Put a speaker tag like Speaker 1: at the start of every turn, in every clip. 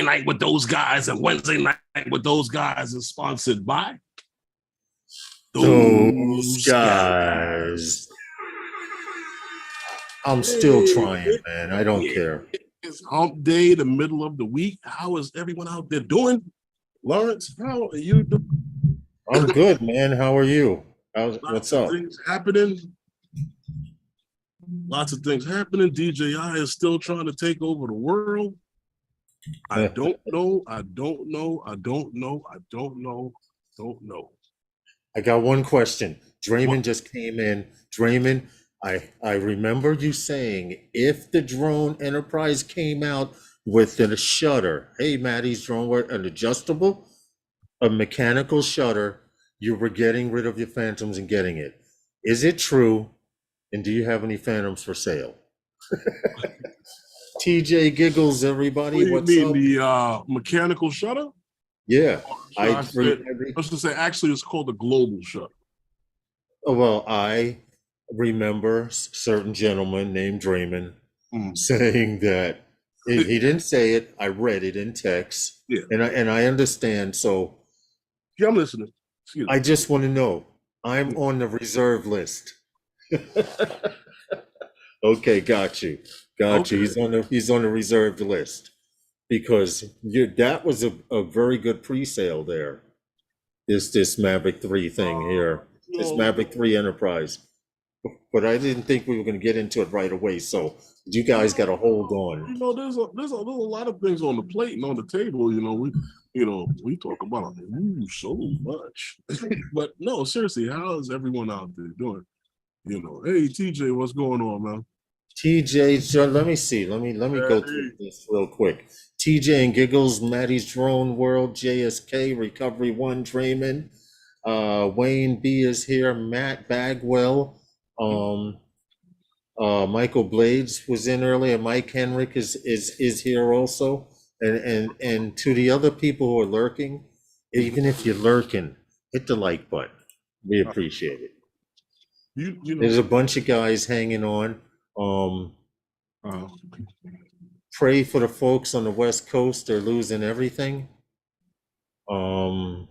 Speaker 1: night with those guys and Wednesday night with those guys is sponsored by
Speaker 2: those guys. I'm still trying, man. I don't care.
Speaker 1: It's hump day, the middle of the week. How is everyone out there doing? Lawrence, how are you doing?
Speaker 2: I'm good, man. How are you? What's up?
Speaker 1: Things happening. Lots of things happening. DJI is still trying to take over the world. I don't know.
Speaker 2: I got one question. Draymond just came in. Draymond, I remember you saying if the drone enterprise came out with a shutter, hey, Maddie's drone, an adjustable, a mechanical shutter, you were getting rid of your Phantoms and getting it. Is it true? And do you have any Phantoms for sale? TJ giggles, everybody.
Speaker 1: What do you mean, the mechanical shutter?
Speaker 2: Yeah.
Speaker 1: Let's just say, actually, it's called the global shutter.
Speaker 2: Oh, well, I remember certain gentleman named Draymond saying that he didn't say it. I read it in text.
Speaker 1: Yeah.
Speaker 2: And I understand. So
Speaker 1: yeah, I'm listening.
Speaker 2: I just want to know. I'm on the reserve list. Okay, got you. Okay. He's on the reserved list because that was a very good pre-sale there. This Mavic 3 thing here. This Mavic 3 Enterprise. But I didn't think we were going to get into it right away. So you guys got to hold on.
Speaker 1: There's a lot of things on the plate and on the table. We talk about so much. But no, seriously, how is everyone out there doing? Hey TJ, what's going on, man?
Speaker 2: TJ, let me see. Let me go through this real quick. TJ and Giggles, Maddie's Drone World, JSK, Recovery One, Draymond, Wayne B is here, Matt Bagwell, Michael Blades was in earlier, Mike Henrik is here also, and to the other people who are lurking, even if you're lurking, hit the like button. We appreciate it. There's a bunch of guys hanging on. Pray for the folks on the West Coast. They're losing everything. On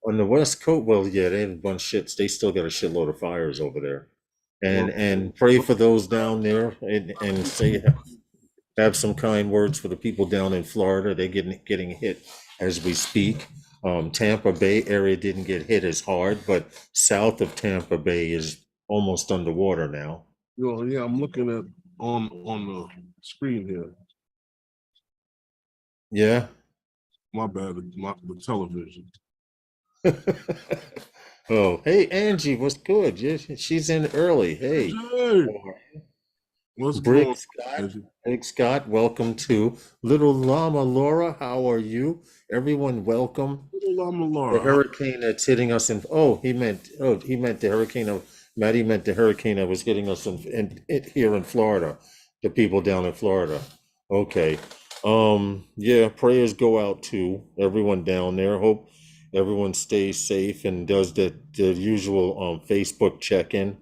Speaker 2: the West Coast, well, yeah, they have a bunch of shits. They still got a shitload of fires over there. And pray for those down there and say have some kind words for the people down in Florida. They're getting hit as we speak. Tampa Bay area didn't get hit as hard, but south of Tampa Bay is almost underwater now.
Speaker 1: Yeah, I'm looking at on the screen here.
Speaker 2: Yeah.
Speaker 1: My bad, the television.
Speaker 2: Oh, hey Angie, what's good? Yeah, she's in early. Hey.
Speaker 1: What's going
Speaker 2: on? Big Scott, welcome to Little Llama Laura. How are you? Everyone, welcome.
Speaker 1: Little Llama Laura.
Speaker 2: The hurricane that's hitting us in. He meant the hurricane. Maddie meant the hurricane that was hitting us here in Florida. The people down in Florida. Okay. Yeah, prayers go out to everyone down there. Hope everyone stays safe and does the usual Facebook check-in.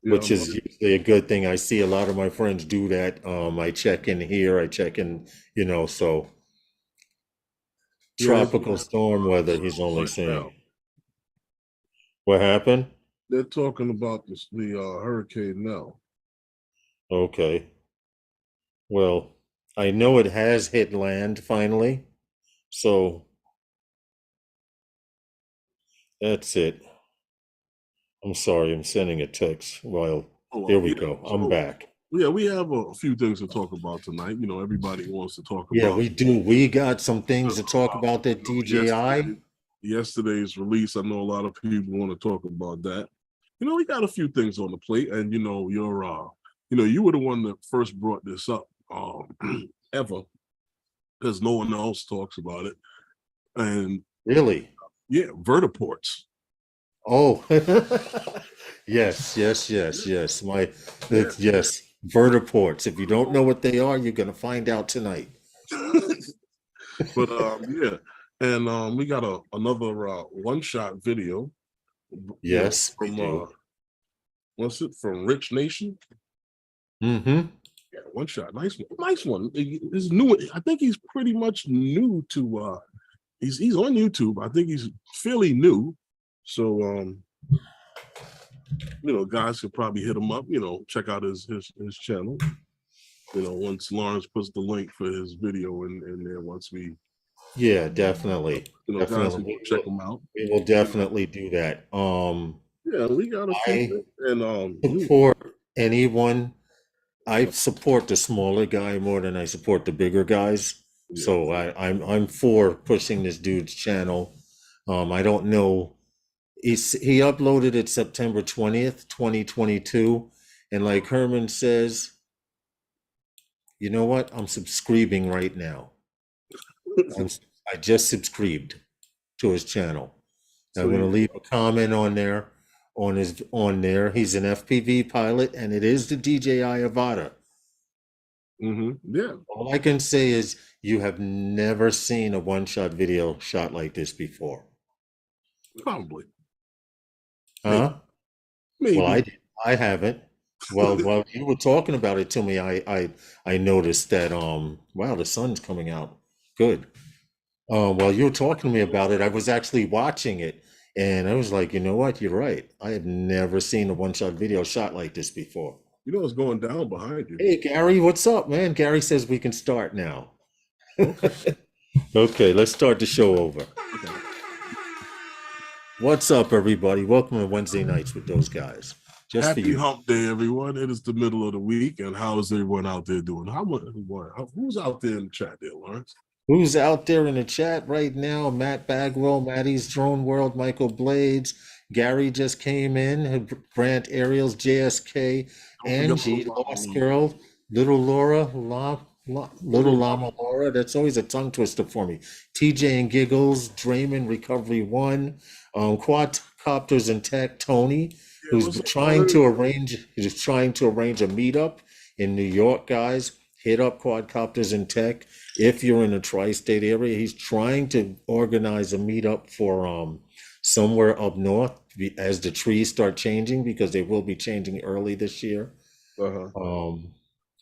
Speaker 2: Which is usually a good thing. I see a lot of my friends do that. I check in here, I check in, so tropical storm weather, he's only saying. What happened?
Speaker 1: They're talking about the hurricane now.
Speaker 2: Okay. Well, I know it has hit land finally. So that's it. I'm sorry, I'm sending a text. Well, here we go. I'm back.
Speaker 1: Yeah, we have a few things to talk about tonight. Everybody wants to talk about.
Speaker 2: Yeah, we do. We got some things to talk about that DJI.
Speaker 1: Yesterday's release. I know a lot of people want to talk about that. We got a few things on the plate, and you were the one that first brought this up ever, because no one else talks about it. And
Speaker 2: really,
Speaker 1: yeah, vertiports.
Speaker 2: Oh, yes. Vertiports. If you don't know what they are, you're gonna find out tonight.
Speaker 1: But yeah, and we got another one-shot video.
Speaker 2: Yes,
Speaker 1: from what's it from RichNation?
Speaker 2: Mm-hmm.
Speaker 1: Yeah, one shot, nice one, nice one. He's new. I think he's pretty much new to. He's on YouTube. I think he's fairly new, so guys could probably hit him up. Check out his channel. Once Lawrence puts the link for his video in there, once we,
Speaker 2: Yeah, definitely.
Speaker 1: guys can
Speaker 2: Definitely.
Speaker 1: go check him out.
Speaker 2: We will definitely do that.
Speaker 1: Yeah, we got a few
Speaker 2: I
Speaker 1: things, and
Speaker 2: support anyone. I support the smaller guy more than I support the bigger guys.
Speaker 1: yeah.
Speaker 2: So I'm for pushing this dude's channel. I don't know. He uploaded it September 20th, 2022. And like Herman says, you know what? I'm subscribing right now. I just subscribed to his channel.
Speaker 1: So
Speaker 2: I'm going to leave a comment on there. He's an FPV pilot, and it is the DJI Avata.
Speaker 1: Yeah.
Speaker 2: All I can say is you have never seen a one-shot video shot like this before.
Speaker 1: Probably.
Speaker 2: Huh?
Speaker 1: Maybe.
Speaker 2: Well, I haven't. Well, while you were talking about it to me, I noticed that wow, the sun's coming out. Good. While you were talking to me about it, I was actually watching it, and I was like, you know what? You're right. I have never seen a one-shot video shot like this before.
Speaker 1: What's going down behind you.
Speaker 2: Hey, Gary, what's up, man? Gary says we can start now.
Speaker 1: Okay.
Speaker 2: Okay, let's start the show over.
Speaker 1: Okay.
Speaker 2: What's up, everybody? Welcome to Wednesday Nights with those guys. Just
Speaker 1: Happy
Speaker 2: for you.
Speaker 1: hump day, everyone. It is the middle of the week, and how is everyone out there doing? Who's out there in the chat there, Lawrence?
Speaker 2: Who's out there in the chat right now? Matt Bagwell, Maddie's Drone World, Michael Blades, Gary just came in, Brant Ariels, JSK, Angie, Lost Girl, Little Laura, Little Llama Laura. That's always a tongue twister for me. TJ and Giggles, Draymond, Recovery One, Quadcopters and Tech, Tony, who's trying to arrange a meetup in New York, guys. Hit up Quadcopters and Tech. If you're in the tri-state area, he's trying to organize a meetup for somewhere up north as the trees start changing, because they will be changing early this year.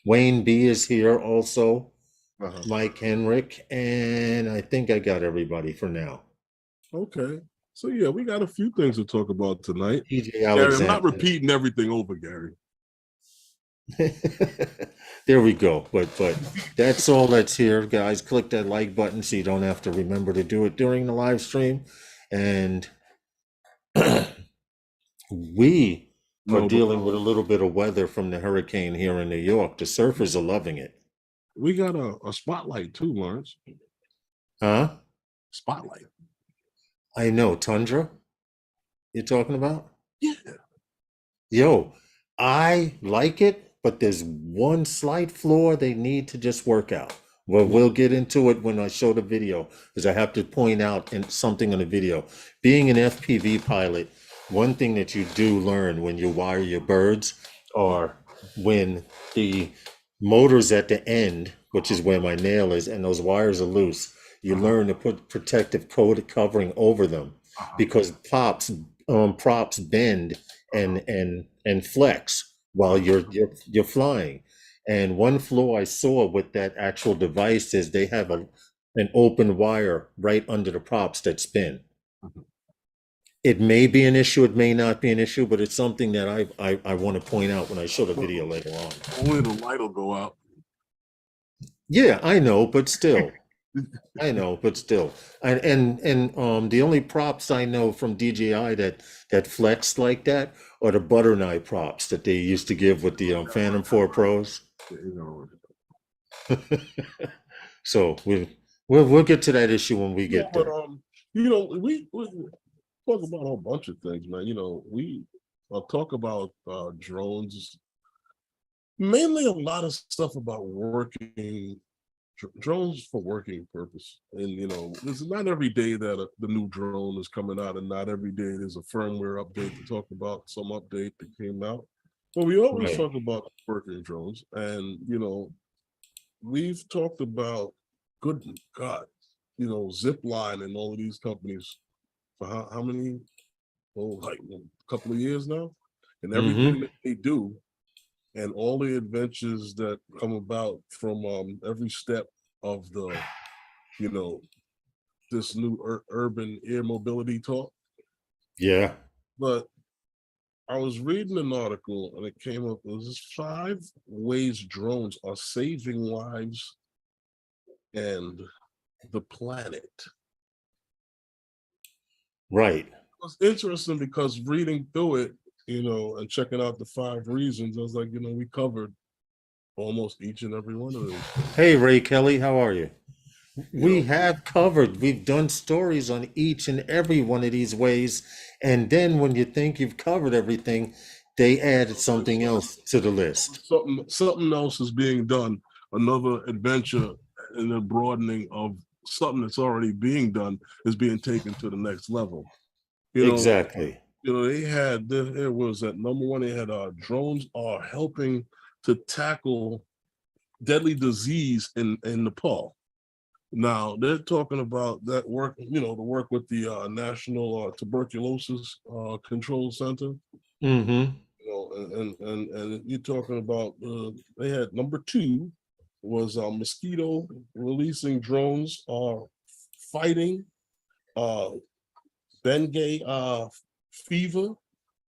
Speaker 2: Wayne B is here also. Mike Henrik, and I think I got everybody for now.
Speaker 1: Okay. So yeah, we got a few things to talk about tonight.
Speaker 2: TJ
Speaker 1: Gary, I'm not repeating everything over, Gary.
Speaker 2: There we go. But that's all that's here, guys. Click that like button so you don't have to remember to do it during the live stream. And we are dealing with a little bit of weather from the hurricane here in New York. The surfers are loving it.
Speaker 1: We got a spotlight too, Lawrence.
Speaker 2: Huh?
Speaker 1: Spotlight.
Speaker 2: I know. Tundra you're talking about?
Speaker 1: Yeah.
Speaker 2: Yo, I like it. But there's one slight flaw they need to just work out. Well, we'll get into it when I show the video, because I have to point out something in the video. Being an FPV pilot, one thing that you do learn when you wire your birds, or when the motor's at the end, which is where my nail is, and those wires are loose, you learn to put protective coat covering over them, because props bend and flex while you're flying. And one flaw I saw with that actual device is they have an open wire right under the props that spin. It may be an issue, it may not be an issue, but it's something that I want to point out when I show the video later on.
Speaker 1: Only the light will go out.
Speaker 2: Yeah, I know, but still. And the only props I know from DJI that flexed like that are the butter knife props that they used to give with the Phantom 4 Pros. So we'll get to that issue when we get there.
Speaker 1: But we talk about a whole bunch of things, man. We talk about drones, mainly a lot of stuff about working drones for working purpose. And it's not every day that the new drone is coming out, and not every day there's a firmware update to talk about some update that came out. But we always talk about working drones, and we've talked about, good God, Zipline and all of these companies for how many, like a couple of years now, and everything that they do. and all the adventures that come about from every step of the, you know, this new urban air mobility talk.
Speaker 2: Yeah.
Speaker 1: But I was reading an article and it came up, it was 5 ways drones are saving lives and the planet.
Speaker 2: Right.
Speaker 1: It was interesting because reading through it, you know, and checking out the 5 reasons, I was like, you know, we covered almost each and every one of those things.
Speaker 2: Hey, Ray Kelly, how are you?
Speaker 1: You
Speaker 2: We
Speaker 1: know,
Speaker 2: have covered, we've done stories on each and every one of these ways. And then when you think you've covered everything, they added something else to the list.
Speaker 1: something else is being done, another adventure and the broadening of something that's already being done is being taken to the next level. You know,
Speaker 2: Exactly.
Speaker 1: they had there was that number one, they had drones are helping to tackle deadly disease in Nepal. Now they're talking about that work, you know, the work with the National Tuberculosis Control Center.
Speaker 2: Mm-hmm.
Speaker 1: You know, and you're talking about they had number 2 was mosquito releasing drones are fighting uh dengue fever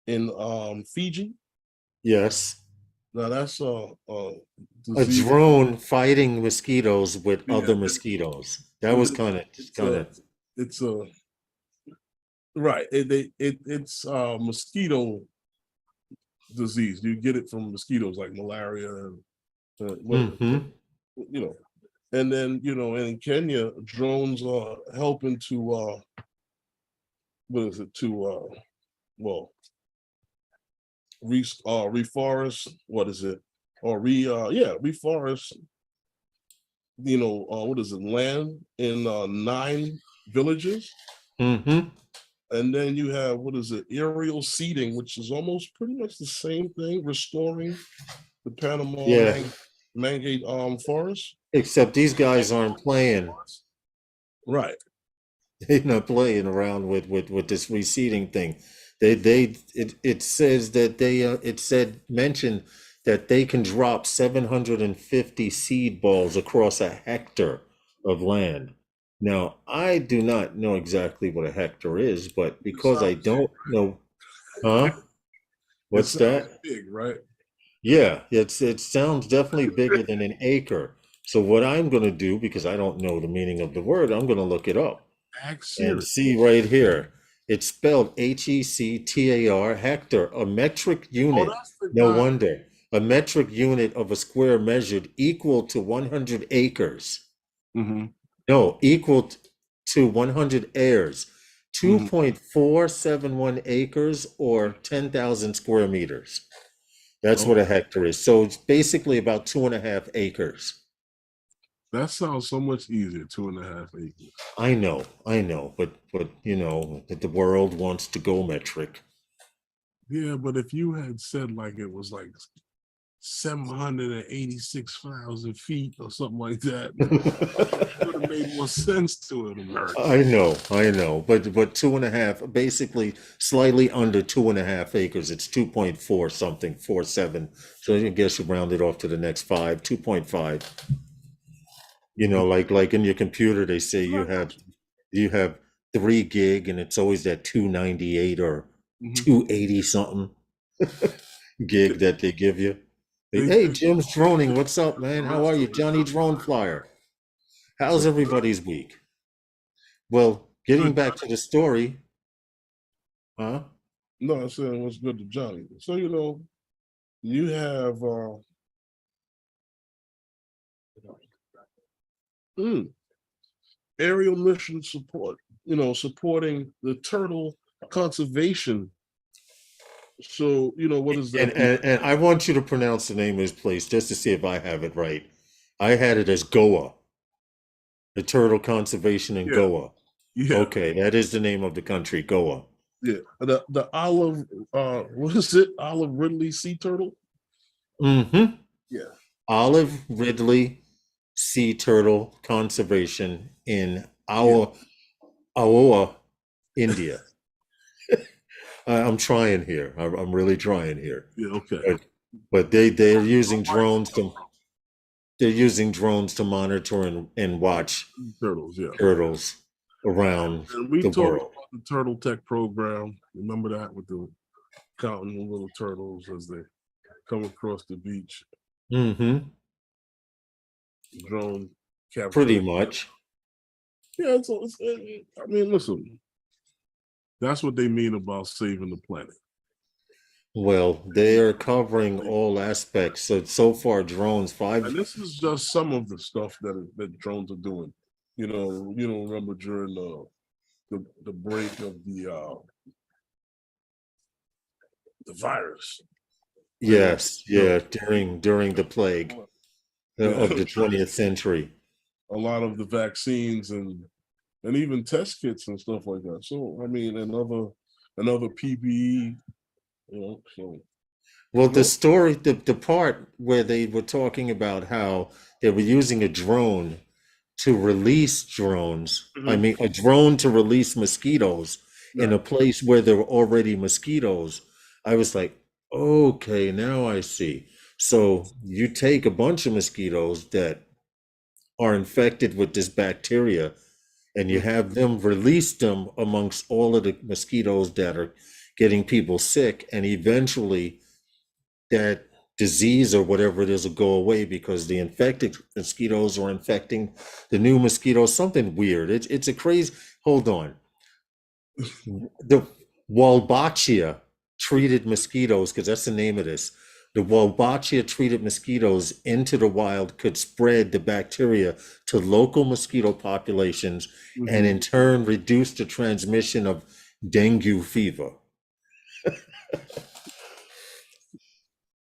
Speaker 1: in Fiji.
Speaker 2: Yes.
Speaker 1: Now that's a
Speaker 2: A
Speaker 1: disease.
Speaker 2: drone fighting mosquitoes with
Speaker 1: Yeah,
Speaker 2: other mosquitoes. That
Speaker 1: and
Speaker 2: was
Speaker 1: it's it's
Speaker 2: kind
Speaker 1: a
Speaker 2: of,
Speaker 1: it's a right. It's mosquito disease. You get it from mosquitoes like malaria and
Speaker 2: mm-hmm.
Speaker 1: you know. And then, you know, in Kenya, drones are helping to what is it to well reforest, what is it, or reforest, you know, what is it, land in 9 villages.
Speaker 2: Mm-hmm.
Speaker 1: And then you have, what is it, aerial seeding, which is almost pretty much the same thing, restoring the Panama
Speaker 2: Yeah.
Speaker 1: mangrove forest.
Speaker 2: Except these guys aren't playing.
Speaker 1: Right.
Speaker 2: They're not playing around with this reseeding thing. It says that it said mentioned that they can drop 750 seed balls across a hectare of land. Now, I do not know exactly what a hectare is, but
Speaker 1: It
Speaker 2: because I
Speaker 1: sounds big,
Speaker 2: don't know, huh?
Speaker 1: it
Speaker 2: What's
Speaker 1: sounds
Speaker 2: that?
Speaker 1: big, right?
Speaker 2: Yeah, it sounds definitely bigger than an acre. So what I'm going to do, because I don't know the meaning of the word, I'm going to look it up.
Speaker 1: Ask
Speaker 2: And
Speaker 1: Siri.
Speaker 2: see right here, it's spelled HECTAR, hectare, a metric
Speaker 1: Oh,
Speaker 2: unit.
Speaker 1: that's the
Speaker 2: No
Speaker 1: guy.
Speaker 2: wonder. A metric unit of a square measured equal to 100 acres.
Speaker 1: Hmm.
Speaker 2: No, to 100 airs.
Speaker 1: Hmm.
Speaker 2: 2.471 acres or 10,000 square meters. That's what a
Speaker 1: Okay.
Speaker 2: hectare is. So it's basically about 2.5 acres.
Speaker 1: That sounds so much easier, 2.5 acres.
Speaker 2: I know, but you know that the world wants to go metric.
Speaker 1: Yeah, but if you had said like it was like 786,000 feet or something like that, it would have made more sense to an American.
Speaker 2: I know, but 2.5, basically slightly under 2.5 acres. It's 2.4 something, 47. So I guess you round it off to the next five, 2.5. You know, like in your computer, they say
Speaker 1: I got
Speaker 2: you have 3 gig, and it's always that 298 or
Speaker 1: you. Mhm.
Speaker 2: 280 something
Speaker 1: They,
Speaker 2: gig that they give you.
Speaker 1: they
Speaker 2: Hey,
Speaker 1: think
Speaker 2: Jim's droning. What's up,
Speaker 1: the
Speaker 2: man? How
Speaker 1: rest
Speaker 2: are
Speaker 1: of
Speaker 2: you,
Speaker 1: it
Speaker 2: Johnny
Speaker 1: doesn't
Speaker 2: Drone
Speaker 1: matter.
Speaker 2: Flyer? How's
Speaker 1: So
Speaker 2: everybody's week? Well, getting
Speaker 1: good.
Speaker 2: back to the story, huh?
Speaker 1: No, I said what's good to Johnny. So you know, you have mm, aerial mission support. You know, supporting the turtle conservation. So you know, what does
Speaker 2: And,
Speaker 1: that do?
Speaker 2: and I want you to pronounce the name of this place just to see if I have it right. I had it as Goa, the Turtle Conservation in
Speaker 1: Yeah,
Speaker 2: Goa.
Speaker 1: yeah,
Speaker 2: Okay, that is the name of the country, Goa.
Speaker 1: yeah. The olive, what is it? Olive Ridley sea turtle.
Speaker 2: Mm-hmm.
Speaker 1: Yeah,
Speaker 2: Olive Ridley Sea Turtle Conservation in
Speaker 1: yeah,
Speaker 2: Aoa, India. I'm trying here. I'm really trying here.
Speaker 1: yeah. Okay.
Speaker 2: But they're using drones to monitor and watch
Speaker 1: Turtles, yeah.
Speaker 2: turtles around
Speaker 1: And we
Speaker 2: the
Speaker 1: talked
Speaker 2: world.
Speaker 1: about the Turtle Tech program. Remember that with the counting the little turtles as they come across the beach,
Speaker 2: Mm-hmm.
Speaker 1: drone capture.
Speaker 2: Pretty much.
Speaker 1: Yeah, I mean, listen, that's what they mean about saving the planet.
Speaker 2: Well, they are covering all aspects. So far, drones
Speaker 1: And
Speaker 2: five.
Speaker 1: this is just some of the stuff that drones are doing. You know, remember during the break of the virus, they were,
Speaker 2: Yes, yeah. During the plague
Speaker 1: yeah,
Speaker 2: of the 20th century.
Speaker 1: a lot of the vaccines and even test kits and stuff like that. So I mean, another PPE, you know. So
Speaker 2: Well, the
Speaker 1: no,
Speaker 2: story, the part where they were talking about how they were using a drone to release drones, I
Speaker 1: mhm,
Speaker 2: mean, a drone to release mosquitoes in
Speaker 1: yeah,
Speaker 2: a place where there were already mosquitoes. I was like, okay, now I see. So you take a bunch of mosquitoes that are infected with this bacteria and you
Speaker 1: mhm,
Speaker 2: have them release them amongst all of the mosquitoes that are getting people sick, and eventually that disease or whatever it is will go away because the infected mosquitoes are infecting the new mosquitoes. Something weird. It's a crazy. Hold on. The Wolbachia treated mosquitoes, because that's the name of this. The Wolbachia treated mosquitoes into the wild could spread the bacteria to local mosquito populations and
Speaker 1: mhm.
Speaker 2: in turn reduce the transmission of dengue fever.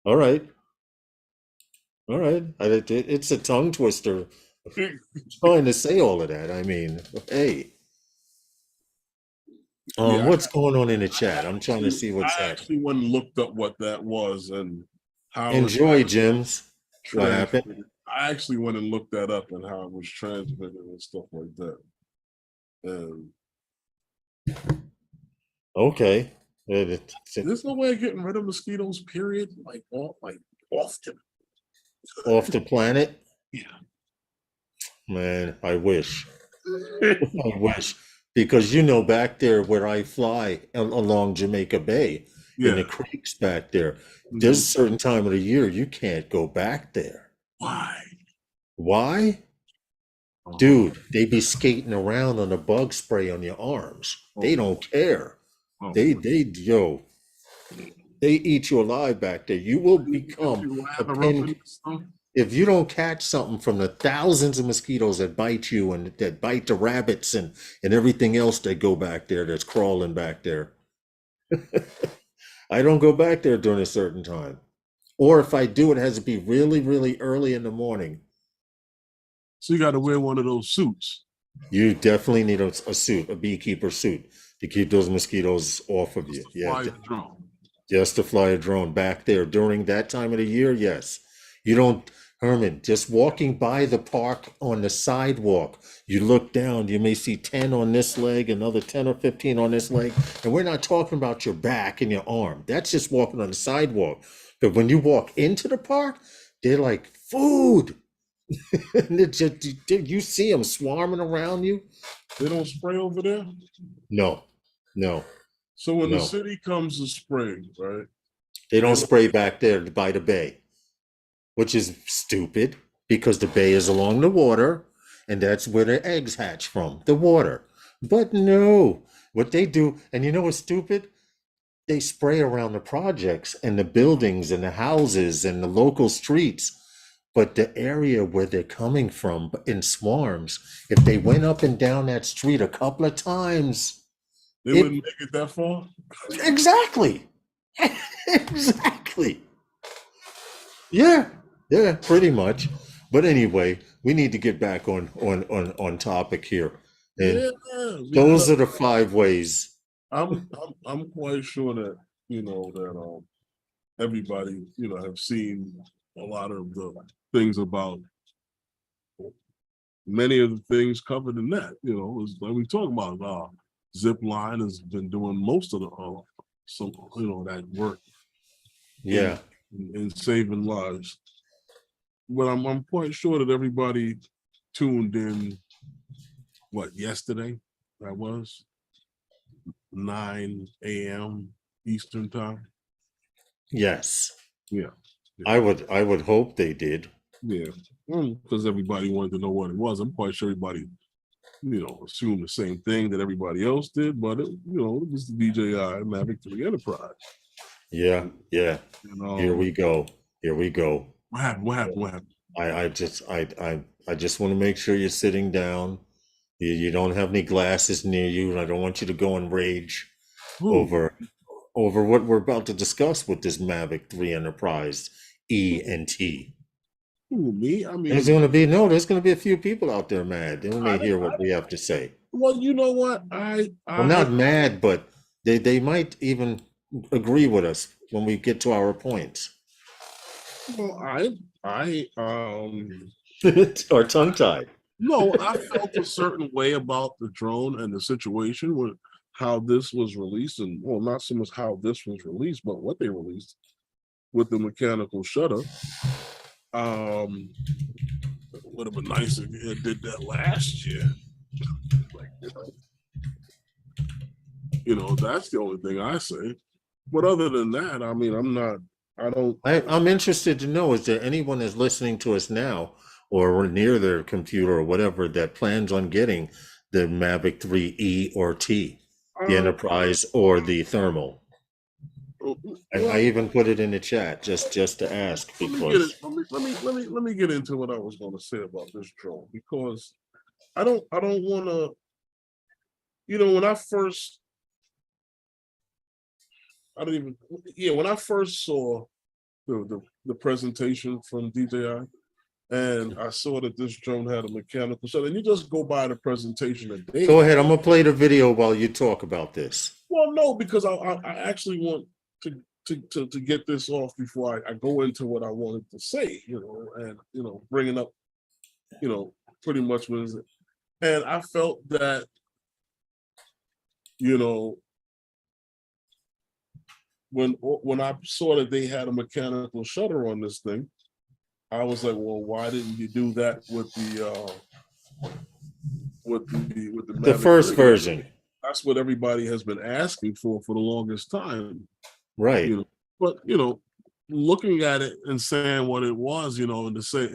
Speaker 2: All right. All right. It's a tongue twister trying to say all of that. I mean, hey,
Speaker 1: Yeah,
Speaker 2: what's going on in the chat? I'm trying to
Speaker 1: actually,
Speaker 2: see
Speaker 1: I
Speaker 2: what's happening.
Speaker 1: actually went and looked up what that was and how it
Speaker 2: Enjoy, Jims. What happened?
Speaker 1: transmitted. I actually went and looked that up and how it was transmitted and stuff like that. And
Speaker 2: Okay.
Speaker 1: there's no way of getting rid of mosquitoes, period. Like often.
Speaker 2: Off the planet?
Speaker 1: Yeah.
Speaker 2: Man, I wish. I wish. Because back there where I fly along Jamaica Bay, in the
Speaker 1: Yeah.
Speaker 2: creeks back there, there's a
Speaker 1: Mhm.
Speaker 2: certain time of the year you can't go back there.
Speaker 1: Why?
Speaker 2: Why?
Speaker 1: Uh-huh.
Speaker 2: Dude, they be skating around on the bug spray on your arms. They
Speaker 1: Oh,
Speaker 2: don't care.
Speaker 1: oh my.
Speaker 2: Yo, they eat you alive back there. You will
Speaker 1: If
Speaker 2: become
Speaker 1: you
Speaker 2: a
Speaker 1: lather up
Speaker 2: pin.
Speaker 1: in this stuff,
Speaker 2: If you don't catch something from the thousands of mosquitoes that bite you and that bite the rabbits and everything else that go back there that's crawling back there, I don't go back there during a certain time. Or if I do, it has to be really, really early in the morning.
Speaker 1: so you got to wear one of those suits.
Speaker 2: You definitely need a suit, a beekeeper suit, to keep those mosquitoes off of
Speaker 1: Just
Speaker 2: you.
Speaker 1: to
Speaker 2: Yeah,
Speaker 1: fly the drone.
Speaker 2: just to fly a drone back there during that time of the year. Yes. You don't, Herman, just walking by the park on the sidewalk, you look down, you may see 10 on this leg, another 10 or 15 on this leg. And we're not talking about your back and your arm. That's just walking on the sidewalk. But when you walk into the park, they're like food. And you see them swarming around you.
Speaker 1: They don't spray over there.
Speaker 2: No, no,
Speaker 1: So when the
Speaker 2: no.
Speaker 1: city comes to spring, right?
Speaker 2: They
Speaker 1: They
Speaker 2: don't
Speaker 1: don't.
Speaker 2: spray back there by the bay, which is stupid because the bay is along the water and that's where the eggs hatch from, the water. But no, what they do, and you know what's stupid? They spray around the projects and the buildings and the houses and the local streets. But the area where they're coming from in swarms, if they went up and down that street a couple of times,
Speaker 1: They
Speaker 2: it
Speaker 1: wouldn't make it that far.
Speaker 2: exactly, exactly. Yeah, yeah, pretty much. But anyway, we need to get back on topic here. And
Speaker 1: Yeah,
Speaker 2: those
Speaker 1: because
Speaker 2: are the five ways.
Speaker 1: I'm quite sure that that everybody have seen a lot of the things about many of the things covered in that. Like we talk about. Zip Line has been doing most of the that work in
Speaker 2: Yeah.
Speaker 1: and saving lives. But I'm quite sure that everybody tuned in. What, yesterday? That was 9 a.m. Eastern time.
Speaker 2: Yes,
Speaker 1: Yeah,
Speaker 2: I would hope they did.
Speaker 1: yeah. Because everybody wanted to know what it was. I'm quite sure everybody, assumed the same thing that everybody else did, but it was the DJI Mavic 3 Enterprise.
Speaker 2: Yeah, yeah.
Speaker 1: And
Speaker 2: Here we go. Here we go.
Speaker 1: what happened? What happened? What happened?
Speaker 2: I just want to make sure you're sitting down. You don't have any glasses near you, and I don't want you to go and rage
Speaker 1: Who?
Speaker 2: over what we're about to discuss with this Mavic 3 Enterprise E and T.
Speaker 1: Who, me? I
Speaker 2: There's
Speaker 1: mean,
Speaker 2: going to be there's going to be a few people out there mad. They may
Speaker 1: I,
Speaker 2: hear
Speaker 1: I,
Speaker 2: what we have to say.
Speaker 1: well, you know what?
Speaker 2: Well, not mad, but they might even agree with us when we get to our points.
Speaker 1: well,
Speaker 2: Or tongue tied.
Speaker 1: no, I felt a certain way about the drone and the situation with how this was released, and well, not so much how this was released, but what they released with the mechanical shutter. Would have been nice if you had did that last year. Like, that's the only thing I say. But other than that, I mean,
Speaker 2: I'm interested to know, is there anyone that's listening to us now or near their computer or whatever that plans on getting the Mavic 3E or T, the Enterprise or the Thermal? I even put it in the chat just to ask, because
Speaker 1: let me get into what I was going to say about this drone, because I don't want to, when I first when I first saw the presentation from DJI, and I saw that this drone had a mechanical shutter, and you just go by the presentation that they
Speaker 2: go ahead. I'm gonna play the video while you talk about this.
Speaker 1: Well, no, because I actually want to get this off before I go into what I wanted to say, and bringing up, pretty much was it. And I felt that, when I saw that they had a mechanical shutter on this thing, I was like, well, why didn't you do that with the
Speaker 2: The first version?
Speaker 1: That's what everybody has been asking for the longest time.
Speaker 2: Right.
Speaker 1: But looking at it and saying what it was, and to say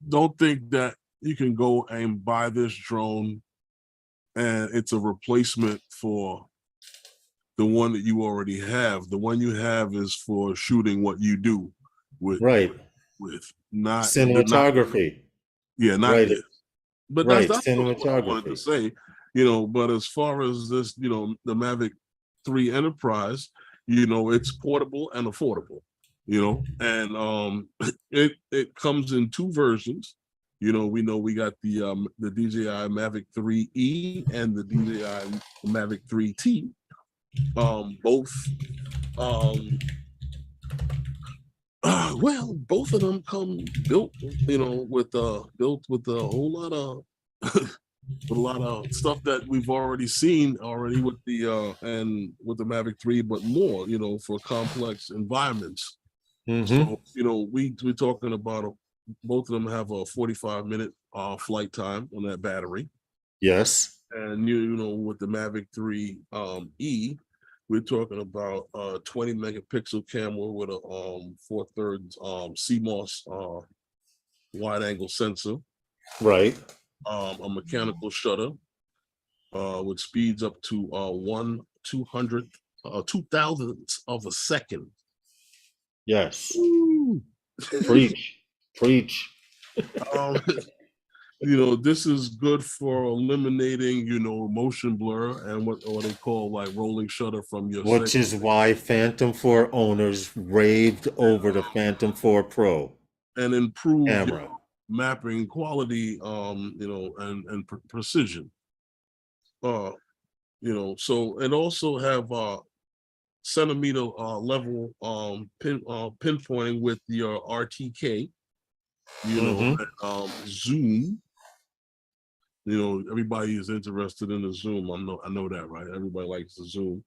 Speaker 1: don't think that you can go and buy this drone and it's a replacement for the one that you already have. The one you have is for shooting what you do with not
Speaker 2: cinematography.
Speaker 1: Not
Speaker 2: right.
Speaker 1: this. But
Speaker 2: right.
Speaker 1: That's
Speaker 2: cinematography.
Speaker 1: what I wanted to say, but as far as this, the Mavic 3 Enterprise, it's portable and affordable, and it comes in two versions. We know we got the DJI Mavic 3E and the DJI Mavic 3T. Both well, both of them come built, with a whole lot of with a lot of stuff that we've already seen with the and with the Mavic 3, but more, for complex environments. So, we're talking about both of them have a 45-minute flight time on that battery.
Speaker 2: Yes.
Speaker 1: And with the Mavic 3 E, we're talking about a 20 megapixel camera with a 4/3 CMOS wide angle sensor.
Speaker 2: Right.
Speaker 1: A mechanical shutter, which speeds up to 2,000ths of a second.
Speaker 2: Yes. Preach.
Speaker 1: This is good for eliminating, motion blur and what they call like rolling shutter from your.
Speaker 2: Which is why Phantom 4 owners raved over the Phantom 4 Pro
Speaker 1: and improve
Speaker 2: camera.
Speaker 1: Mapping quality, and precision. So it also have centimeter level pinpointing with your RTK, zoom. Everybody is interested in the zoom. I know that, right? Everybody likes the zoom.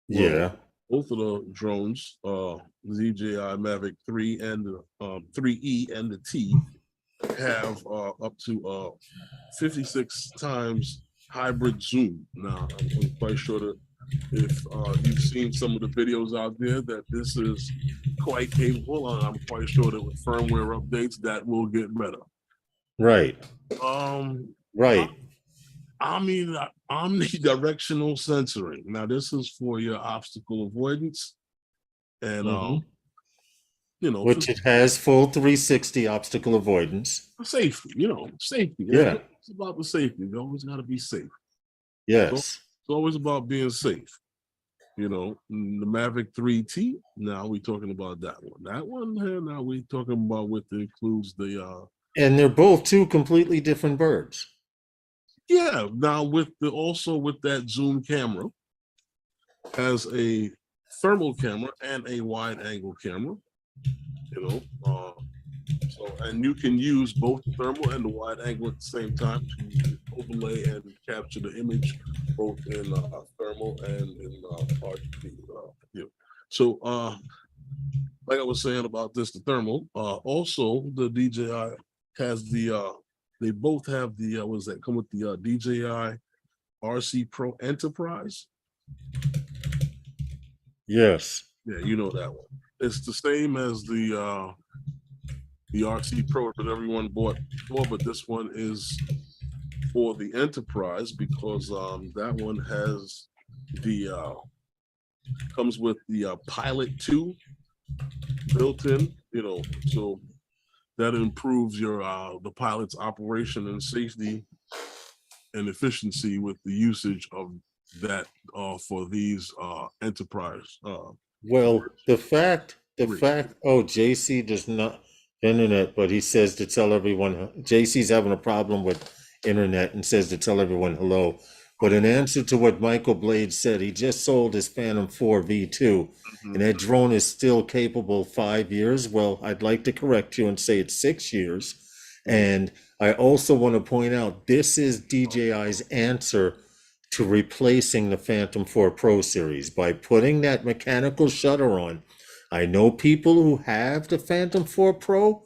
Speaker 2: Yeah.
Speaker 1: both of the drones, the DJI Mavic 3 and the 3E and the T, have up to 56 times hybrid zoom. Now, I'm quite sure that if you've seen some of the videos out there, that this is quite capable, and I'm quite sure that with firmware updates, that will get better.
Speaker 2: Right.
Speaker 1: Right. Omnidirectional sensoring. Now, this is for your obstacle avoidance, and
Speaker 2: which it has full 360 obstacle avoidance.
Speaker 1: Safety. Safety.
Speaker 2: Yeah.
Speaker 1: It's about the safety. You always got to be safe.
Speaker 2: Yes.
Speaker 1: So it's always about being safe. The Mavic 3T. Now we're talking about that one. That one here. Now we're talking about what includes the.
Speaker 2: And they're both two completely different birds.
Speaker 1: Yeah. Now with that zoom camera, has a thermal camera and a wide angle camera. And you can use both the thermal and the wide angle at the same time to overlay and capture the image, both in thermal and in RGB. So, like I was saying about the thermal, also the DJI has they both have the, what does that come with, the DJI RC Pro Enterprise?
Speaker 2: Yes.
Speaker 1: Yeah, you know that one. It's the same as the RC Pro that everyone bought before, but this one is for the Enterprise because that one has comes with the Pilot 2 built in, so that improves your the pilot's operation and safety and efficiency with the usage of that for these Enterprise.
Speaker 2: Well, the fact, JC does not internet, but he says to tell everyone, JC's having a problem with internet and says to tell everyone hello. But in answer to what Michael Blade said, he just sold his Phantom 4 V2, and that drone is still capable 5 years. Well, I'd like to correct you and say it's 6 years. And I also want to point out, this is DJI's answer to replacing the Phantom 4 Pro series by putting that mechanical shutter on. I know people who have the Phantom 4 Pro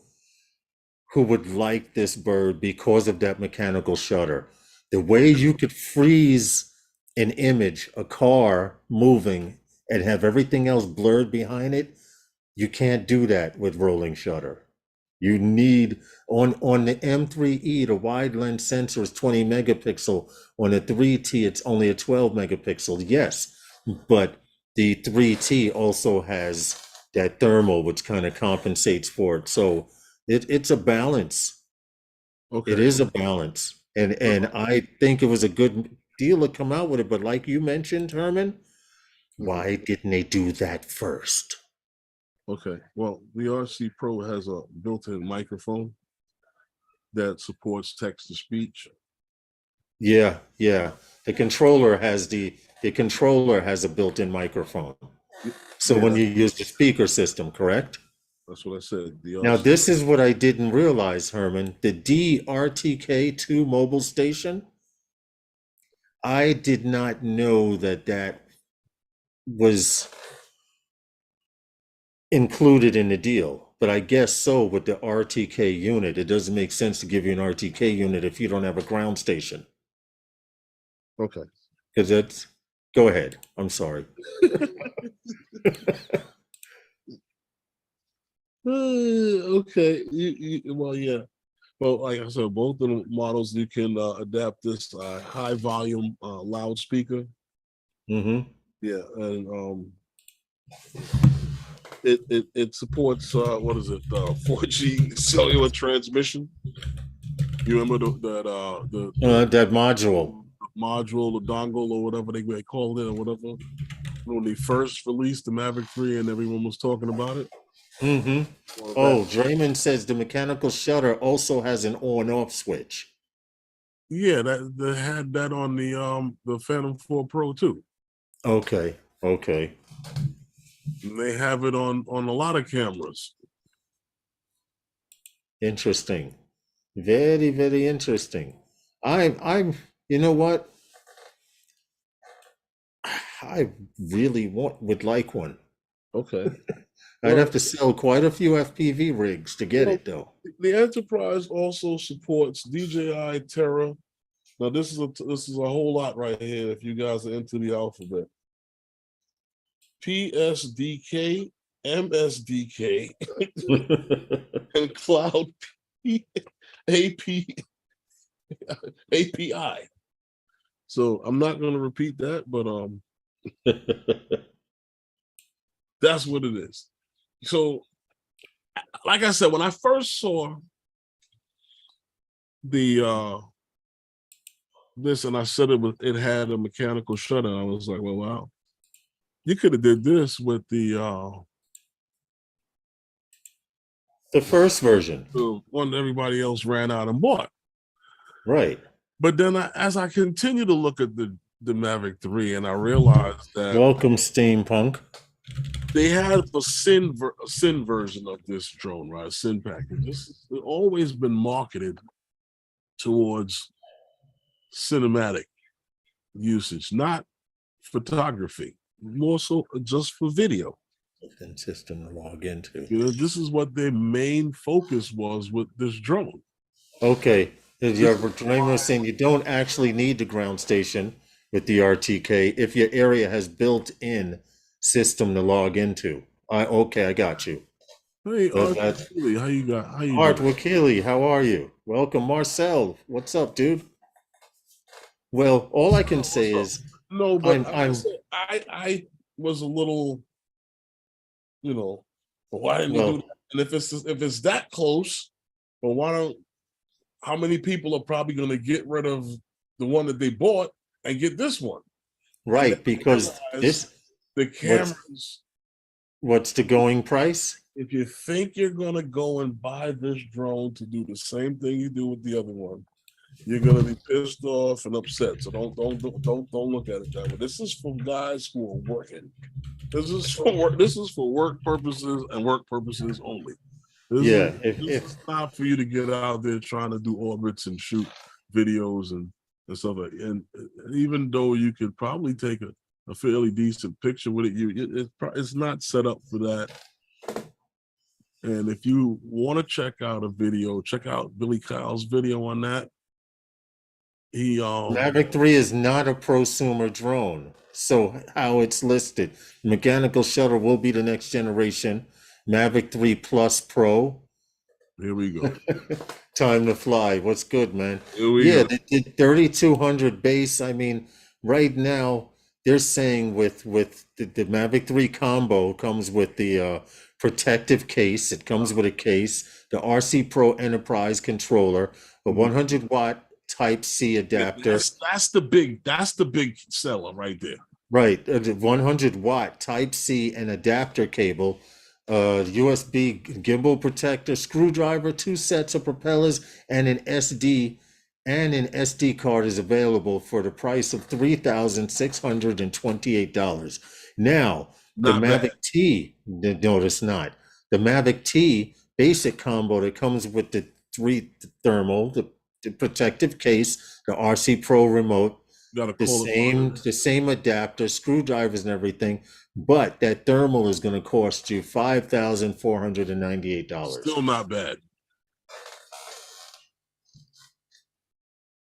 Speaker 2: who would like this bird because of that mechanical shutter. The way you could freeze an image, a car moving, and have everything else blurred behind it, you can't do that with rolling shutter. You need, on the M3E, the wide lens sensor is 20 megapixel. On the 3T, it's only a 12 megapixel. Yes, but the 3T also has that thermal, which kind of compensates for it. So it's a balance. Okay. It is a balance. And I think it was a good deal to come out with it. But like you mentioned, Herman, why didn't they do that first?
Speaker 1: Okay, well, the RC Pro has a built-in microphone that supports text-to-speech.
Speaker 2: Yeah. The controller has a built-in microphone. So when you use the speaker system, correct?
Speaker 1: That's what I said.
Speaker 2: Now, this is what I didn't realize, Herman. The DRTK2 mobile station, I did not know that was included in the deal. But I guess so with the RTK unit. It doesn't make sense to give you an RTK unit if you don't have a ground station.
Speaker 1: Okay.
Speaker 2: Because go ahead. I'm sorry.
Speaker 1: Okay. Well, yeah. Well, like I said, both of the models, you can adapt this high volume loudspeaker.
Speaker 2: Mm-hmm.
Speaker 1: Yeah, and it supports what is it? 4G cellular transmission. You remember that
Speaker 2: module?
Speaker 1: Module, the dongle, or whatever they called it, or whatever. When they first released the Mavic 3, and everyone was talking about it.
Speaker 2: Mm-hmm. Oh, Draymond says the mechanical shutter also has an on-off switch.
Speaker 1: Yeah, they had that on the Phantom 4 Pro too.
Speaker 2: Okay.
Speaker 1: And they have it on a lot of cameras.
Speaker 2: Interesting. Very, very interesting. I'm you know what? I really would like one.
Speaker 1: Okay.
Speaker 2: I'd
Speaker 1: Well,
Speaker 2: have to sell quite a few FPV rigs to get
Speaker 1: well,
Speaker 2: it, though.
Speaker 1: the Enterprise also supports DJI Terra. Now this is a whole lot right here. If you guys are into the alphabet, PSDK, MSDK, and Cloud AP, API. So I'm not going to repeat that, but that's what it is. So, like I said, when I first saw the this, and I said it had a mechanical shutter, I was like, well, wow, you could have did this with
Speaker 2: the first version,
Speaker 1: the one everybody else ran out and bought.
Speaker 2: right?
Speaker 1: But then, as I continue to look at the Mavic 3, and I realized that
Speaker 2: Welcome, steampunk.
Speaker 1: they had a sin version of this drone, right? A sin package. This has always been marketed towards cinematic usage, not photography, more so just for video.
Speaker 2: System to log into.
Speaker 1: You know, this is what their main focus was with this drone.
Speaker 2: Okay, your was saying you don't actually need the ground station with the RTK if your area has built-in system to log into. Okay, I got you.
Speaker 1: Hey, Art Wakili, how you
Speaker 2: Art
Speaker 1: doing?
Speaker 2: Wakili, how are you? Welcome, Marcel. What's up, dude? Well, all I can say is
Speaker 1: no, but I was a little, you know, why didn't you do that? And if it's that close, well, why don't? How many people are probably going to get rid of the one that they bought and get this one?
Speaker 2: Right, because
Speaker 1: the cameras.
Speaker 2: What's the going price?
Speaker 1: If you think you're going to go and buy this drone to do the same thing you do with the other one, you're going to be pissed off and upset. So don't look at it that way. This is for guys who are working. This is for work purposes and work purposes only. This is not for you to get out there trying to do orbits and shoot videos and stuff like that. And even though you could probably take a fairly decent picture with it, it's not set up for that. And if you want to check out a video, check out Billy Kyle's video on that.
Speaker 2: Mavic 3 is not a prosumer drone. So how it's listed, mechanical shutter will be the next generation. Mavic 3 Plus Pro.
Speaker 1: Here we go.
Speaker 2: Time to fly. What's good, man?
Speaker 1: Here we go.
Speaker 2: The 3200 base. I mean, right now they're saying with the Mavic 3 combo comes with the protective case. It comes with a case, the RC Pro Enterprise controller, a 100-watt Type-C adapter.
Speaker 1: That's the big seller right there.
Speaker 2: Right, a 100-watt Type-C and adapter cable, USB gimbal protector, screwdriver, 2 sets of propellers, and an SD card is available for the price of $3,628. Now, the Mavic T, notice not. The Mavic T basic combo that comes with the 3 thermal, the protective case, the RC Pro remote, the same adapter, screwdrivers and everything, but that thermal is going to cost you $5,498.
Speaker 1: Still not bad.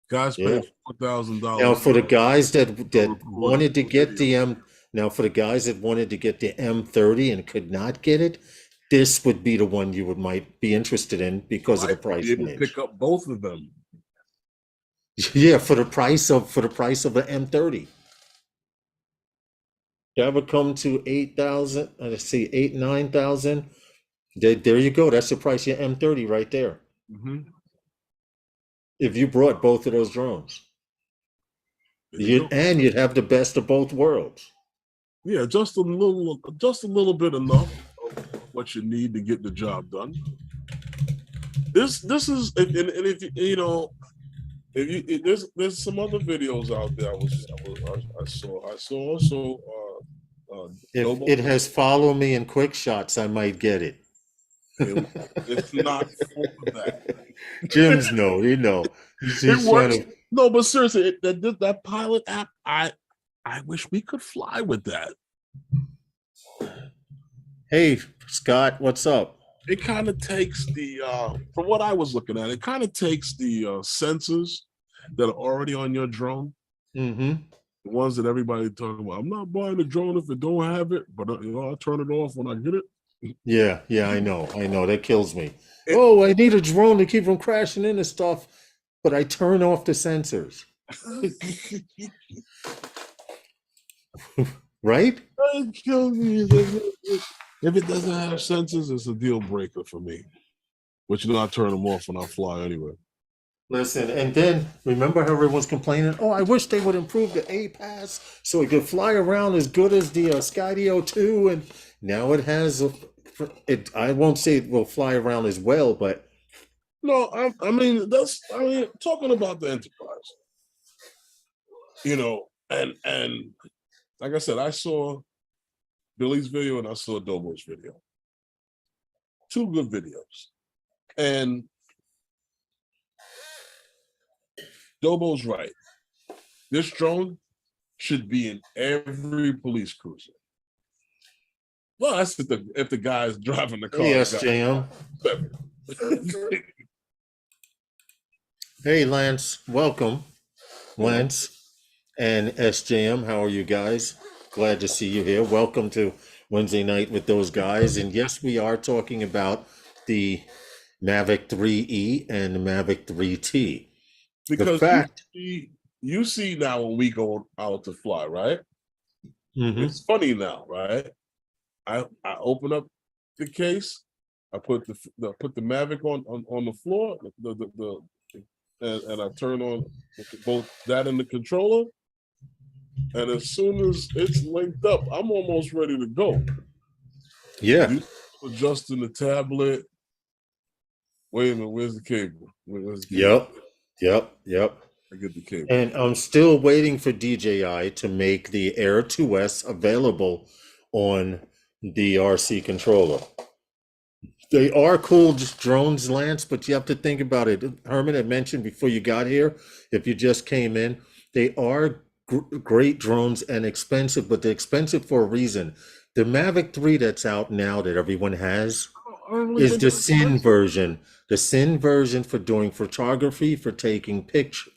Speaker 1: Guys paid $4,000.
Speaker 2: Now for the guys that wanted to get the M30 and could not get it, this would be the one you might be interested in because of the price range.
Speaker 1: Pick up both of them.
Speaker 2: Yeah, for the price of an M30. That would come to 8,000. Let's see, 9,000. There you go. That's the price of your M30 right there.
Speaker 1: Mm-hmm.
Speaker 2: If you brought both of those drones, you'd have the best of both worlds.
Speaker 1: Yeah, just a little bit enough of what you need to get the job done. This is, and if you know. There's some other videos out there I saw also.
Speaker 2: If it has follow me in quick shots, I might get it.
Speaker 1: It's not for that.
Speaker 2: Jim's no, you know.
Speaker 1: It works. No, but seriously, that pilot app, I wish we could fly with that.
Speaker 2: Hey, Scott, what's up?
Speaker 1: It kind of takes the, from what I was looking at, it kind of takes the sensors that are already on your drone,
Speaker 2: Mm-hmm.
Speaker 1: the ones that everybody talking about. I'm not buying a drone if it don't have it, but I'll turn it off when I get it.
Speaker 2: Yeah, I know. That kills me.
Speaker 1: It
Speaker 2: Oh, I need a drone to keep from crashing into stuff, but I turn off the sensors, right?
Speaker 1: kills me. If it doesn't have sensors, it's a deal breaker for me. Which I turn them off when I fly anyway.
Speaker 2: Listen, and then remember how everyone's complaining? Oh, I wish they would improve the A-Pass so it could fly around as good as the Skydio 2. And now it has, I won't say it will fly around as well, but.
Speaker 1: No, I mean, talking about the Enterprise, and like I said, I saw Billy's video and I saw Dobo's video. Two good videos. And Dobo's right. This drone should be in every police cruiser. Well, that's if the guy's driving the car.
Speaker 2: Hey, SJM. Hey, Lance. Welcome, Lance and SJM. How are you guys? Glad to see you here. Welcome to Wednesday night with those guys. And yes, we are talking about the Mavic 3E and the Mavic 3T.
Speaker 1: Because
Speaker 2: the fact
Speaker 1: you see now when we go out to fly, right?
Speaker 2: Mm-hmm.
Speaker 1: It's funny now, right? I open up the case, I put the Mavic on the floor, and I turn on both that and the controller, and as soon as it's linked up, I'm almost ready to go.
Speaker 2: Yeah.
Speaker 1: Adjusting the tablet. Wait a minute, where's the cable? Where's the cable?
Speaker 2: Yep.
Speaker 1: I get the cable.
Speaker 2: And I'm still waiting for DJI to make the Air 2S available on the RC controller. They are cool drones, Lance, but you have to think about it. Herman had mentioned before you got here, if you just came in, they are great drones and expensive, but they're expensive for a reason. The Mavic 3 that's out now that everyone has is the SIN version. The SIN version for doing photography, for taking pictures,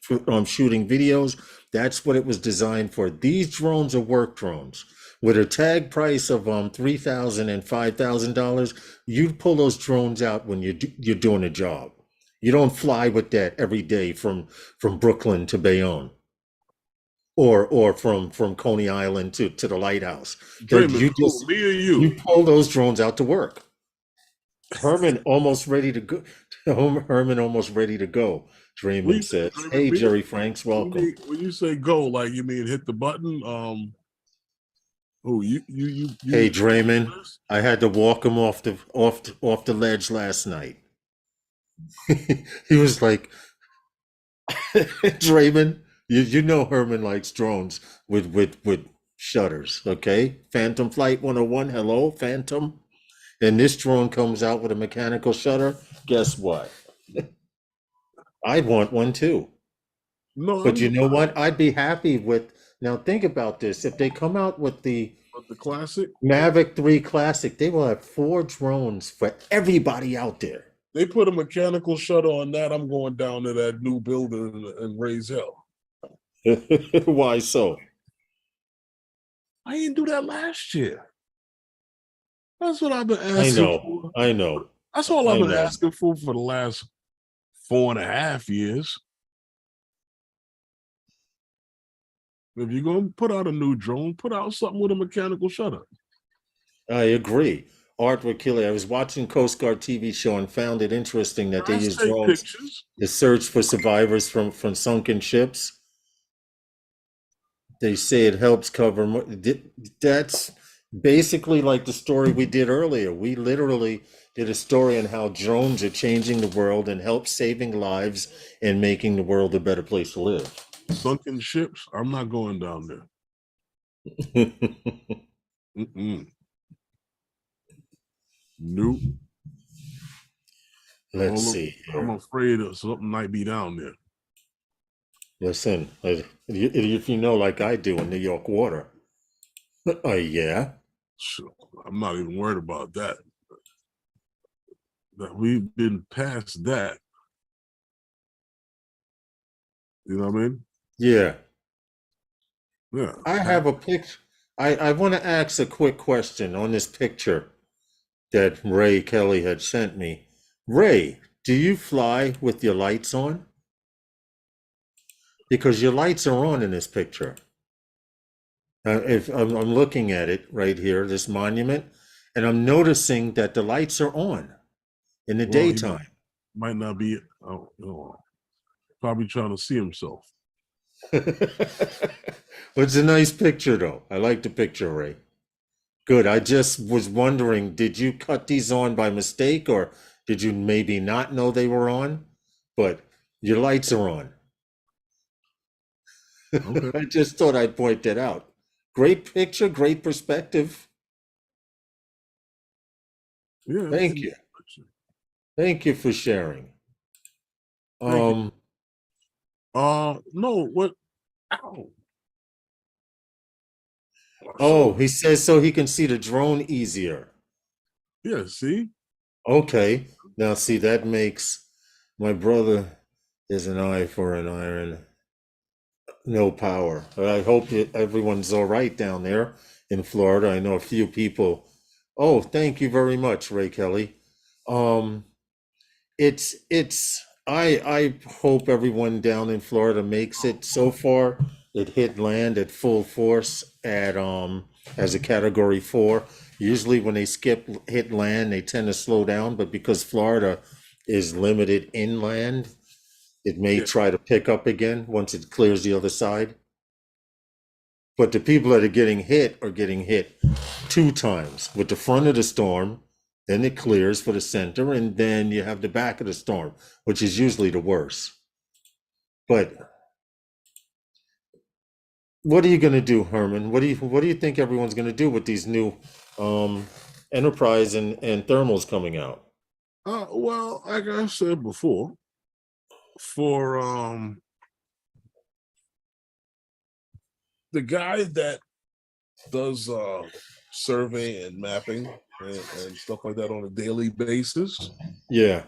Speaker 2: shooting videos. That's what it was designed for. These drones are work drones. With a tag price of $3,000 and $5,000, you'd pull those drones out when you're doing a job. You don't fly with that every day from Brooklyn to Bayonne, or from Coney Island to the lighthouse. You pull those drones out to work. Herman almost ready to go. Herman almost ready to go. Draymond says, "Hey, Jerry Franks, welcome."
Speaker 1: When you say go, like you mean hit the button?
Speaker 2: Hey, Draymond, I had to walk him off the ledge last night. He was like, Draymond, you know Herman likes drones with shutters, okay? Phantom Flight 101, hello, Phantom. And this drone comes out with a mechanical shutter. Guess what? I'd want one too. No, but you know what? I'd be happy with. Now think about this. If they come out with the
Speaker 1: Classic
Speaker 2: Mavic 3 Classic, they will have 4 drones for everybody out there.
Speaker 1: They put a mechanical shutter on that, I'm going down to that new building and raise hell.
Speaker 2: Why so?
Speaker 1: I didn't do that last year. That's what I've been asking for.
Speaker 2: I know.
Speaker 1: That's all I've been asking for the last 4.5 years. If you're going to put out a new drone, put out something with a mechanical shutter.
Speaker 2: I agree. Art Wakili, I was watching Coast Guard TV show and found it interesting that they use drones to search for survivors from sunken ships. They say it helps cover. That's basically like the story we did earlier. We literally did a story on how drones are changing the world and help saving lives and making the world a better place to live.
Speaker 1: Sunken ships? I'm not going down there. Nope.
Speaker 2: Let's see.
Speaker 1: I'm afraid of something might be down there.
Speaker 2: Listen, if you know, like I do in New York water. Oh, yeah.
Speaker 1: Sure. I'm not even worried about that. That we've been past that. You know what I mean?
Speaker 2: Yeah.
Speaker 1: Yeah.
Speaker 2: I have a picture. I want to ask a quick question on this picture that Ray Kelly had sent me. Ray, do you fly with your lights on? Because your lights are on in this picture. If I'm looking at it right here, this monument, and I'm noticing that the lights are on in the
Speaker 1: Well, he
Speaker 2: daytime.
Speaker 1: might not be. Oh, no, probably trying to see himself.
Speaker 2: It's a nice picture, though. I like the picture, Ray. Good. I just was wondering, did you cut these on by mistake, or did you maybe not know they were on? But your lights are on.
Speaker 1: Okay.
Speaker 2: I just thought I'd point that out. Great picture, great perspective.
Speaker 1: Yeah.
Speaker 2: Thank you. Thank you for sharing.
Speaker 1: Thank you.
Speaker 2: Um,
Speaker 1: No. What? Ow.
Speaker 2: oh,
Speaker 1: So
Speaker 2: he says so he can see the drone easier.
Speaker 1: yeah. See.
Speaker 2: Okay. Now see that makes my brother is an eye for an iron, no power. I hope everyone's all right down there in Florida. I know a few people. Oh, thank you very much, Ray Kelly. Um, it's I hope everyone down in Florida makes it. So far, it hit land at full force at as a category 4. Usually when they skip hit land, they tend to slow down, but because Florida is limited inland, it may
Speaker 1: Yeah.
Speaker 2: try to pick up again once it clears the other side. But the people that are getting hit 2 times with the front of the storm, then it clears for the center, and then you have the back of the storm, which is usually the worst. But what are you going to do, Herman? What do you think everyone's going to do with these new um, Enterprise and thermals coming out?
Speaker 1: Well, like I said before, for the guy that does survey and mapping and stuff like that on a daily basis,
Speaker 2: Yeah.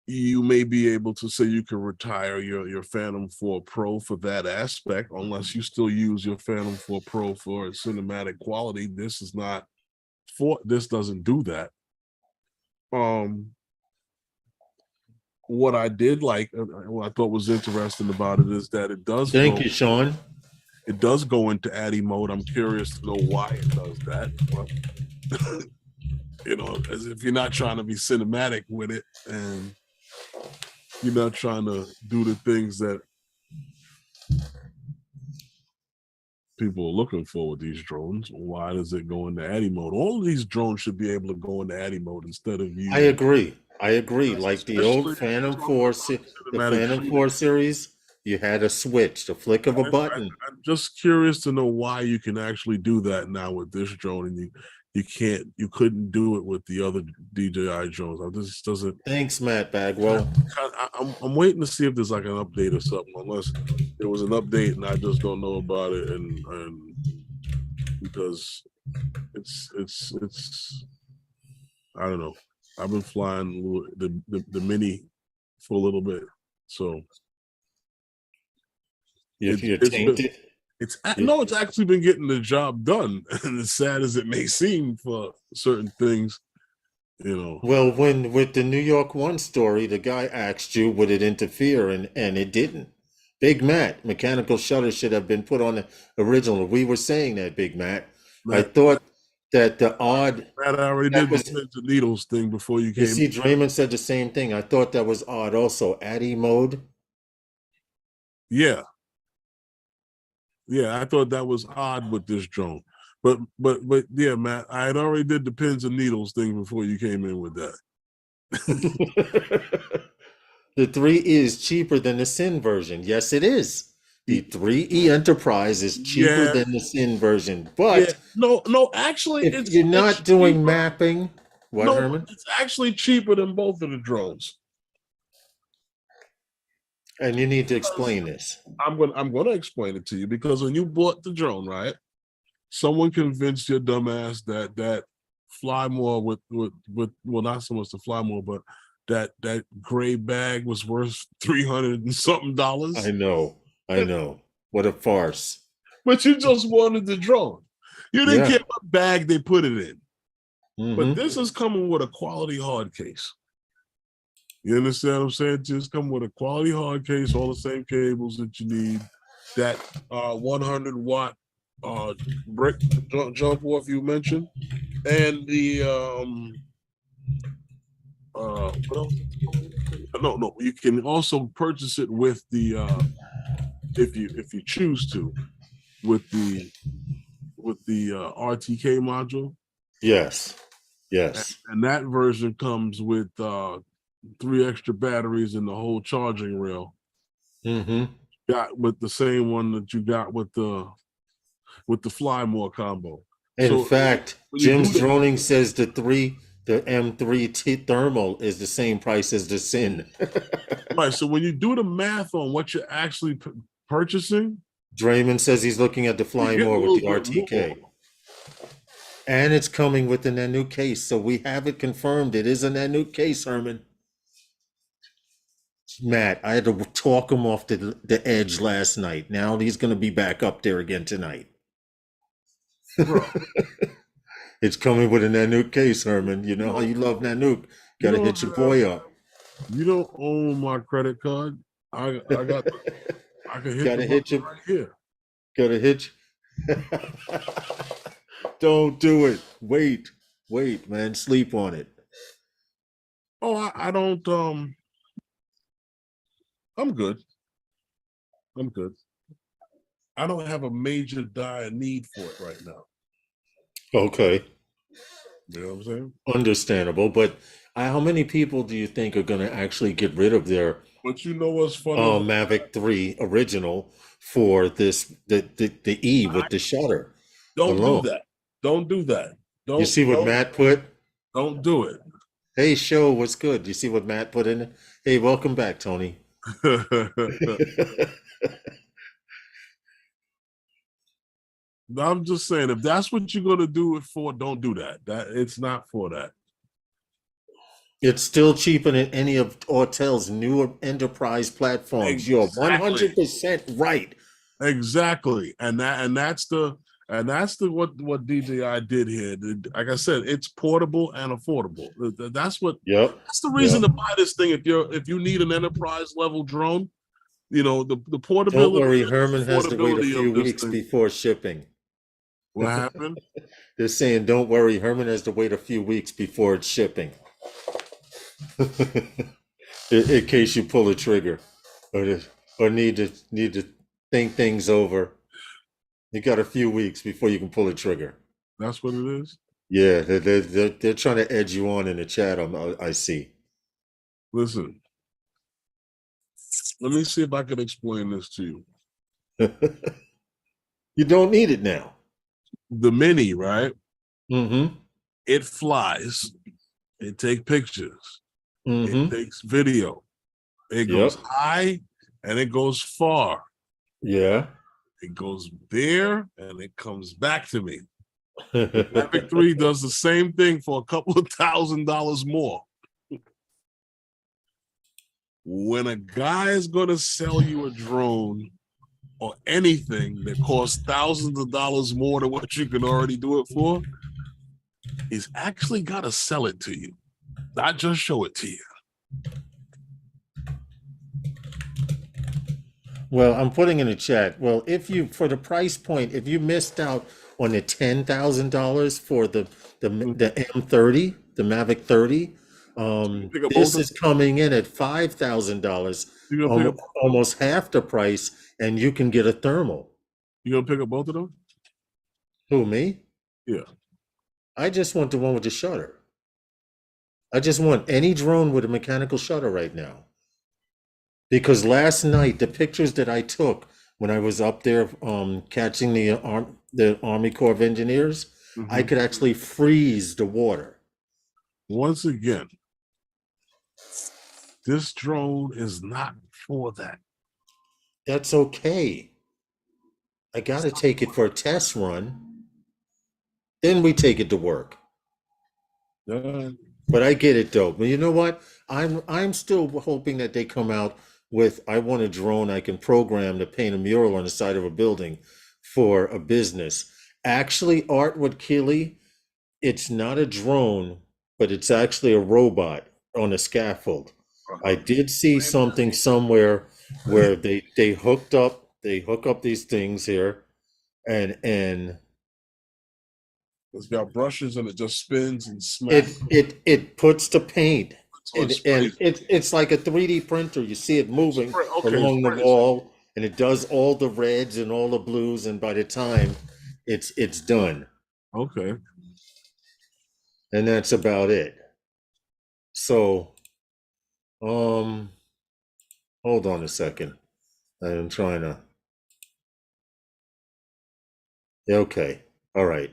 Speaker 1: you may be able to say you can retire your Phantom 4 Pro for that aspect, unless you still use your Phantom 4 Pro for cinematic quality. This doesn't do that. What I did like, what I thought was interesting about it is that
Speaker 2: Thank you, Sean.
Speaker 1: it does go into ADDI mode. I'm curious to know why it does that. But, as if you're not trying to be cinematic with it and you're not trying to do the things that people are looking for with these drones, why does it go into ADDI mode? All of these drones should be able to go into ADDI mode instead of
Speaker 2: I
Speaker 1: you,
Speaker 2: agree. I agree. Like the old
Speaker 1: especially if
Speaker 2: Phantom
Speaker 1: you're talking
Speaker 2: 4,
Speaker 1: about
Speaker 2: the
Speaker 1: cinematic
Speaker 2: Phantom
Speaker 1: shooting.
Speaker 2: 4 series, you had a switch, the flick of a button.
Speaker 1: I'm just curious to know why you can actually do that now with this drone, and you couldn't do it with the other DJI drones. This doesn't.
Speaker 2: Thanks, Matt Bagwell.
Speaker 1: I'm waiting to see if there's like an update or something. Unless there was an update and I just don't know about it, and because it's I don't know. I've been flying the mini for a little bit, so
Speaker 2: You're
Speaker 1: it's been
Speaker 2: tainted.
Speaker 1: it's actually been getting the job done. And as sad as it may seem for certain things, you know.
Speaker 2: Well, when with the New York One story, the guy asked you would it interfere, and it didn't. Big Matt, mechanical shutter should have been put on the original. We were saying that, Big Matt. I
Speaker 1: Matt,
Speaker 2: thought that the odd
Speaker 1: Matt already
Speaker 2: that
Speaker 1: did the
Speaker 2: was.
Speaker 1: pins and needles thing before you
Speaker 2: You
Speaker 1: came.
Speaker 2: see, Draymond said the same thing. I thought that was odd. Also, ADDI mode.
Speaker 1: Yeah, yeah, I thought that was odd with this drone. But yeah, Matt, I had already did the pins and needles thing before you came in with that.
Speaker 2: The 3E is cheaper than the Sin version. Yes, it is. The 3E Enterprise is cheaper
Speaker 1: Yeah,
Speaker 2: than the Sin version.
Speaker 1: yeah.
Speaker 2: But
Speaker 1: No, actually
Speaker 2: if you're
Speaker 1: it's
Speaker 2: not doing
Speaker 1: cheaper.
Speaker 2: mapping, what,
Speaker 1: No,
Speaker 2: Herman?
Speaker 1: it's actually cheaper than both of the drones.
Speaker 2: And you need to explain this.
Speaker 1: I'm gonna explain it to you, because when you bought the drone, right? Someone convinced your dumbass that fly more with well, not so much the fly more, but that gray bag was worth $300 and something.
Speaker 2: I know. What a farce.
Speaker 1: But you just wanted the drone. You didn't
Speaker 2: Yeah.
Speaker 1: care what bag they put it in. But
Speaker 2: Mm-hmm.
Speaker 1: this is coming with a quality hard case. You understand what I'm saying? Just come with a quality hard case, all the same cables that you need. That 100-watt brick jump off you mentioned, and the what else? No, you can also purchase it with the if you choose to, with the RTK module.
Speaker 2: Yes.
Speaker 1: And that version comes with 3 extra batteries and the whole charging rail.
Speaker 2: Mm-hmm.
Speaker 1: Got with the same one that you got with the Fly More combo.
Speaker 2: In fact, Jim's Droning says the M3 thermal is the same price as the Sin.
Speaker 1: Right. So when you do the math on what you're actually purchasing,
Speaker 2: Draymond says he's looking at the Fly More with the RTK. And it's coming with the Nanook case. So we have it confirmed. It is a Nanook case, Herman. Matt, I had to talk him off the edge last night. Now he's going to be back up there again tonight.
Speaker 1: bro.
Speaker 2: It's coming with a Nanook case, Herman. You know how you love Nanook. Got to hit your boy up.
Speaker 1: You don't own my credit card. I can hit
Speaker 2: Gotta hit you
Speaker 1: right here.
Speaker 2: Gotta hit you. Don't do it. Wait, man. Sleep on it.
Speaker 1: Oh, I don't. I'm good. I don't have a major dire need for it right now.
Speaker 2: Okay.
Speaker 1: You know what I'm saying?
Speaker 2: Understandable, but how many people do you think are going to actually get rid of their
Speaker 1: But you know what's funny?
Speaker 2: Mavic 3 original for this the E with the shutter?
Speaker 1: Don't do that. Don't do that. Don't.
Speaker 2: You see what Matt put?
Speaker 1: Don't do it.
Speaker 2: Hey, show, what's good? You see what Matt put in it? Hey, welcome back, Tony.
Speaker 1: I'm just saying, if that's what you're gonna do it for, don't do that. That it's not for that.
Speaker 2: It's still cheaper than any of Autel's newer enterprise platforms. You're 100% right.
Speaker 1: Exactly, and that's the what DJI did here. Like I said, it's portable and affordable. That's what.
Speaker 2: Yep.
Speaker 1: That's the reason to buy this thing. If you need an enterprise level drone, you know the portability.
Speaker 2: Don't worry, Herman has to wait a few weeks before shipping.
Speaker 1: What happened?
Speaker 2: They're saying, don't worry, Herman has to wait a few weeks before it's shipping. In case you pull a trigger or need to think things over. You got a few weeks before you can pull a trigger.
Speaker 1: That's what it is?
Speaker 2: Yeah, they're trying to edge you on in the chat, I see.
Speaker 1: Listen, let me see if I can explain this to you.
Speaker 2: You don't need it now.
Speaker 1: The Mini, right?
Speaker 2: Mm-hmm.
Speaker 1: It flies. It takes pictures.
Speaker 2: Mm-hmm.
Speaker 1: It takes video. It goes high and it goes far.
Speaker 2: Yeah.
Speaker 1: It goes there and it comes back to me. The Mavic 3 does the same thing for a couple of $1,000s more. When a guy is going to sell you a drone or anything that costs thousands of dollars more than what you can already do it for, he's actually got to sell it to you, not just show it to you.
Speaker 2: Well, I'm putting in the chat. Well, if you, for the price point, if you missed out on the $10,000 for the M30, the Mavic 30, this is coming in at $5,000, almost half the price, and you can get a thermal.
Speaker 1: You gonna pick up both of them?
Speaker 2: Who, me?
Speaker 1: Yeah.
Speaker 2: I just want the one with the shutter. I just want any drone with a mechanical shutter right now. Because last night, the pictures that I took when I was up there catching the Army Corps of Engineers, I could actually freeze the water.
Speaker 1: Once again, this drone is not for that.
Speaker 2: That's okay. I got to take it for a test run. Then we take it to work.
Speaker 1: Yeah.
Speaker 2: But I get it though. But you know what? I'm still hoping that they come out with I want a drone I can program to paint a mural on the side of a building for a business. Actually, Art with Keely, it's not a drone, but it's actually a robot on a scaffold. I
Speaker 1: Uh-huh.
Speaker 2: did see something somewhere where they hook up these things here and
Speaker 1: It's got brushes and it just spins and smacks.
Speaker 2: it puts the paint
Speaker 1: So it
Speaker 2: and
Speaker 1: sprays.
Speaker 2: it's like a 3D printer. You see it moving
Speaker 1: Okay, it
Speaker 2: along the
Speaker 1: sprays.
Speaker 2: wall and it does all the reds and all the blues, and by the time it's done.
Speaker 1: Okay.
Speaker 2: And that's about it. So um hold on a second. I'm trying to okay. All right.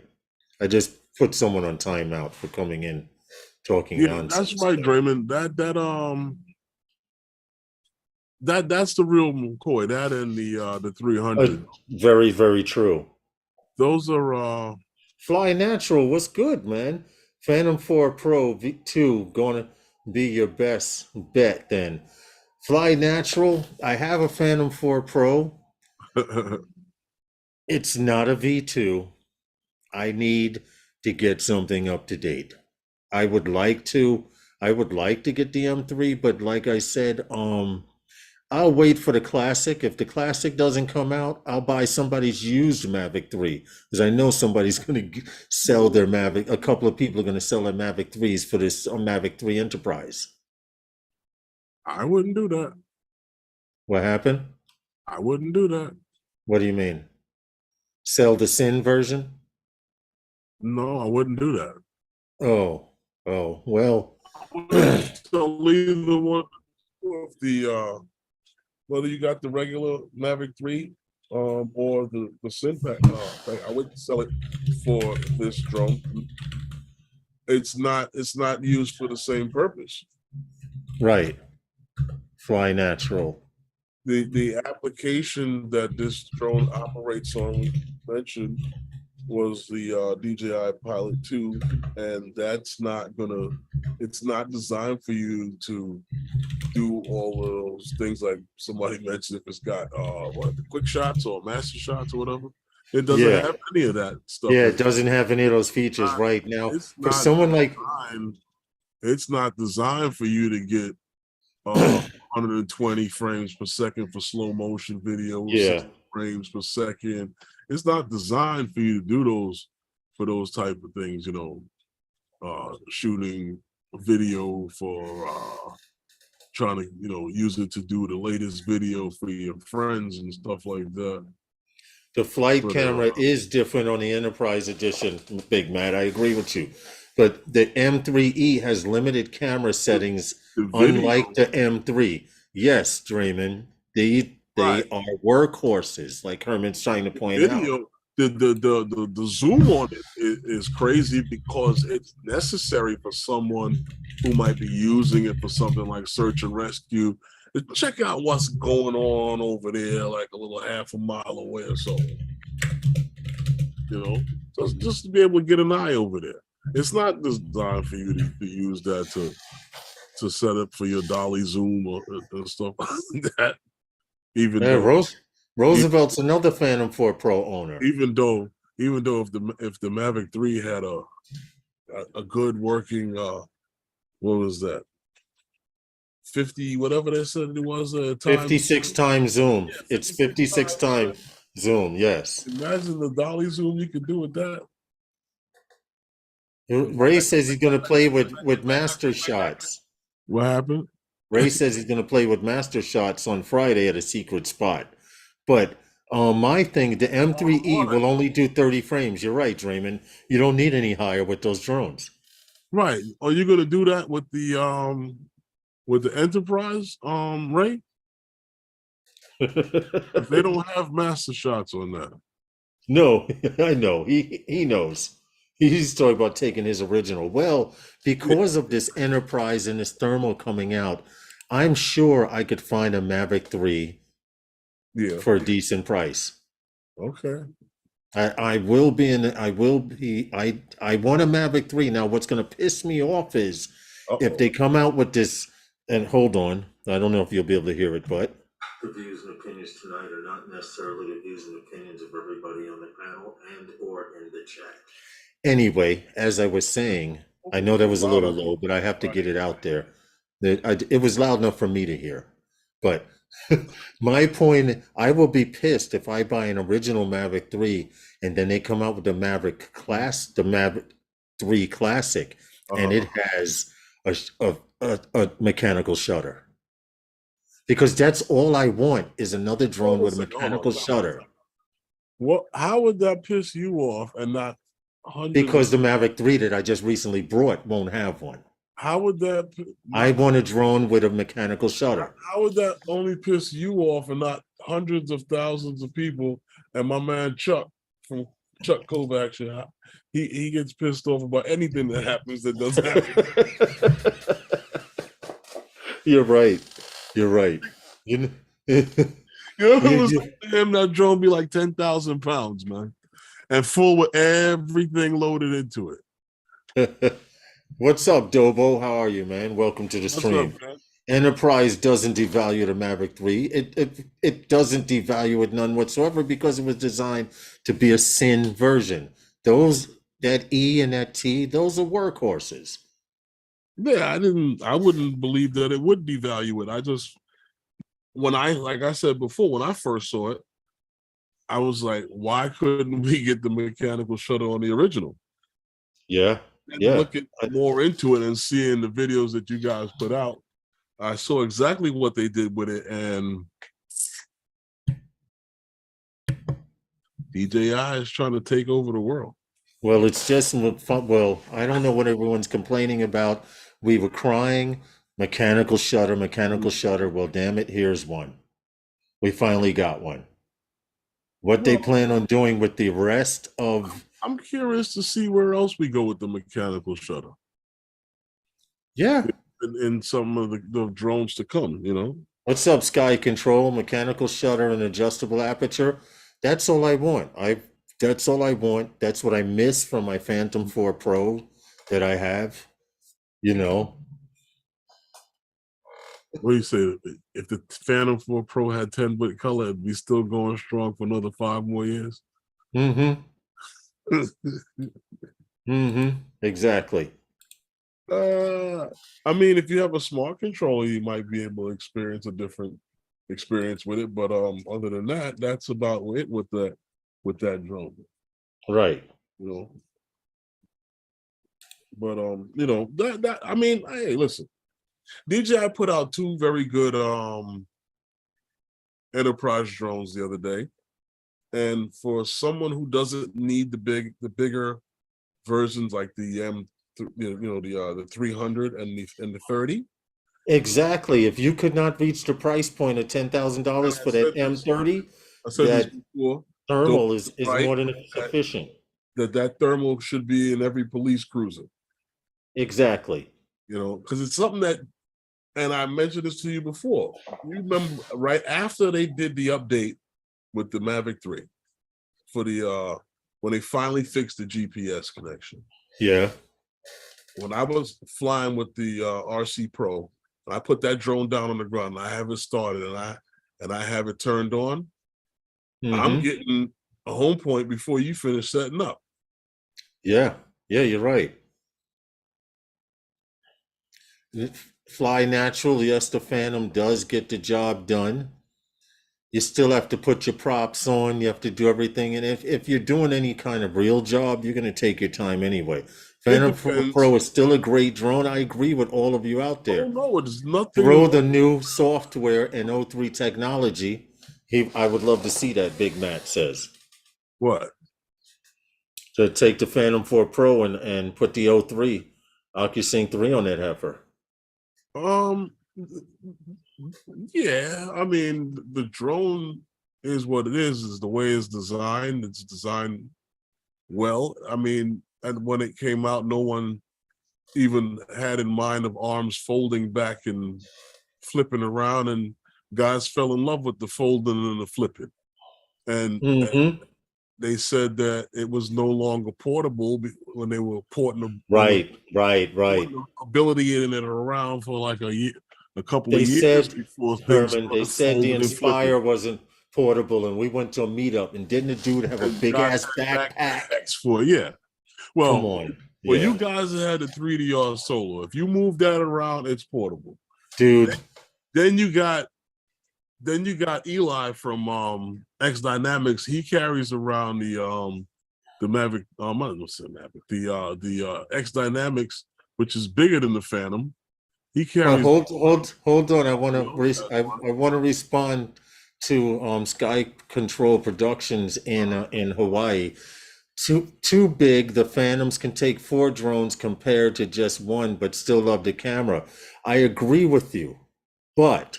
Speaker 2: I just put someone on timeout for coming in talking
Speaker 1: Yeah, that's
Speaker 2: nonsense
Speaker 1: right,
Speaker 2: there.
Speaker 1: Draymond. That's the real McCoy. That and the 300.
Speaker 2: Very, very true.
Speaker 1: Those are
Speaker 2: Fly Natural, what's good, man? Phantom 4 Pro V2 gonna be your best bet then. Fly Natural, I have a Phantom 4 Pro. It's not a V2. I need to get something up to date. I would like to I would like to get the M3, but like I said, I'll wait for the classic. If the classic doesn't come out, I'll buy somebody's used Mavic 3 because I know somebody's going to sell their Mavic. A couple of people are going to sell their Mavic 3s for this Mavic 3 Enterprise.
Speaker 1: I wouldn't do that.
Speaker 2: What happened?
Speaker 1: I wouldn't do that.
Speaker 2: What do you mean? Sell the Sin version?
Speaker 1: No, I wouldn't do that.
Speaker 2: Oh, oh, well,
Speaker 1: I wouldn't sell either one of the whether you got the regular Mavic 3 or the Synpack thing. I wouldn't sell it for this drone. It's not used for the same purpose.
Speaker 2: right. Fly Natural.
Speaker 1: The application that this drone operates on, we mentioned, was the DJI Pilot 2, and it's not designed for you to do all of those things like somebody mentioned. If it's got quick shots or master shots or whatever, it doesn't
Speaker 2: Yeah.
Speaker 1: have any of that stuff
Speaker 2: Yeah,
Speaker 1: in
Speaker 2: it
Speaker 1: it.
Speaker 2: doesn't have any of those features
Speaker 1: Not,
Speaker 2: right now.
Speaker 1: it's
Speaker 2: For
Speaker 1: not
Speaker 2: someone like,
Speaker 1: designed. It's not designed for you to get 120 frames per second for slow motion video,
Speaker 2: yeah,
Speaker 1: 60 frames per second. It's not designed for you to do those for those type of things, shooting video for trying to, use it to do the latest video for your friends and stuff like that.
Speaker 2: the flight
Speaker 1: But
Speaker 2: camera is different on the Enterprise Edition, Big Matt. I agree with you. But the M3E has limited camera settings,
Speaker 1: the
Speaker 2: unlike
Speaker 1: video,
Speaker 2: the M3. Yes, Draymond, they
Speaker 1: right?
Speaker 2: are workhorses, like Herman's trying to point out.
Speaker 1: Video, the zoom on it is crazy because it's necessary for someone who might be using it for something like search and rescue to check out what's going on over there, like a little half a mile away or so. Just to be able to get an eye over there. It's not designed for you to use that to set up for your dolly zoom or and stuff like that. Even
Speaker 2: Yeah,
Speaker 1: though,
Speaker 2: Roosevelt's another Phantom 4 Pro owner.
Speaker 1: even though if the Mavic 3 had a good working what was that, 50 whatever they said it was a time,
Speaker 2: 56 times zoom.
Speaker 1: yeah,
Speaker 2: It's
Speaker 1: 56
Speaker 2: 56
Speaker 1: times.
Speaker 2: time zoom, yes.
Speaker 1: Imagine the dolly zoom you could do with that.
Speaker 2: Ray says he's going to play with master shots.
Speaker 1: What happened?
Speaker 2: Ray says he's going to play with master shots on Friday at a secret spot. But my thing, the M3E will only do 30 frames. You're right, Draymond. You don't need any higher with those drones.
Speaker 1: Right. Are you gonna do that with the Enterprise, Ray? If they don't have master shots on that.
Speaker 2: No, I know. He knows. He's talking about taking his original. Well, because of this Enterprise and this thermal coming out, I'm sure I could find a Mavic 3
Speaker 1: Yeah.
Speaker 2: for a decent price.
Speaker 1: Okay.
Speaker 2: I will be in. I will be. I want a Mavic 3. Now, what's going to piss me off is if
Speaker 1: Uh-oh.
Speaker 2: they come out with this. And hold on, I don't know if you'll be able to hear it, but the views and opinions tonight are not necessarily the views and opinions of everybody on the panel and or in the chat. Anyway, as I was saying, I know that was a little low, but I have to get it out there. It was loud enough for me to hear. But my point, I will be pissed if I buy an original Mavic 3 and then they come out with the Mavic 3 Classic, and it has a mechanical shutter. Because that's all I want is another drone with a mechanical shutter.
Speaker 1: What? How would that piss you off and not hundreds?
Speaker 2: Because the Mavic 3 that I just recently brought won't have one.
Speaker 1: How would that?
Speaker 2: I want a drone with a mechanical shutter.
Speaker 1: How would that only piss you off and not hundreds of thousands of people? And my man Chuck from Chuck Kovacs, he gets pissed off about anything that happens that doesn't happen.
Speaker 2: You're right. You're right.
Speaker 1: You know, him that drone be like 10,000 pounds, man, and full with everything loaded into
Speaker 2: it. What's up, Dobo? How are you, man? Welcome to the stream. Up, Enterprise doesn't devalue the Mavic 3. It doesn't devalue it none whatsoever because it was designed to be a SIN version. That E and that T, those are workhorses.
Speaker 1: Yeah, I wouldn't believe that it would devalue it. Like I said before, when I first saw it, I was like, why couldn't we get the mechanical shutter on the original?
Speaker 2: Yeah.
Speaker 1: And looking more into it and seeing the videos that you guys put out, I saw exactly what they did with it, and DJI is trying to take over the world.
Speaker 2: Well, it's just fun. Well, I don't know what everyone's complaining about. We were crying, mechanical shutter, mechanical shutter. Well, damn it, here's one. We finally got one. What they plan on doing with the rest of...
Speaker 1: I'm curious to see where else we go with the mechanical shutter.
Speaker 2: Yeah.
Speaker 1: In some of the drones to come, you know.
Speaker 2: What's up, Sky Control? Mechanical shutter and adjustable aperture. That's all I want. That's all I want. That's what I miss from my Phantom 4 Pro that I have, you know.
Speaker 1: What do you say? If the Phantom 4 Pro had 10-bit color, it'd be still going strong for another 5 more years?
Speaker 2: Mm-hmm. Mm-hmm. Exactly.
Speaker 1: I mean, if you have a smart controller, you might be able to experience a different experience with it. But other than that, that's about it with that drone.
Speaker 2: Right.
Speaker 1: You know. But you know, that I mean, hey, listen. DJI put out 2 very good enterprise drones the other day. And for someone who doesn't need the bigger versions like the the 300 and the 30.
Speaker 2: Exactly. If you could not reach the price point of $10,000 for that M30, that thermal is more than sufficient.
Speaker 1: That thermal should be in every police cruiser.
Speaker 2: Exactly.
Speaker 1: You know, because it's something that, and I mentioned this to you before. You remember right after they did the update with the Mavic 3 for the when they finally fixed the GPS connection.
Speaker 2: Yeah. When
Speaker 1: I was flying with the RC Pro, and I put that drone down on the ground, and I have it started, and I have it turned on. I'm getting a home point before you finish setting up.
Speaker 2: Yeah. Yeah, you're right. Fly natural. Yes, the Phantom does get the job done. You still have to put your props on. You have to do everything. And if you're doing any kind of real job, you're going to take your time anyway. Phantom Pro is still a great drone. I agree with all of you out there.
Speaker 1: Oh, no, it's nothing.
Speaker 2: Throw the new software and O3 technology. I would love to see that, Big Matt says.
Speaker 1: What?
Speaker 2: To take the Phantom 4 Pro and put the O3, OcuSync 3 on that heifer.
Speaker 1: Yeah, I mean, the drone is what it is the way it's designed. It's designed well. I mean, and when it came out, no one even had in mind of arms folding back and flipping around. And guys fell in love with the folding and the flipping, and they said that it was no longer portable when they were porting
Speaker 2: Right.
Speaker 1: the ability in it around for like a couple of
Speaker 2: They
Speaker 1: years
Speaker 2: said,
Speaker 1: before things
Speaker 2: Herman, they
Speaker 1: started
Speaker 2: said the
Speaker 1: folding and flipping.
Speaker 2: Inspire wasn't portable, and we went to a meetup, and didn't the dude have a
Speaker 1: And
Speaker 2: big
Speaker 1: guys
Speaker 2: ass
Speaker 1: had
Speaker 2: backpack?
Speaker 1: backpacks for
Speaker 2: Come
Speaker 1: Well,
Speaker 2: on,
Speaker 1: well, you
Speaker 2: yeah,
Speaker 1: guys had the 3DR Solo. If you move that around, it's portable.
Speaker 2: dude.
Speaker 1: Then you got Eli from X Dynamics. He carries around the Mavic. I don't say Mavic. The X Dynamics, which is bigger than the Phantom. He
Speaker 2: Well,
Speaker 1: carries.
Speaker 2: hold on. I want to
Speaker 1: That's
Speaker 2: I
Speaker 1: one.
Speaker 2: want to respond to Sky Control Productions in Hawaii. Too big. The Phantoms can take 4 drones compared to just one, but still love the camera. I agree with you, but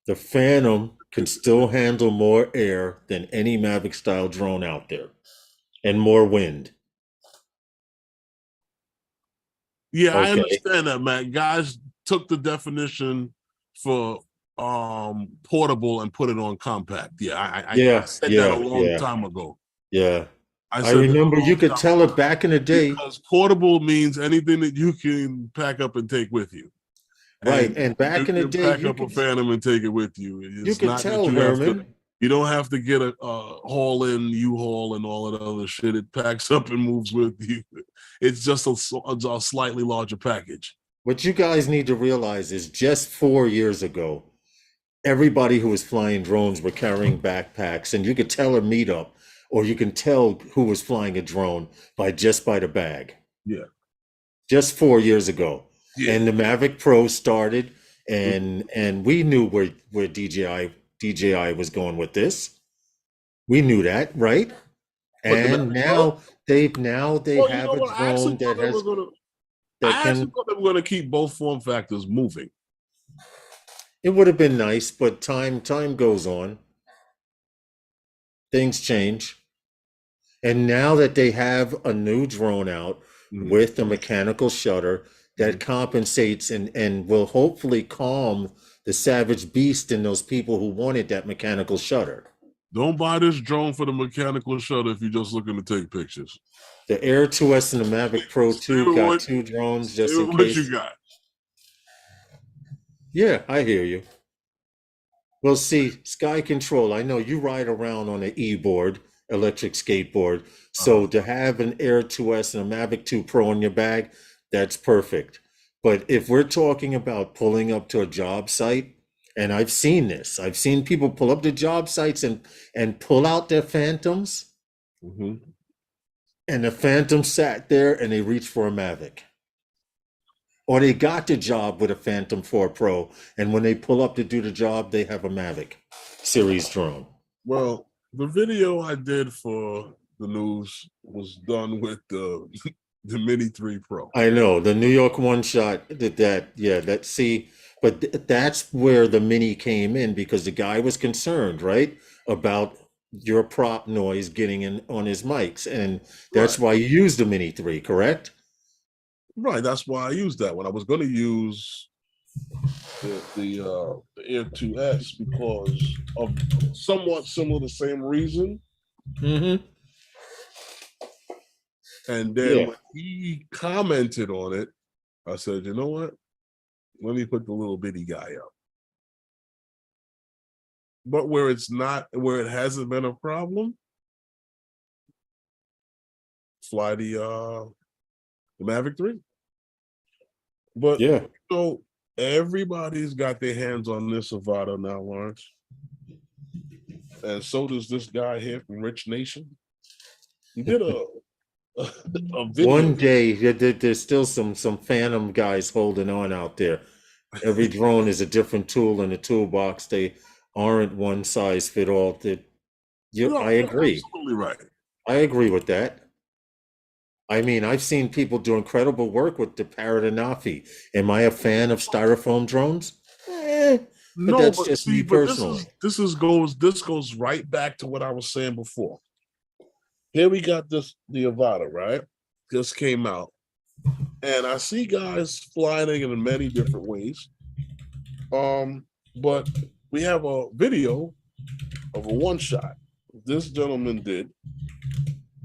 Speaker 2: the Phantom can still handle more air than any Mavic style drone out there, and more wind.
Speaker 1: Yeah, I
Speaker 2: Okay.
Speaker 1: understand that, Matt. Guys took the definition for portable and put it on compact. Yeah, I
Speaker 2: Yeah,
Speaker 1: said that a
Speaker 2: yeah,
Speaker 1: long
Speaker 2: yeah,
Speaker 1: time ago.
Speaker 2: yeah.
Speaker 1: I
Speaker 2: I
Speaker 1: said that
Speaker 2: remember
Speaker 1: a
Speaker 2: you
Speaker 1: long
Speaker 2: could
Speaker 1: time
Speaker 2: tell
Speaker 1: ago
Speaker 2: it back in the day.
Speaker 1: because portable means anything that you can pack up and take with you.
Speaker 2: Right.
Speaker 1: And
Speaker 2: And
Speaker 1: you
Speaker 2: back in the
Speaker 1: can
Speaker 2: day,
Speaker 1: pack up a Phantom and take it with you.
Speaker 2: you
Speaker 1: It's
Speaker 2: could
Speaker 1: not that
Speaker 2: tell, Herman.
Speaker 1: you don't have to get a haul in, U-Haul and all that other shit. It packs up and moves with you. It's just a slightly larger package.
Speaker 2: What you guys need to realize is just 4 years ago, everybody who was flying drones were carrying backpacks, and you could tell a meetup, or you can tell who was flying a drone by the bag.
Speaker 1: Yeah.
Speaker 2: Just 4 years ago.
Speaker 1: Yeah.
Speaker 2: And the Mavic Pro started, and we knew where DJI was going with this. We knew that, right?
Speaker 1: But the
Speaker 2: And
Speaker 1: Mavic Pro?
Speaker 2: now they
Speaker 1: Well, you
Speaker 2: have
Speaker 1: know
Speaker 2: a
Speaker 1: what?
Speaker 2: drone that
Speaker 1: I actually
Speaker 2: can.
Speaker 1: thought they were gonna keep both form factors moving.
Speaker 2: It would have been nice, but time goes on. Things change. And now that they have a new drone out with a mechanical shutter that compensates and will hopefully calm the savage beast in those people who wanted that mechanical shutter.
Speaker 1: Don't buy this drone for the mechanical shutter if you're just looking to take pictures.
Speaker 2: The Air 2S and the Mavic Pro 2 got 2 drones just in
Speaker 1: What you
Speaker 2: case.
Speaker 1: got?
Speaker 2: Yeah, I hear you. Well, see, Sky Control, I know you ride around on an e-board, electric skateboard. So to have an Air 2S and a Mavic 2 Pro in your bag, that's perfect. But if we're talking about pulling up to a job site, and I've seen this, I've seen people pull up to job sites and pull out their Phantoms, and the Phantom sat there and they reached for a Mavic. Or they got the job with a Phantom 4 Pro, and when they pull up to do the job, they have a Mavic series drone.
Speaker 1: Well, the video I did for the news was done with the Mini 3 Pro.
Speaker 2: I know the New York one shot but that's where the Mini came in, because the guy was concerned, right, about your prop noise getting in on his mics, and that's why you used the Mini 3, correct?
Speaker 1: Right, that's why I used that one. I was going to use the Air 2S because of somewhat similar, the same reason. And then when he commented on it, I said, you know what? Let me put the little bitty guy up. But where it hasn't been a problem, fly the Mavic 3. But so everybody's got their hands on this Avata now, Lawrence. And so does this guy here from RichNation. He did a video.
Speaker 2: One day there's still some Phantom guys holding on out there. Every drone is a different tool in the toolbox. They aren't one size fit all. I agree.
Speaker 1: Absolutely right.
Speaker 2: I agree with that. I mean, I've seen people do incredible work with the Parrot and Nafi. Am I a fan of styrofoam drones? But that's just me personally.
Speaker 1: This goes right back to what I was saying before. Here we got the Avata, right? Just came out. And I see guys flying it in many different ways. But we have a video of a one shot this gentleman did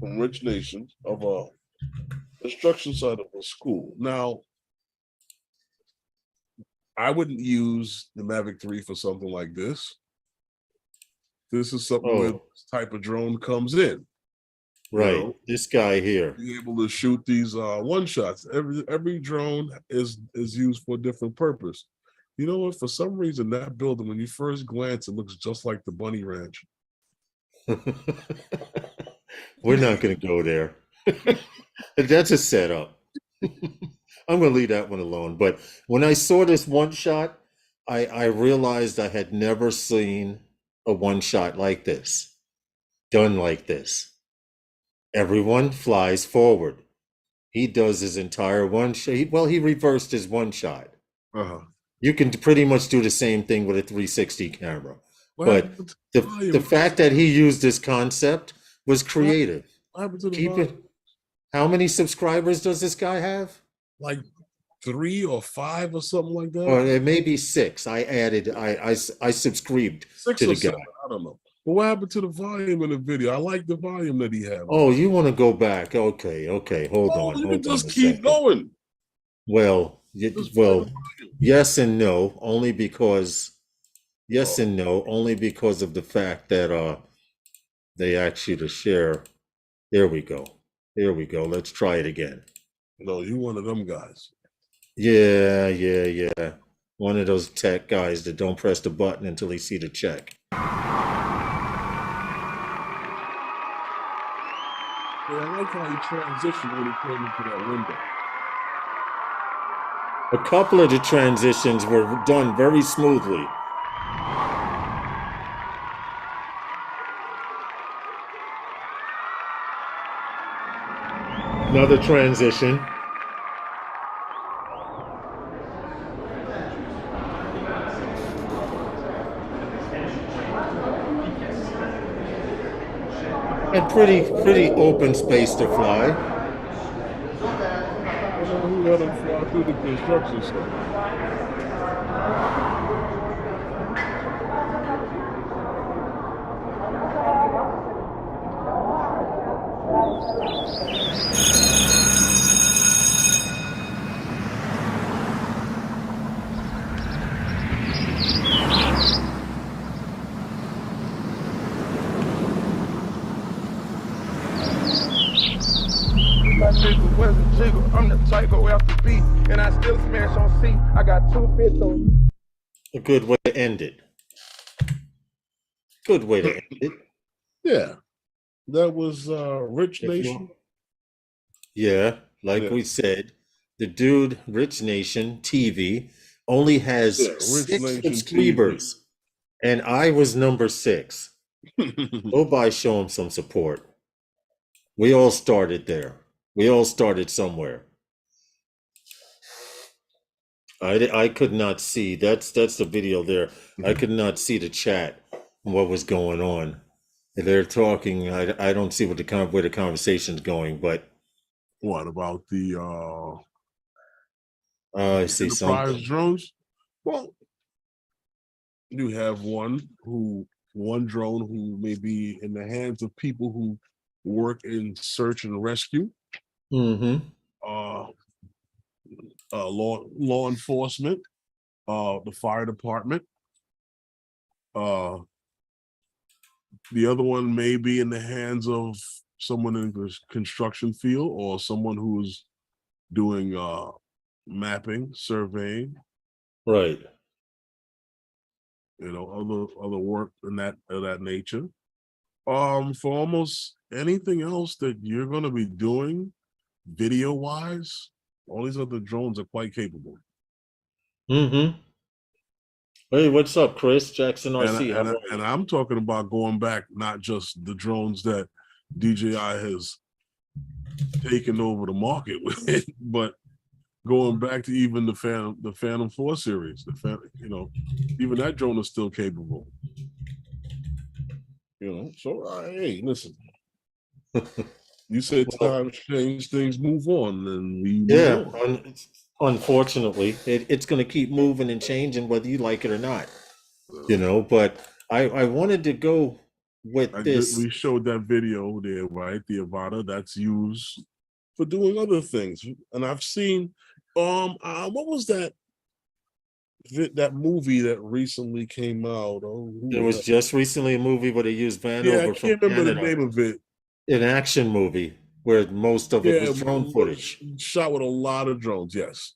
Speaker 1: from RichNation of a construction site of a school. Now, I wouldn't use the Mavic 3 for something like this. This is something where this type of drone comes in.
Speaker 2: Right,
Speaker 1: you know,
Speaker 2: this guy here.
Speaker 1: Be able to shoot these one shots. Every drone is used for a different purpose. You know what? For some reason, that building, when you first glance, it looks just like the Bunny Ranch.
Speaker 2: We're not going to go there. That's a setup. I'm going to leave that one alone. But when I saw this one shot, I realized I had never seen a one shot like this, done like this. Everyone flies forward. He does his entire one shot. Well, he reversed his one shot. You can pretty much do the same thing with a 360 camera. But the fact that he used this concept was creative. How many subscribers does this guy have?
Speaker 1: Like 3 or 5 or something like that.
Speaker 2: Or it may be 6. I added. I subscribed
Speaker 1: 6
Speaker 2: to
Speaker 1: or
Speaker 2: the
Speaker 1: 7,
Speaker 2: guy.
Speaker 1: I don't know. But what happened to the volume in the video? I like the volume that he had.
Speaker 2: Oh, you want to go back? Okay. Hold on.
Speaker 1: You
Speaker 2: Hold
Speaker 1: can just
Speaker 2: on
Speaker 1: keep going.
Speaker 2: Well, yes and no, only because and no, only because of the fact that they asked you to share. There we go. Let's try it again.
Speaker 1: No, you one of them guys.
Speaker 2: Yeah. One of those tech guys that don't press the button until they see the check.
Speaker 1: Yeah, I like how he transitioned when he came into that window.
Speaker 2: A couple of the transitions were done very smoothly. Another transition. And pretty open space to fly.
Speaker 1: Who let him fly through the construction site?
Speaker 3: I'm the type go after B, and I still smash on C. I got 2 fits on me.
Speaker 2: A good way to end it.
Speaker 1: Yeah. That was RichNation.
Speaker 2: Yeah, we said, the dude, RichNation TV, only has 6 subscribers. TV. And I was number 6. Go by, show him some support. We all started there. We all started somewhere. I could not see. That's the video there. I could not see the chat and what was going on. They're talking. I don't see where the conversation's going. But
Speaker 1: what about the
Speaker 2: I see
Speaker 1: enterprise
Speaker 2: something.
Speaker 1: drones? Well, you have one drone who may be in the hands of people who work in search and rescue.
Speaker 2: Mm-hmm.
Speaker 1: Law enforcement, the fire department. The other one may be in the hands of someone in the construction field or someone who's doing mapping, surveying.
Speaker 2: Right.
Speaker 1: You know, other work in that of that nature. For almost anything else that you're going to be doing video wise, all these other drones are quite capable.
Speaker 2: Mm-hmm. Hey, what's up, Chris? Jackson RC.
Speaker 1: And I'm talking about going back, not just the drones that DJI has taken over the market with, but going back to even the Phantom 4 series. Even that drone is still capable. So hey, listen. You said times change, things move on, and we move on.
Speaker 2: Unfortunately, it's going to keep moving and changing whether you like it or not. you know. But I wanted to go with this.
Speaker 1: We showed that video there, right? The Avata that's used for doing other things, and I've seen. What was that? That movie that recently came out. Oh,
Speaker 2: There was just recently a movie where they used
Speaker 1: yeah, I
Speaker 2: Vanover from
Speaker 1: can't remember the
Speaker 2: Canada,
Speaker 1: name of it.
Speaker 2: an action movie where most of it
Speaker 1: Yeah,
Speaker 2: was drone footage.
Speaker 1: shot with a lot of drones. Yes,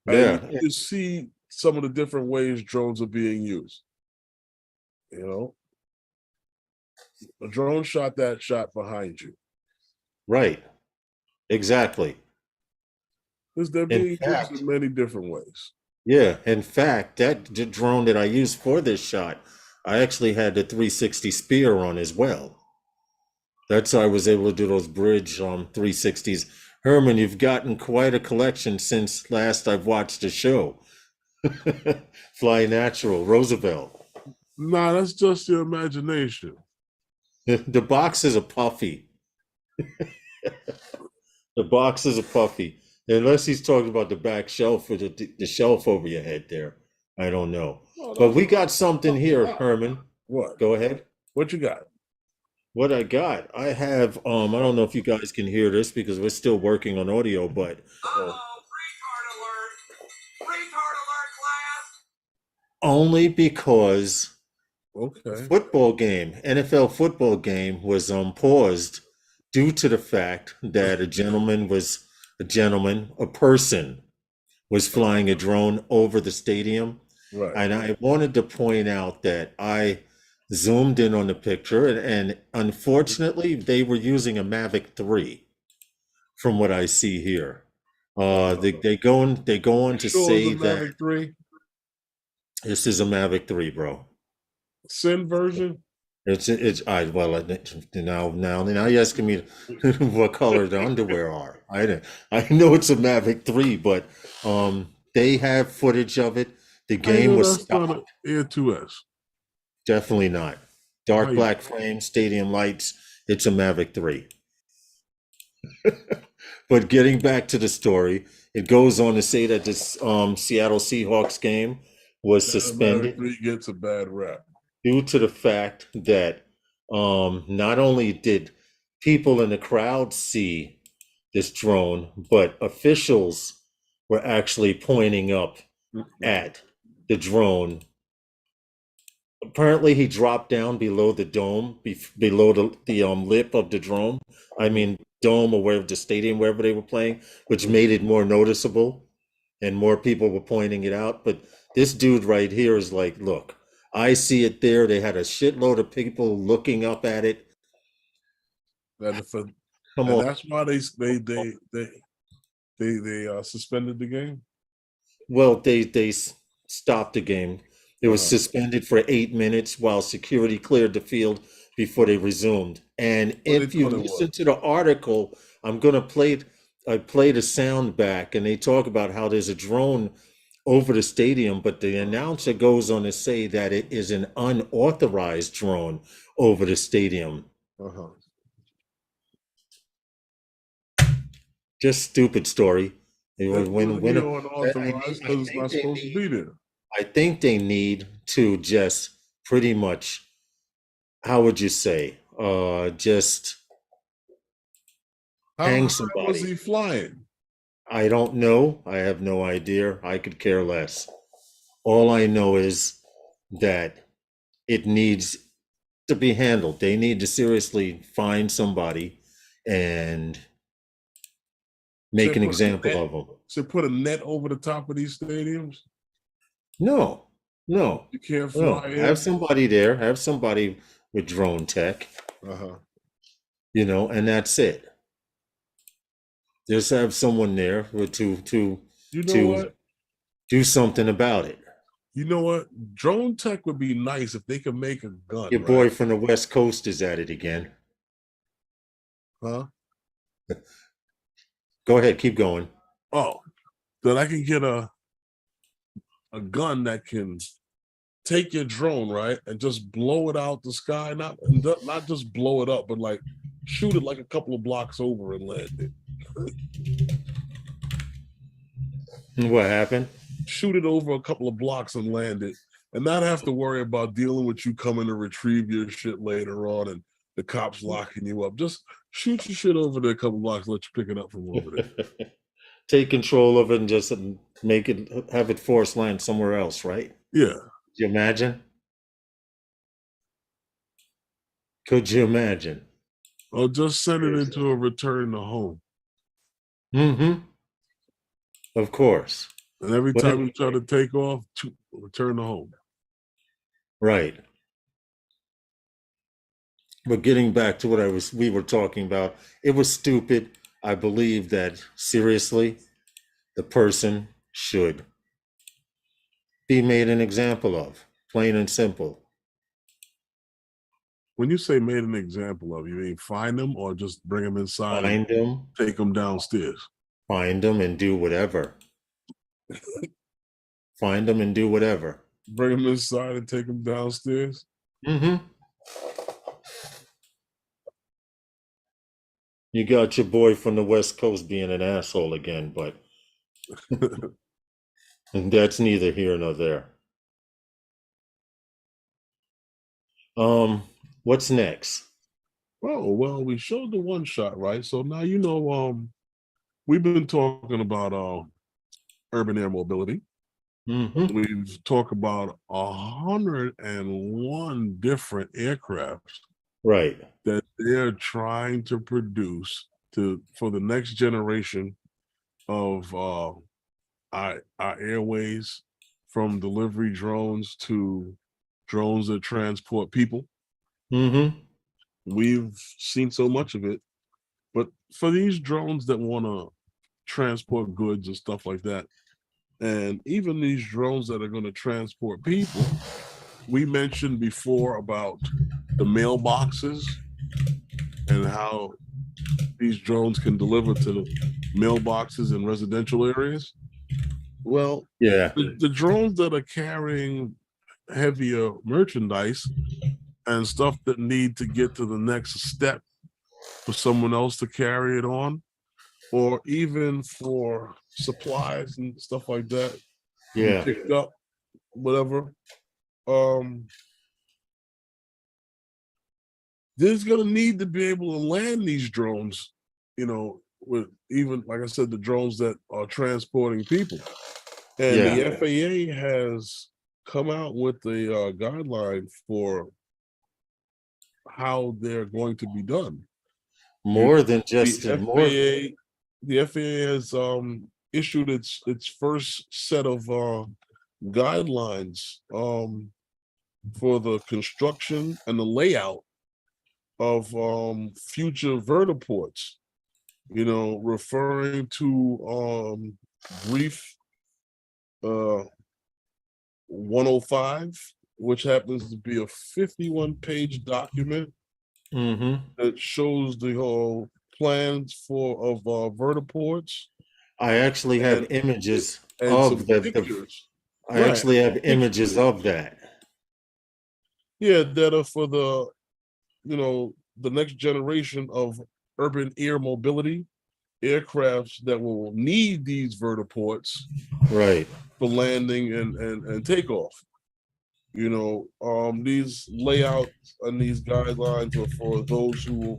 Speaker 1: and
Speaker 2: Yeah,
Speaker 1: you can see some of the different ways drones are being used. You know, a drone shot that shot behind you.
Speaker 2: right. Exactly.
Speaker 1: Because they're
Speaker 2: In
Speaker 1: being used
Speaker 2: fact,
Speaker 1: in many different ways.
Speaker 2: yeah, in fact, that drone that I used for this shot, I actually had the 360 spear on as well. That's how I was able to do those bridge 360s. Herman, you've gotten quite a collection since last I've watched the show. Fly Natural, Roosevelt.
Speaker 1: Nah, that's just your imagination.
Speaker 2: The boxes are puffy. The boxes are puffy. Unless he's talking about the back shelf or the shelf over your head there. I don't know. But we got something here, Herman.
Speaker 1: What?
Speaker 2: Go ahead.
Speaker 1: What you got?
Speaker 2: What I got, I have, I don't know if you guys can hear this because we're still working on audio, but
Speaker 3: retard alert! Retard alert, class!
Speaker 2: only because
Speaker 1: Okay.
Speaker 2: football game, NFL football game was paused due to the fact that a person was flying a drone over the stadium.
Speaker 1: Right.
Speaker 2: And I wanted to point out that I zoomed in on the picture, and unfortunately, they were using a Mavic 3, from what I see here. They go on to say that
Speaker 1: Mavic 3
Speaker 2: this is a Mavic 3, bro.
Speaker 1: Sin version.
Speaker 2: Now you're asking me what color the underwear are. I know it's a Mavic 3, but they have footage of it. The game was stopped.
Speaker 1: Not an Air 2S.
Speaker 2: Definitely not. Dark
Speaker 1: Right.
Speaker 2: black frame, stadium lights. It's a Mavic 3. But getting back to the story, it goes on to say that this Seattle Seahawks game was suspended.
Speaker 1: Mavic 3 gets a bad rap.
Speaker 2: Due to the fact that not only did people in the crowd see this drone, but officials were actually pointing up at the drone. Apparently, he dropped down below the dome, below the lip of the drone. I mean, dome or wherever the stadium, wherever they were playing, which made it more noticeable, and more people were pointing it out. But this dude right here is like, look, I see it there. They had a shitload of people looking up at it.
Speaker 1: Come on. That's why they suspended the game.
Speaker 2: Well, they stopped the game. It was suspended for 8 minutes while security cleared the field before they resumed. And if you listen to the article, I'm gonna play. I played a sound back, and they talk about how there's a drone over the stadium, but the announcer goes on to say that it is an unauthorized drone over the stadium. Just stupid story. I think they need to just pretty much, how would you say, just hang somebody.
Speaker 1: How was he flying?
Speaker 2: I don't know. I have no idea. I could care less. All I know is that it needs to be handled. They need to seriously find somebody and make an example of them.
Speaker 1: So put a net over the top of these stadiums?
Speaker 2: No.
Speaker 1: You can't fly in?
Speaker 2: Have somebody there. Have somebody with drone tech. And that's it. Just have someone there to do something about it.
Speaker 1: You know what? Drone tech would be nice if they could make a gun.
Speaker 2: Your boy from the West Coast is at it again.
Speaker 1: Huh?
Speaker 2: Go ahead, keep going.
Speaker 1: Oh, that I can get a gun that can take your drone, right, and just blow it out the sky. Not just blow it up, but like shoot it like a couple of blocks over and land it.
Speaker 2: What happened?
Speaker 1: Shoot it over a couple of blocks and land it. and not have to worry about dealing with you coming to retrieve your shit later on and the cops locking you up. Just shoot your shit over there a couple blocks, let you pick it up from over there.
Speaker 2: Take control of it and just make it, have it force land somewhere else, right?
Speaker 1: Yeah.
Speaker 2: Could you imagine? Could you imagine?
Speaker 1: Or just send it into a return to home.
Speaker 2: Mm-hmm. Of course.
Speaker 1: And every
Speaker 2: But
Speaker 1: time you try to take off, return to home.
Speaker 2: right. But getting back to what we were talking about, it was stupid. I believe that seriously, the person should be made an example of, plain and simple.
Speaker 1: When you say made an example of, you mean find them or just bring them inside
Speaker 2: Find them,
Speaker 1: and take them downstairs?
Speaker 2: find them and do whatever. Find them and do whatever.
Speaker 1: Bring them inside and take them downstairs?
Speaker 2: Mm-hmm. You got your boy from the West Coast being an asshole again, but that's neither here nor there. What's next?
Speaker 1: Oh, well, we showed the one shot, right? So now you know we've been talking about urban air mobility.
Speaker 2: Mm-hmm.
Speaker 1: We've talked about 101 different aircraft
Speaker 2: Right.
Speaker 1: that they're trying to produce for the next generation of our airways, from delivery drones to drones that transport people.
Speaker 2: Mm-hmm.
Speaker 1: We've seen so much of it, but for these drones that want to transport goods and stuff like that, and even these drones that are going to transport people, we mentioned before about the mailboxes and how these drones can deliver to the mailboxes in residential areas. Well,
Speaker 2: Yeah.
Speaker 1: the drones that are carrying heavier merchandise and stuff that need to get to the next step for someone else to carry it on, or even for supplies and stuff like that,
Speaker 2: Yeah.
Speaker 1: picked up, whatever. There's gonna need to be able to land these drones, with, even like I said, the drones that are transporting people. And the FAA has come out with a guideline for how they're going to be done.
Speaker 2: More than just
Speaker 1: the
Speaker 2: more.
Speaker 1: FAA, the FAA has issued its first set of guidelines for the construction and the layout of future vertiports, referring to brief 105, which happens to be a 51-page document that shows the whole plans of vertiports.
Speaker 2: I actually have images
Speaker 1: and
Speaker 2: of the
Speaker 1: pictures.
Speaker 2: I actually have images of that.
Speaker 1: Yeah, that are for the next generation of urban air mobility aircrafts that will need these vertiports,
Speaker 2: right,
Speaker 1: for landing and takeoff. These layouts and these guidelines are for those who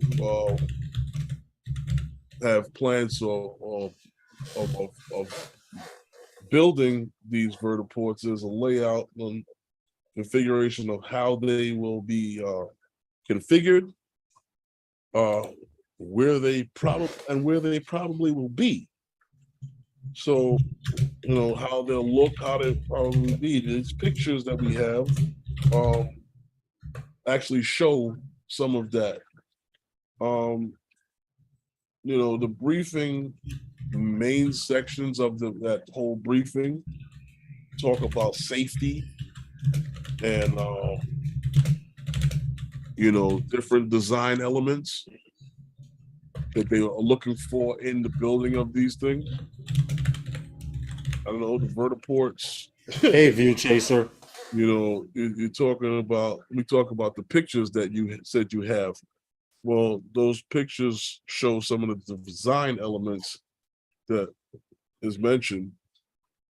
Speaker 1: have plans of building these vertiports. There's a layout and configuration of how they will be configured, where they probably will be. So, how they'll look, how they probably be. These pictures that we have actually show some of that. The briefing, main sections of that whole briefing talk about safety and different design elements that they are looking for in the building of these things. I don't know, the vertiports.
Speaker 2: Hey, View Chaser.
Speaker 1: You're talking about, we talk about the pictures that you said you have. Well, those pictures show some of the design elements that is mentioned,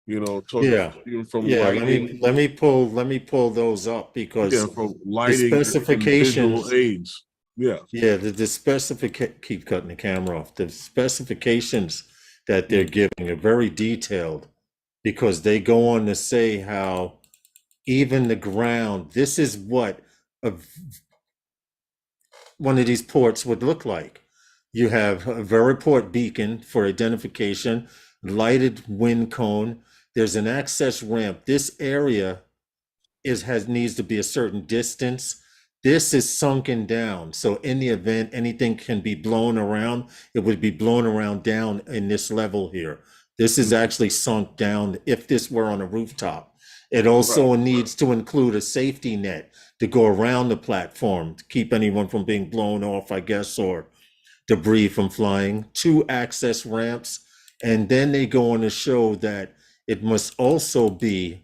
Speaker 1: You know,
Speaker 2: Yeah.
Speaker 1: even from
Speaker 2: Yeah,
Speaker 1: lighting,
Speaker 2: let me pull those up
Speaker 1: yeah,
Speaker 2: because
Speaker 1: from
Speaker 2: the
Speaker 1: lighting and visual
Speaker 2: specifications,
Speaker 1: aids. Yeah.
Speaker 2: yeah, the keep cutting the camera off. The specifications that they're
Speaker 1: Mm.
Speaker 2: giving are very detailed because they go on to say how even the ground, this is what a, one of these ports would look like. You have a Vertiport beacon for identification, lighted wind cone. There's an access ramp. This area has needs to be a certain distance. This is sunken down. So in the event anything can be blown around, it would be blown around down in this level here. This is actually sunk down if this were on a rooftop. It
Speaker 1: Right.
Speaker 2: also needs to include a safety net to go around the platform to keep anyone from being blown off, I guess, or debris from flying. Two access ramps. And then they go on to show that it must also be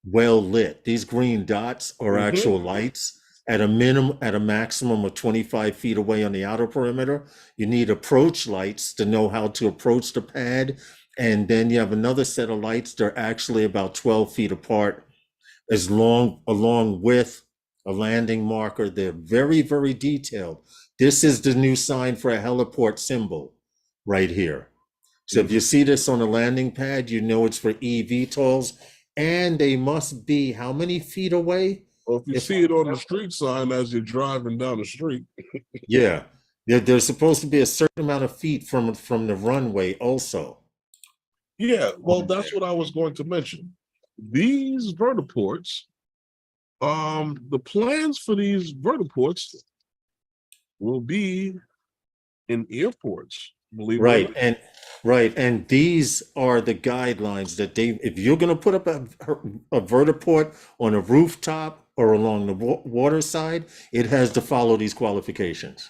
Speaker 2: well lit. These green dots are
Speaker 1: Mm-hmm.
Speaker 2: actual lights at a minimum, at a maximum of 25 feet away on the outer perimeter. You need approach lights to know how to approach the pad. And then you have another set of lights that are actually about 12 feet apart, along with a landing marker. They're very, very detailed. This is the new sign for a heliport symbol right here. So if you
Speaker 1: Mm-hmm.
Speaker 2: see this on a landing pad, you know it's for eVTOLs, and they must be how many feet away?
Speaker 1: Well, if you
Speaker 2: If
Speaker 1: see it on the street sign as you're driving down the street,
Speaker 2: yeah, they're supposed to be a certain amount of feet from the runway also.
Speaker 1: yeah, well,
Speaker 2: On
Speaker 1: that's
Speaker 2: there.
Speaker 1: what I was going to mention. These vertiports, the plans for these vertiports will be in airports, believe it or
Speaker 2: Right,
Speaker 1: not.
Speaker 2: and these are the guidelines that they, if you're going to put up a vertiport on a rooftop or along the water side, it has to follow these qualifications,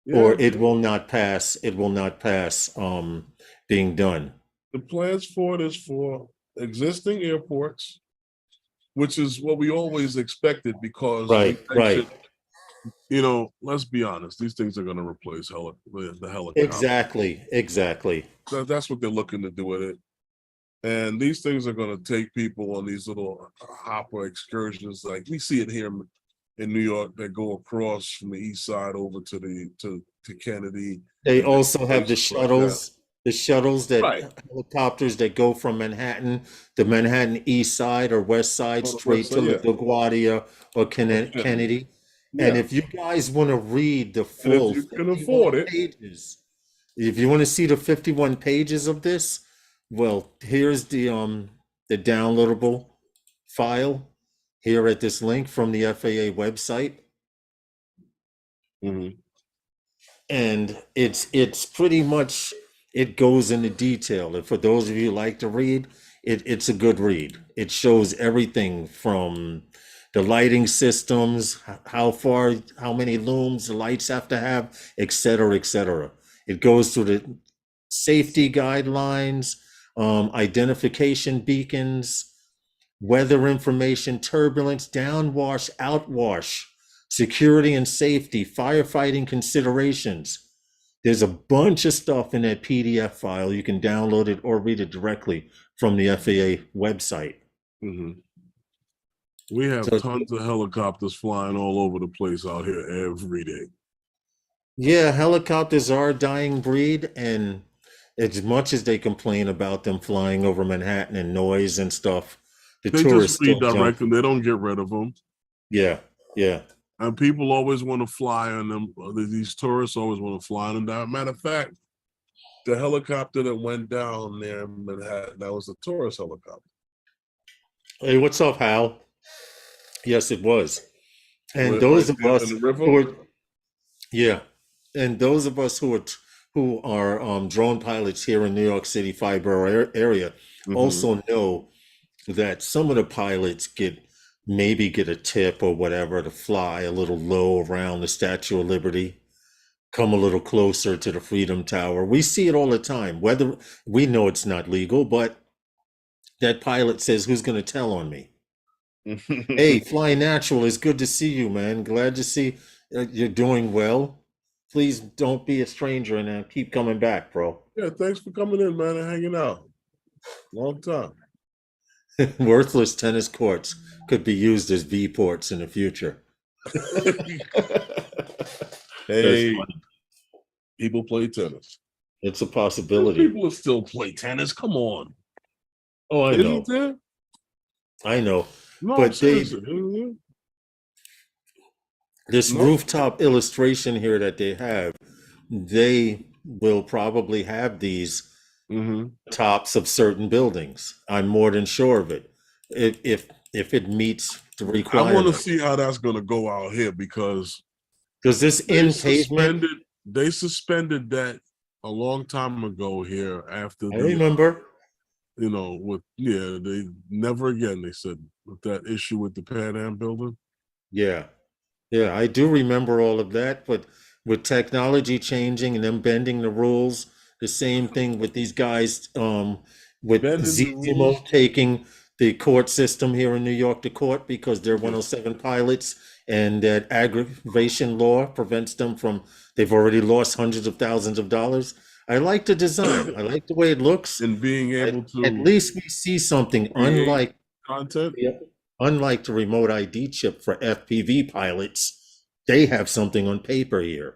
Speaker 1: Yeah,
Speaker 2: or it will not pass. It will not pass being done.
Speaker 1: the plans for it is for existing airports, which is what we always expected because we
Speaker 2: Right, right.
Speaker 1: mentioned, let's be honest, these things are going to replace the helicopter.
Speaker 2: Exactly, exactly.
Speaker 1: That's what they're looking to do with it. And these things are going to take people on these little hopper excursions, like we see it here in New York, that go across from the east side over to Kennedy
Speaker 2: They
Speaker 1: and different
Speaker 2: also have
Speaker 1: places like that.
Speaker 2: the shuttles
Speaker 1: Right.
Speaker 2: that helicopters that go from Manhattan, the Manhattan East Side or West Side,
Speaker 1: On the west
Speaker 2: straight to
Speaker 1: side, yeah.
Speaker 2: LaGuardia or
Speaker 1: Okay.
Speaker 2: Kennedy. And
Speaker 1: Yeah.
Speaker 2: if you guys want to read the
Speaker 1: And if
Speaker 2: full
Speaker 1: you can
Speaker 2: 51
Speaker 1: afford it,
Speaker 2: pages, if you want to see the 51 pages of this, well, here's the downloadable file here at this link from the FAA website.
Speaker 1: mhm,
Speaker 2: And it's pretty much, it goes into detail. And for those of you who like to read, it's a good read. It shows everything from the lighting systems, how many looms the lights have to have, et cetera, et cetera. It goes through the safety guidelines, identification beacons, weather information, turbulence, downwash, outwash, security and safety, firefighting considerations. There's a bunch of stuff in that PDF file. You can download it or read it directly from the FAA website.
Speaker 1: mhm. We have
Speaker 2: So,
Speaker 1: tons of helicopters flying all over the place out here every day.
Speaker 2: yeah, helicopters are a dying breed, and as much as they complain about them flying over Manhattan and noise and stuff, the
Speaker 1: They just
Speaker 2: tourists still jump.
Speaker 1: redirect them. They don't get rid of them.
Speaker 2: Yeah, yeah.
Speaker 1: And people always want to fly on them. These tourists always want to fly on them. Matter of fact, the helicopter that went down there in Manhattan, that was a tourist helicopter.
Speaker 2: Hey, what's up, Hal? Yes, it was. And
Speaker 1: Right
Speaker 2: those of
Speaker 1: there in
Speaker 2: us
Speaker 1: the river.
Speaker 2: who are, yeah, and those of us who are drone pilots here in New York City five-borough area also know that some of the pilots maybe get a tip or whatever to fly a little low around the Statue of Liberty, come a little closer to the Freedom Tower. We see it all the time. Whether we know it's not legal, but that pilot says, "Who's going to tell on me?" Hey, Fly Natural, it's good to see you, man. Glad to see you're doing well. Please don't be a stranger and keep coming back, bro.
Speaker 1: Yeah, thanks for coming in, man, and hanging out. Long time.
Speaker 2: Worthless tennis courts could be used as V ports in the future. That's
Speaker 1: Hey,
Speaker 2: funny.
Speaker 1: people play tennis.
Speaker 2: It's a possibility.
Speaker 1: People will still play tennis. Come on.
Speaker 2: Oh, I know.
Speaker 1: Isn't there?
Speaker 2: I know.
Speaker 1: No,
Speaker 2: But
Speaker 1: seriously.
Speaker 2: this
Speaker 1: No.
Speaker 2: rooftop illustration here that they have, they will probably have these tops of certain buildings. I'm more than sure of it. If it meets the
Speaker 1: I want to
Speaker 2: requirement.
Speaker 1: see how that's going to go out here because
Speaker 2: this in pavement,
Speaker 1: they suspended that a long time ago here after
Speaker 2: I remember.
Speaker 1: They never again, they said, with that issue with the Pan Am building.
Speaker 2: Yeah, I do remember all of that, but with technology changing and them bending the rules, the same thing with these guys, with Zemo taking the court system here in New York to court because they're 107 pilots, and that aggravation law prevents them from, they've already lost hundreds of thousands of dollars. I like the design. I like the way it looks.
Speaker 1: And being able to
Speaker 2: at least we see something unlike
Speaker 1: content.
Speaker 2: Unlike the remote ID chip for FPV pilots, they have something on paper here.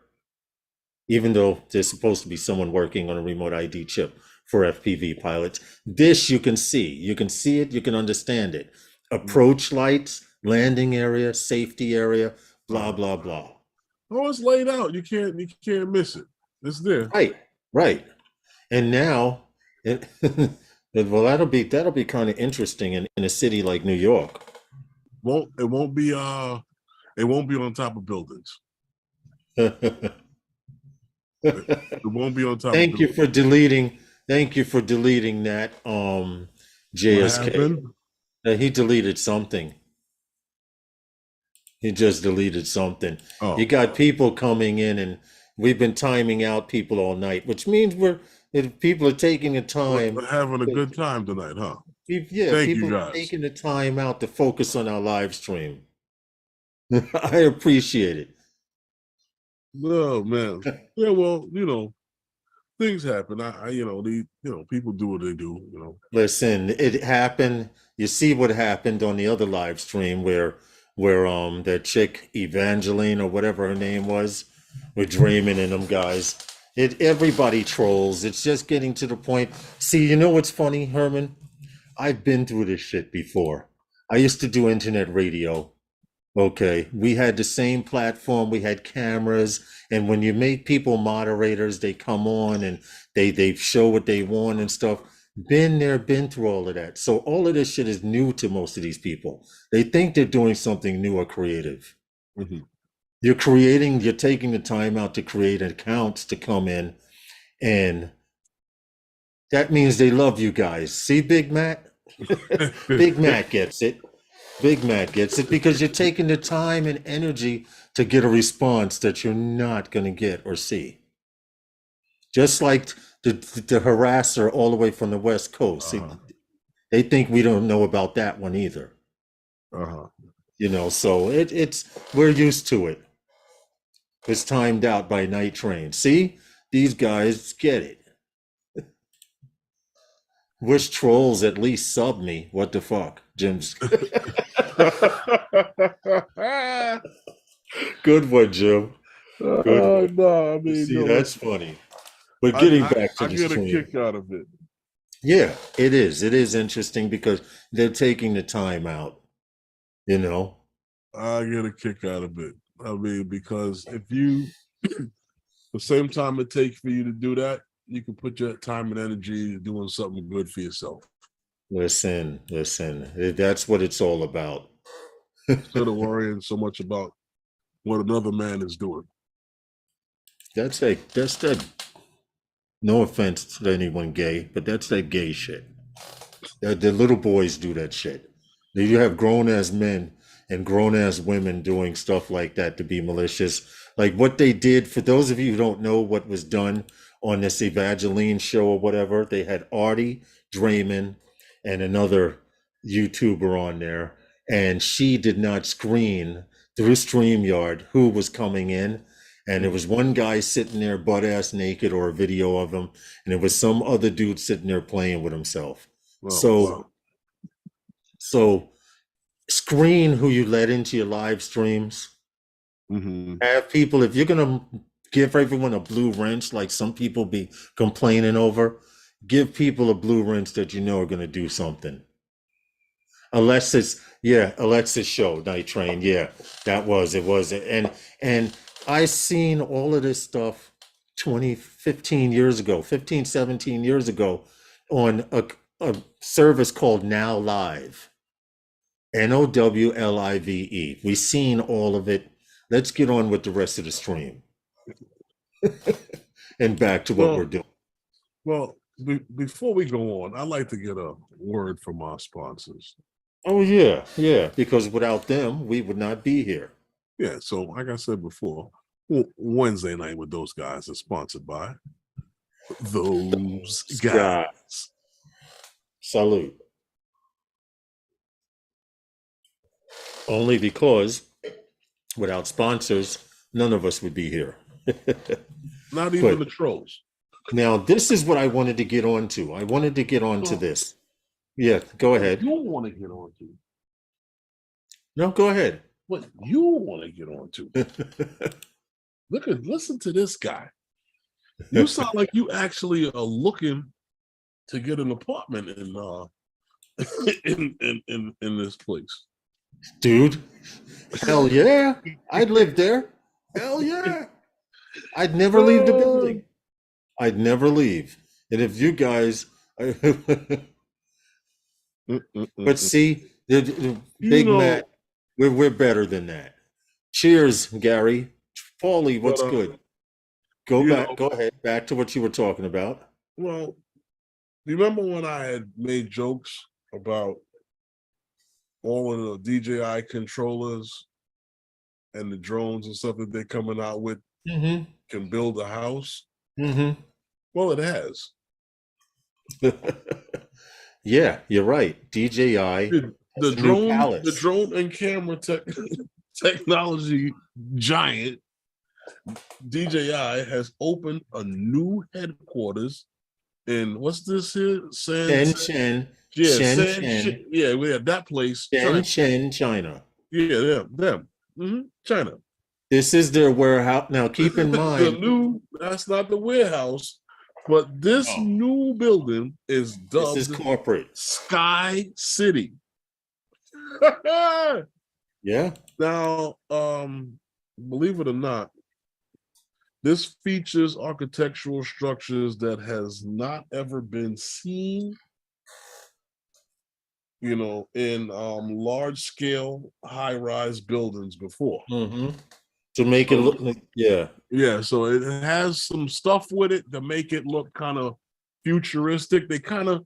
Speaker 2: Even though there's supposed to be someone working on a remote ID chip for FPV pilots. This you can see. You can see it, you can understand it. Approach lights, landing area, safety area, blah, blah, blah.
Speaker 1: Oh, it's laid out. You can't miss it. It's there.
Speaker 2: Right. And now well, that'll be kind of interesting in a city like New York.
Speaker 1: It won't be on top of buildings. It won't be on top.
Speaker 2: Thank you for deleting that, JSK. He deleted something. He just deleted something. You got people coming in, and we've been timing out people all night, which means people are taking the time.
Speaker 1: We're having a good time tonight, huh?
Speaker 2: Yeah,
Speaker 1: Thank
Speaker 2: people
Speaker 1: you guys.
Speaker 2: are taking the time out to focus on our live stream. I appreciate it.
Speaker 1: Oh man. Yeah, well, things happen. People do what they do,
Speaker 2: Listen, it happened. You see what happened on the other live stream where that chick Evangeline or whatever her name was, with Draymond and them guys. Everybody trolls. It's just getting to the point. See, you know what's funny, Herman? I've been through this shit before. I used to do internet radio. Okay, we had the same platform, we had cameras, and when you make people moderators, they come on and they show what they want and stuff. Been through all of that. So all of this shit is new to most of these people. They think they're doing something new or creative.
Speaker 1: Mm-hmm.
Speaker 2: You're taking the time out to create accounts to come in, and that means they love you guys. See, Big Matt? Big Matt gets it. Big Matt gets it because you're taking the time and energy to get a response that you're not going to get or see. Just like the harasser all the way from the West Coast. See, they think we don't know about that one either. So we're used to it. It's timed out by night train. See, these guys get it. Wish trolls at least sub me. What the fuck, Jim's. Good one, Jim. Good one.
Speaker 1: No, I mean,
Speaker 2: see, that's funny. But getting back to the stream,
Speaker 1: I get a kick out of it.
Speaker 2: Yeah, it is. It is interesting because they're taking the time out. I
Speaker 1: get a kick out of it. I mean, because if you, the same time it takes for you to do that, you can put your time and energy doing something good for yourself.
Speaker 2: Listen. That's what it's all about.
Speaker 1: Instead of worrying so much about what another man is doing.
Speaker 2: That's that. No offense to anyone gay, but that's that gay shit. The little boys do that shit. You have grown-ass men and grown-ass women doing stuff like that to be malicious. Like what they did, for those of you who don't know what was done on this Evangeline show or whatever, they had Artie, Draymond, and another YouTuber on there, and she did not screen through StreamYard who was coming in, and there was one guy sitting there butt-ass naked, or a video of him, and there was some other dude sitting there playing with himself.
Speaker 1: Oh,
Speaker 2: So
Speaker 1: wow.
Speaker 2: so screen who you let into your live streams.
Speaker 1: Hmm.
Speaker 2: Have people, if you're gonna give everyone a blue wrench, like some people be complaining over, give people a blue wrench that you know are gonna do something. Alexis show, Night Train. Yeah, it was. And I seen all of this stuff 15 years ago, 15, 17 years ago on a service called Now Live. NOWLIVE. We seen all of it. Let's get on with the rest of the stream and back to what we're
Speaker 1: Well,
Speaker 2: doing.
Speaker 1: before we go on, I'd like to get a word from our sponsors.
Speaker 2: Oh yeah, because without them, we would not be here.
Speaker 1: Yeah, so like I said before, Wednesday night with those guys is sponsored by those guys.
Speaker 2: Salute. Only because without sponsors, none of us would be here.
Speaker 1: Not even the trolls.
Speaker 2: Now, this is what I wanted to get onto. I wanted to get onto this. Yeah, go ahead.
Speaker 1: You want to get on to?
Speaker 2: No, go ahead.
Speaker 1: What you want to get on to? Listen to this guy. You sound like you actually are looking to get an apartment in this place.
Speaker 2: Dude, hell yeah. I'd live there. Hell yeah. I'd never leave the building. I'd never leave. And if you guys but see, the Big Matt, we're better than that. Cheers, Gary. Paulie, what's good? Go ahead. Back to what you were talking about.
Speaker 1: Well, remember when I had made jokes about all of the DJI controllers and the drones and stuff that they're coming out with can build a house? Well, it has.
Speaker 2: Yeah, you're right. DJI,
Speaker 1: the drone and camera technology giant DJI has opened a new headquarters in what's this here?
Speaker 2: Shenzhen.
Speaker 1: Yeah, we have that place.
Speaker 2: Shenzhen, China.
Speaker 1: Yeah, them. China.
Speaker 2: This is their warehouse. Now, keep in mind,
Speaker 1: that's not the warehouse, but this new building is dubbed
Speaker 2: this is corporate
Speaker 1: Sky City.
Speaker 2: Yeah.
Speaker 1: Now, believe it or not, this features architectural structures that has not ever been seen, in large scale high-rise buildings before.
Speaker 2: To make it look like,
Speaker 1: yeah, so it has some stuff with it to make it look kind of futuristic. They kind of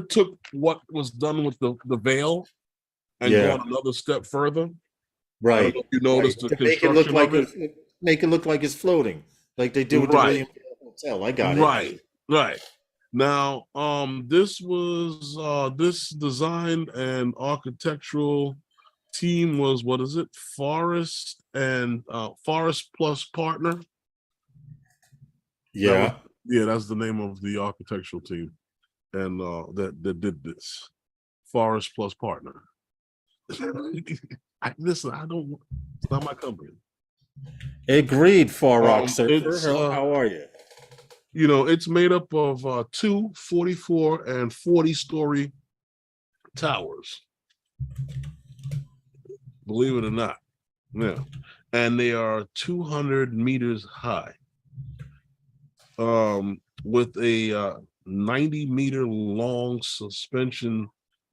Speaker 1: took what was done with the veil and gone another step further.
Speaker 2: Right.
Speaker 1: I don't know if you noticed the construction of it.
Speaker 2: Make it look like it's floating, like they do with the William Hotel. I got it.
Speaker 1: Right. Now, this design and architectural team was, what is it? Forest Plus Partner.
Speaker 2: Yeah.
Speaker 1: That's the name of the architectural team, and that did this. Forest Plus Partner. Listen, it's not my company.
Speaker 2: Agreed, Far Rock Surfer. How are you?
Speaker 1: It's made up of 2 44 and 40-story towers. Believe it or not. Yeah. And they are 200 meters high. With a 90-meter long suspension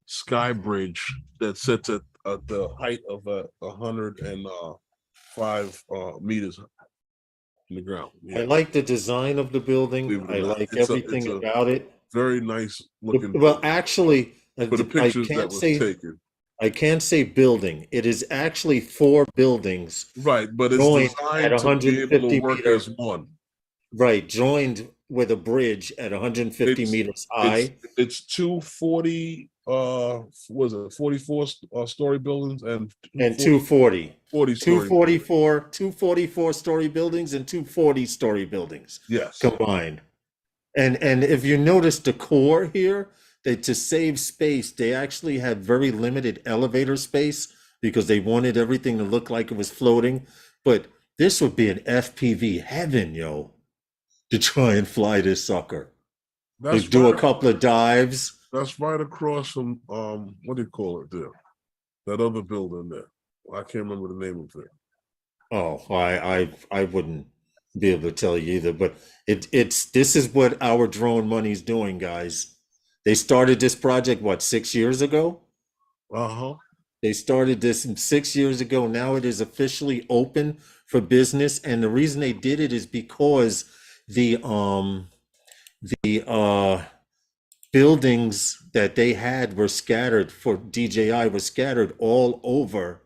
Speaker 1: sky bridge that sits at the height of 105 meters in the ground. Yeah.
Speaker 2: I like the design of the building. I like everything about it.
Speaker 1: Very nice looking.
Speaker 2: Well, actually,
Speaker 1: for the pictures that was taken.
Speaker 2: I can't say building. It is actually 4 buildings.
Speaker 1: Right, but it's designed to be able to work as one.
Speaker 2: Right, joined with a bridge at 150 meters high.
Speaker 1: It's 240, was it 44 story buildings and
Speaker 2: 240.
Speaker 1: 244
Speaker 2: story buildings and 240 story buildings.
Speaker 1: Yes.
Speaker 2: Combined. And if you notice the core here, to save space, they actually had very limited elevator space because they wanted everything to look like it was floating. But this would be an FPV heaven, yo, to try and fly this sucker. They
Speaker 1: That's
Speaker 2: do a
Speaker 1: right.
Speaker 2: couple of dives.
Speaker 1: That's right across from what do you call it there? That other building there. I can't remember the name of it.
Speaker 2: Oh, I wouldn't be able to tell you either, but this is what our drone money's doing, guys. They started this project, what, 6 years ago?
Speaker 1: Uh-huh.
Speaker 2: They started this 6 years ago. Now it is officially open for business. And the reason they did it is because the buildings that they had were scattered for DJI were scattered all over.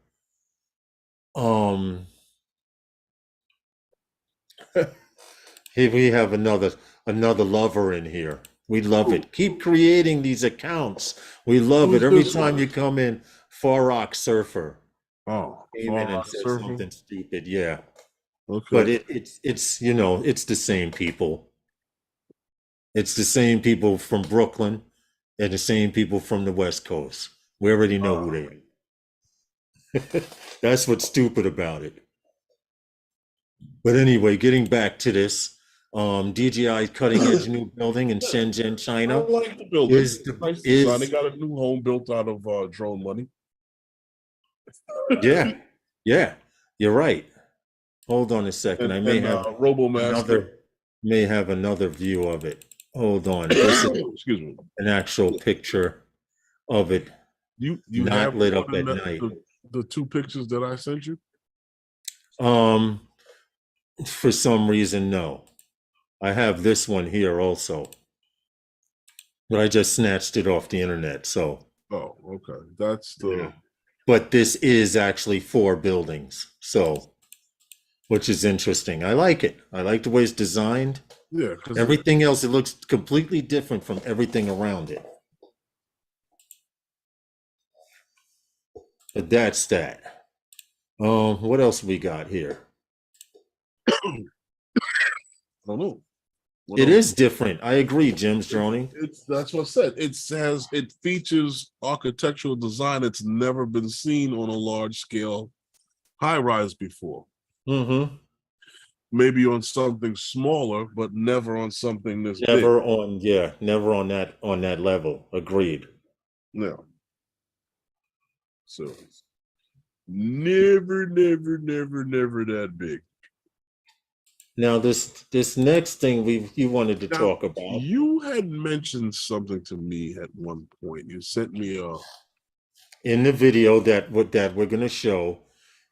Speaker 2: Here we have another lover in here. We love it. Keep creating these accounts. We love it.
Speaker 1: Who's
Speaker 2: Every
Speaker 1: this
Speaker 2: time
Speaker 1: one?
Speaker 2: you come in, Far Rock Surfer
Speaker 1: Oh,
Speaker 2: came in and said
Speaker 1: surfing.
Speaker 2: something stupid. Yeah.
Speaker 1: Okay.
Speaker 2: But it's you know, it's the same people. It's the same people from Brooklyn and the same people from the West Coast. We already know who they are. That's what's stupid about it. But anyway, getting back to this, DJI cutting edge new building in Shenzhen,
Speaker 1: I
Speaker 2: China
Speaker 1: like the building.
Speaker 2: is
Speaker 1: Nice design. They got a new home built out of drone money.
Speaker 2: yeah, you're right. Hold on a second. I may have
Speaker 1: RoboMaster.
Speaker 2: another view of it. Hold on. This is
Speaker 1: Excuse me.
Speaker 2: an actual picture of it.
Speaker 1: You
Speaker 2: Not
Speaker 1: have
Speaker 2: lit up
Speaker 1: more
Speaker 2: at
Speaker 1: than
Speaker 2: night.
Speaker 1: The two pictures that I sent you?
Speaker 2: For some reason, no. I have this one here also. But I just snatched it off the internet, so.
Speaker 1: Oh, okay. That's the
Speaker 2: Yeah. But this is actually 4 buildings, so, which is interesting. I like it. I like the way it's designed.
Speaker 1: yeah. Because
Speaker 2: Everything else, it looks completely different from everything around it. But that's that. What else we got here?
Speaker 1: I don't know.
Speaker 2: It is different. I agree, Jim's droning.
Speaker 1: That's what I said. It features architectural design that's never been seen on a large scale high rise before.
Speaker 2: Mm-hmm.
Speaker 1: Maybe on something smaller, but never on something this big.
Speaker 2: Never on that level. Agreed.
Speaker 1: Yeah. So never that big.
Speaker 2: Now this next thing you wanted to
Speaker 1: Now,
Speaker 2: talk about.
Speaker 1: You had mentioned something to me at one point. You sent me
Speaker 2: in the video that we're going to show.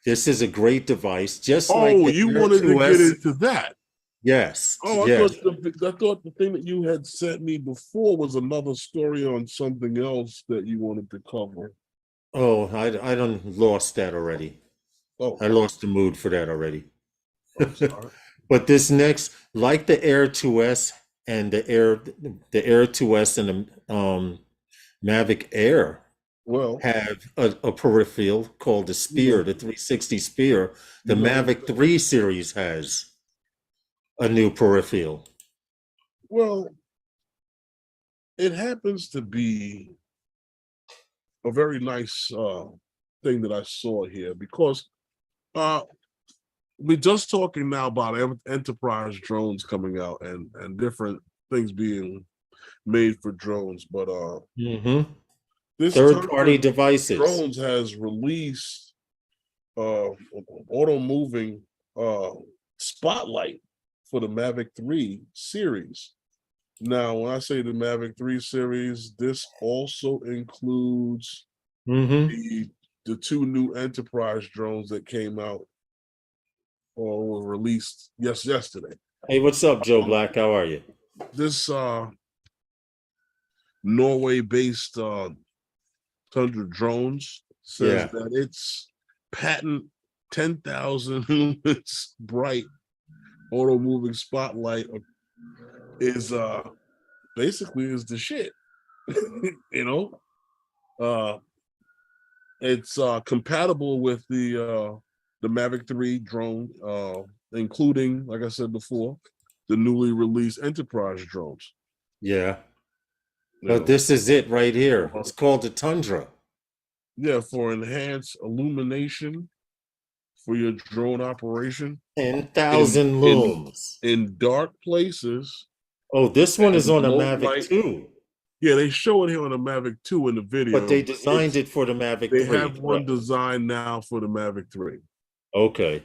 Speaker 2: This is a great device, just like the
Speaker 1: you
Speaker 2: Air
Speaker 1: wanted to
Speaker 2: 2S.
Speaker 1: get into that.
Speaker 2: Yes.
Speaker 1: Oh, I
Speaker 2: yes.
Speaker 1: thought the thing that you had sent me before was another story on something else that you wanted to cover.
Speaker 2: Oh, I done lost that already.
Speaker 1: Oh,
Speaker 2: I lost the mood for that already.
Speaker 1: I'm sorry.
Speaker 2: But this next, like the Air 2S and the Air 2S and the Mavic Air, have a peripheral called the Spear, the 360 Spear. The Mavic 3 series has a new peripheral.
Speaker 1: Well, it happens to be a very nice thing that I saw here because we're just talking now about enterprise drones coming out and different things being made for drones, but this
Speaker 2: third-party devices.
Speaker 1: Drones has released auto moving spotlight for the Mavic 3 series. Now, when I say the Mavic 3 series, this also includes the 2 new enterprise drones that came out or were released yesterday.
Speaker 2: Hey, what's up, Joe Black? How are you?
Speaker 1: This Norway-based Tundra drones says that its patent 10,000 lumens bright auto moving spotlight is basically is the shit. You know, it's compatible with the Mavic 3 drone, including, like I said before, the newly released enterprise drones.
Speaker 2: Yeah. But this is it right here. It's called the Tundra.
Speaker 1: Yeah, for enhanced illumination for your drone operation.
Speaker 2: 10,000 looms.
Speaker 1: In dark places.
Speaker 2: Oh, this one is on a
Speaker 1: low
Speaker 2: Mavic
Speaker 1: light.
Speaker 2: 2.
Speaker 1: Yeah, they show it here on a Mavic 2 in the video.
Speaker 2: But they designed it for the Mavic 3.
Speaker 1: They have one design now for the Mavic 3.
Speaker 2: Okay.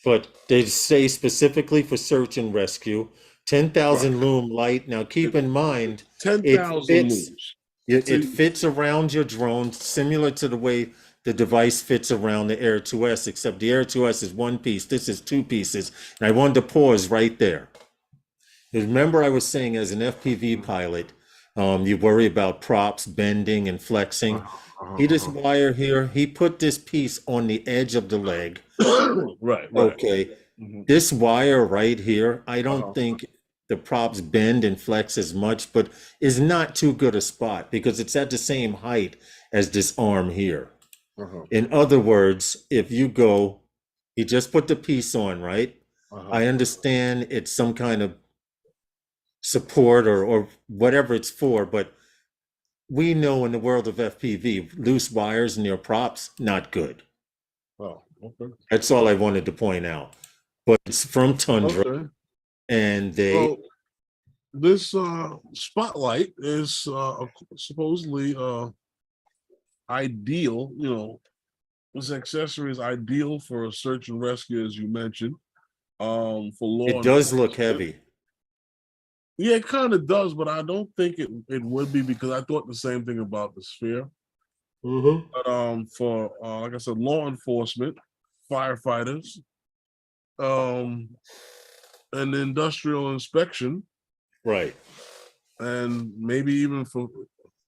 Speaker 2: But they say specifically for search and rescue, 10,000 loom light. Now keep in mind,
Speaker 1: 10,000 looms.
Speaker 2: It fits around your drone, similar to the way the device fits around the Air 2S, except the Air 2S is one piece. This is two pieces. And I wanted to pause right there. Remember, I was saying as an FPV pilot, you worry about props bending and flexing. See this wire here? He put this piece on the edge of the leg.
Speaker 1: Right.
Speaker 2: Okay. This wire right here, I don't think the props bend and flex as much, but is not too good a spot because it's at the same height as this arm here. In other words, if you go, you just put the piece on, right? I understand it's some kind of support or whatever it's for, but we know in the world of FPV, loose wires in your props, not good.
Speaker 1: Oh, okay.
Speaker 2: That's all I wanted to point out. But it's from Tundra, and
Speaker 1: this spotlight is supposedly ideal. You know, this accessory is ideal for a search and rescue, as you mentioned. For law.
Speaker 2: It does look heavy.
Speaker 1: Yeah, it kind of does, but I don't think it would be because I thought the same thing about the Sphere. But for like I said, law enforcement, firefighters, and industrial inspection,
Speaker 2: right,
Speaker 1: and maybe even for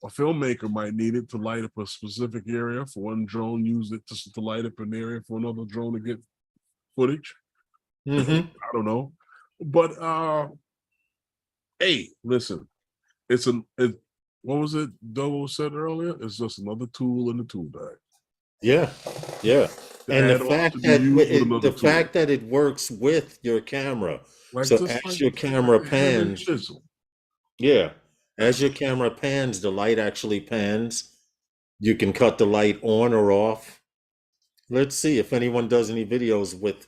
Speaker 1: a filmmaker might need it to light up a specific area. For one drone, use it to light up an area for another drone to get footage. I don't know, but hey, listen, what was it Dovo said earlier? It's just another tool in the tool bag.
Speaker 2: Yeah. And the fact that it works with your camera. Like so as your camera pans, as your camera pans, the light actually pans. You can cut the light on or off. Let's see if anyone does any videos with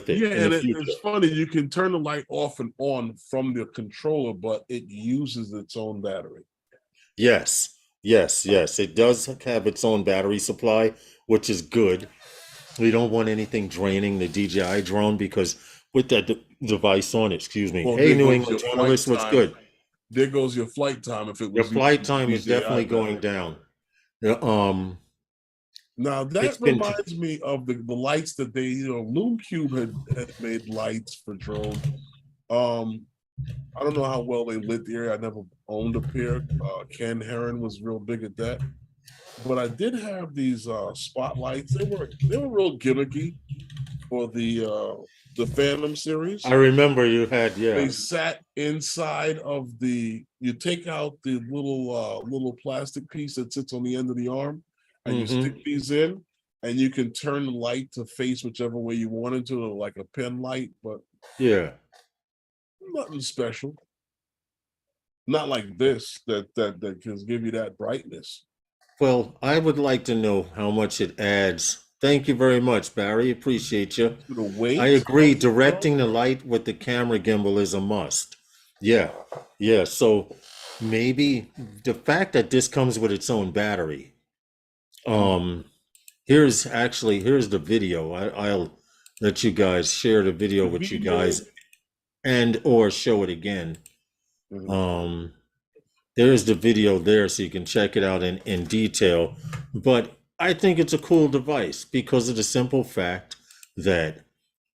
Speaker 2: it.
Speaker 1: Yeah, and it's funny, you can turn the light off and on from the controller, but it uses its own battery.
Speaker 2: Yes. It does have its own battery supply, which is good. We don't want anything draining the DJI drone because with that device on it, excuse me. Well, hey, New England journalist, what's good?
Speaker 1: There goes your flight time. If it was
Speaker 2: your flight time is definitely going down.
Speaker 1: Now that reminds me of the lights that they, Loom Cube had made lights for drones. I don't know how well they lit the area. I never owned a pair. Ken Heron was real big at that. But I did have these spotlights. They were real gimmicky for the Phantom series.
Speaker 2: I remember you had,
Speaker 1: They sat inside of you take out the little plastic piece that sits on the end of the arm, and you stick these in, and you can turn the light to face whichever way you wanted to, like a pen light, but nothing special. Not like this that can give you that brightness.
Speaker 2: Well, I would like to know how much it adds. Thank you very much, Barry. Appreciate you. I agree. Directing the light with the camera gimbal is a must. Yeah. So maybe the fact that this comes with its own battery. Here's the video. I'll let you guys share the video with you guys and or show it again. There's the video there so you can check it out in detail. But I think it's a cool device because of the simple fact that